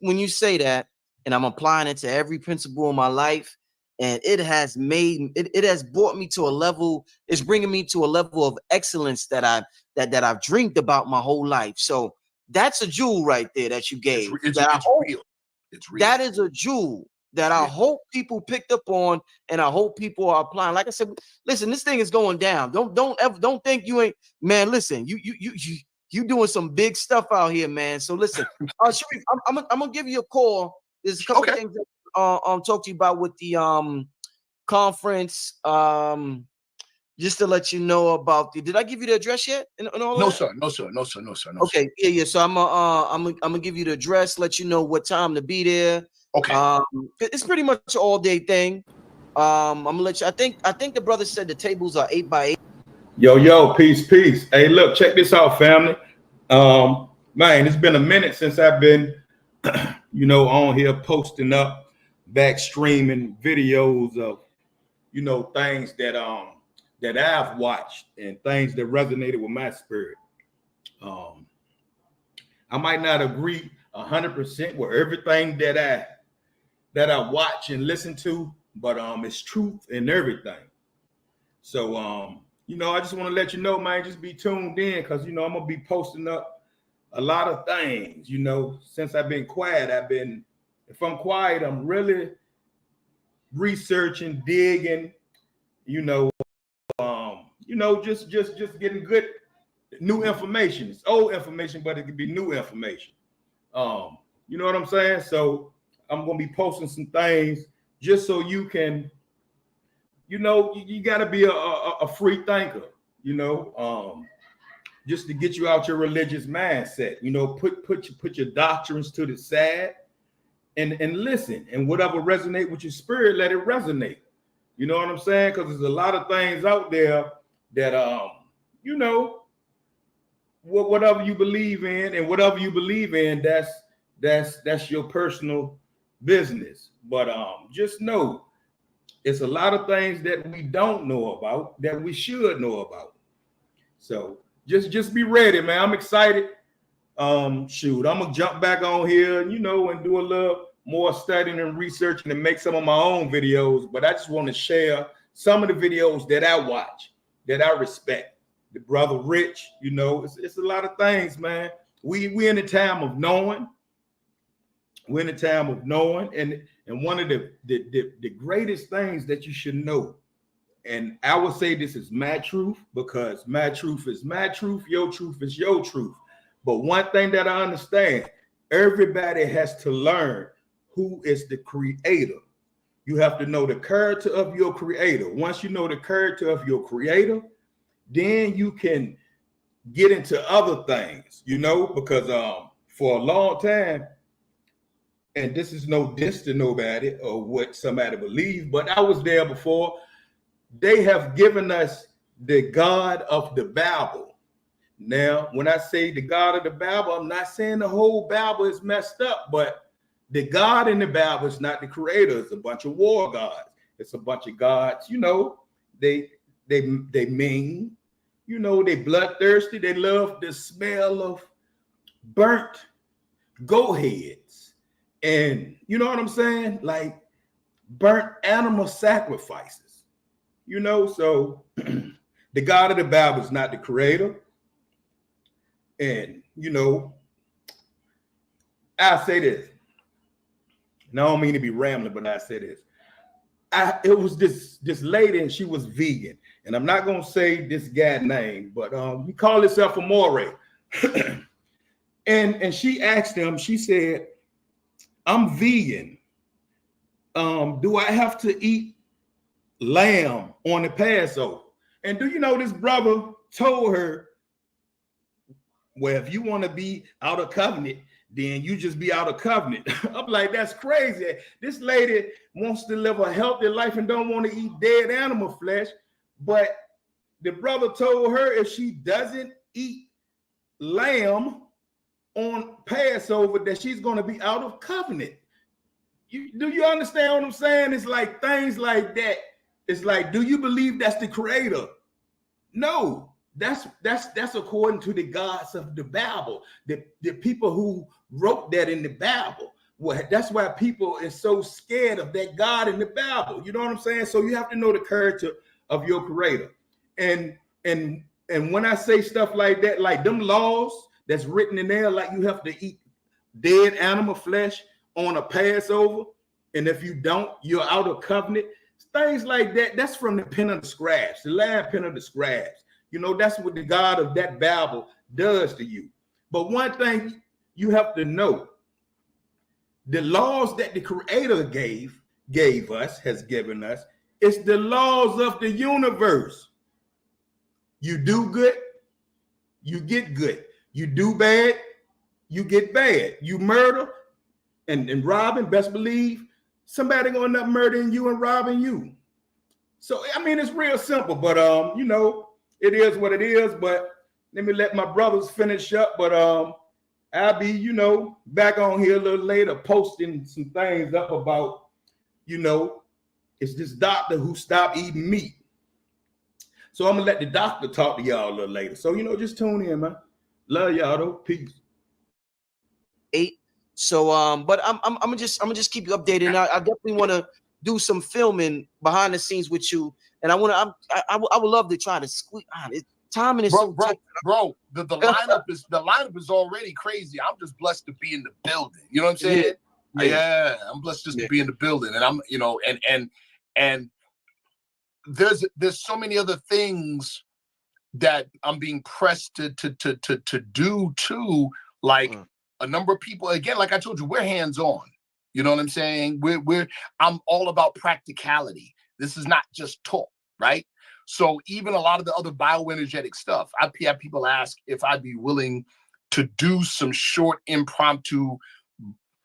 When you say that, and I'm applying it to every principle in my life, and it has brought me to a level. It's bringing me to a level of excellence that I've dreamed about my whole life. So that's a jewel right there that you gave. It's real. It's real. That is a jewel that I hope people picked up on, and I hope people are applying. Like I said, listen, this thing is going down. Don't think you ain't, man. Listen, you doing some big stuff out here, man. So listen, Sharif, I'm gonna give you a call. There's a couple of things that talk to you about with the conference. just to let you know about the. Did I give you the address yet? And all No, that? sir. No, sir. No, sir. No, sir. No, Okay, sir. yeah. So I'm gonna give you the address, let you know what time to be there. Okay. It's pretty much an all day thing. I'm gonna let you. I think the brother said the tables are 8 by 8. Yo, peace. Hey, look, check this out, family. Man, it's been a minute since I've been, on here posting up, back streaming videos of, things that I've watched and things that resonated with my spirit. I might not agree 100% with everything that I watch and listen to, but it's truth in everything. So I just want to let you know, man, just be tuned in, because I'm gonna be posting up a lot of things. Since I've been quiet, if I'm quiet, I'm really researching, digging, just getting good new information. It's old information, but it could be new information. You know what I'm saying? So I'm gonna be posting some things just so you can, you got to be a free thinker, just to get you out your religious mindset. Put your doctrines to the side and listen, and whatever resonate with your spirit, let it resonate. You know what I'm saying? Because there's a lot of things out there that whatever you believe in, and whatever you believe in, that's your personal business. But just know it's a lot of things that we don't know about that we should know about. So just be ready, man. I'm excited. I'm gonna jump back on here, and do a little more studying and researching and make some of my own videos. But I just want to share some of the videos that I watch, that I respect. The brother Rich, it's a lot of things, man. We in the time of knowing. We're in a time of knowing, and one of the greatest things that you should know, and I would say this is my truth, because my truth is my truth, your truth is your truth. But one thing that I understand, everybody has to learn who is the creator. You have to know the character of your creator. Once you know the character of your creator, then you can get into other things, because for a long time, and this is no diss to nobody or what somebody believes, but I was there before. They have given us the God of the Bible. Now, when I say the God of the Bible, I'm not saying the whole Bible is messed up, but the God in the Bible is not the creator. It's a bunch of war gods. It's a bunch of gods, they mean, they bloodthirsty. They love the smell of burnt goat heads. And you know what I'm saying? Like burnt animal sacrifices, so the God of the Bible is not the creator. And, I say this, and I don't mean to be rambling, but I say this. It was this lady, and she was vegan. And I'm not going to say this guy's name, but he called himself a Moray. and she asked him, she said, I'm vegan. Do I have to eat lamb on the Passover? And do you know this brother told her, well, if you want to be out of covenant, then you just be out of covenant. I'm like, that's crazy. This lady wants to live a healthy life and don't want to eat dead animal flesh. But the brother told her if she doesn't eat lamb on Passover, that she's going to be out of covenant. Do you understand what I'm saying? It's like things like that. It's like, do you believe that's the creator? No, that's according to the gods of the Bible, the people who wrote that in the Bible. Well, that's why people are so scared of that God in the Bible. You know what I'm saying? So you have to know the character of your creator. And when I say stuff like that, like them laws that's written in there, like you have to eat dead animal flesh on a Passover, and if you don't, you're out of covenant. Things like that, that's from the pen of the scribes, the last pen of the scribes. That's what the God of that Bible does to you. But one thing you have to know, the laws that the creator gave us, has given us, it's the laws of the universe. You do good, you get good. You do bad, you get bad. You murder and robbing, best believe somebody gonna end up murdering you and robbing you. So I mean, it's real simple, but you know, it is what it is. But let me let my brothers finish up. But I'll be, you know, back on here a little later, posting some things up about, you know, it's this doctor who stopped eating meat. So I'm gonna let the doctor talk to y'all a little later. So, you know, just tune in, man. Love y'all though. Peace. 8. So but I'm gonna just keep you updated. And I definitely want to do some filming behind the scenes with you. And I would love to try to squeeze timing is so tight. Bro, the lineup is already crazy. I'm just blessed to be in the building. You know what I'm saying? Yeah, I'm blessed just to be in the building. And I'm, you know, and there's so many other things that I'm being pressed to do too. Like a number of people, again, like I told you, we're hands-on. You know what I'm saying? I'm all about practicality. This is not just talk, right? So even a lot of the other bioenergetic stuff, I've had people ask if I'd be willing to do some short impromptu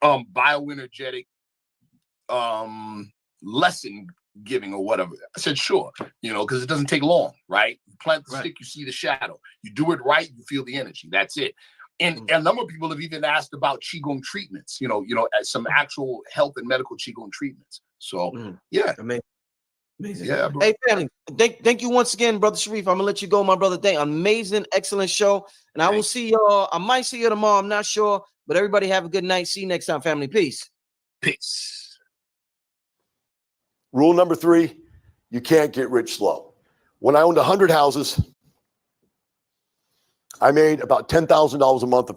bioenergetic lesson giving or whatever. I said, sure, you know, because it doesn't take long, right? You plant the stick, you see the shadow. You do it right, you feel the energy. That's it. And a number of people have even asked about Qigong treatments, you know, some actual health and medical Qigong treatments. So yeah. Amazing. Yeah, bro. Hey, family, thank you once again, Brother Sharif. I'm gonna let you go, my brother. Amazing, excellent show. And I will see y'all. I might see you tomorrow. I'm not sure. But everybody have a good night. See you next time, family. Peace. Peace. Rule number 3, you can't get rich slow. When I owned 100 houses, I made about $10,000 a month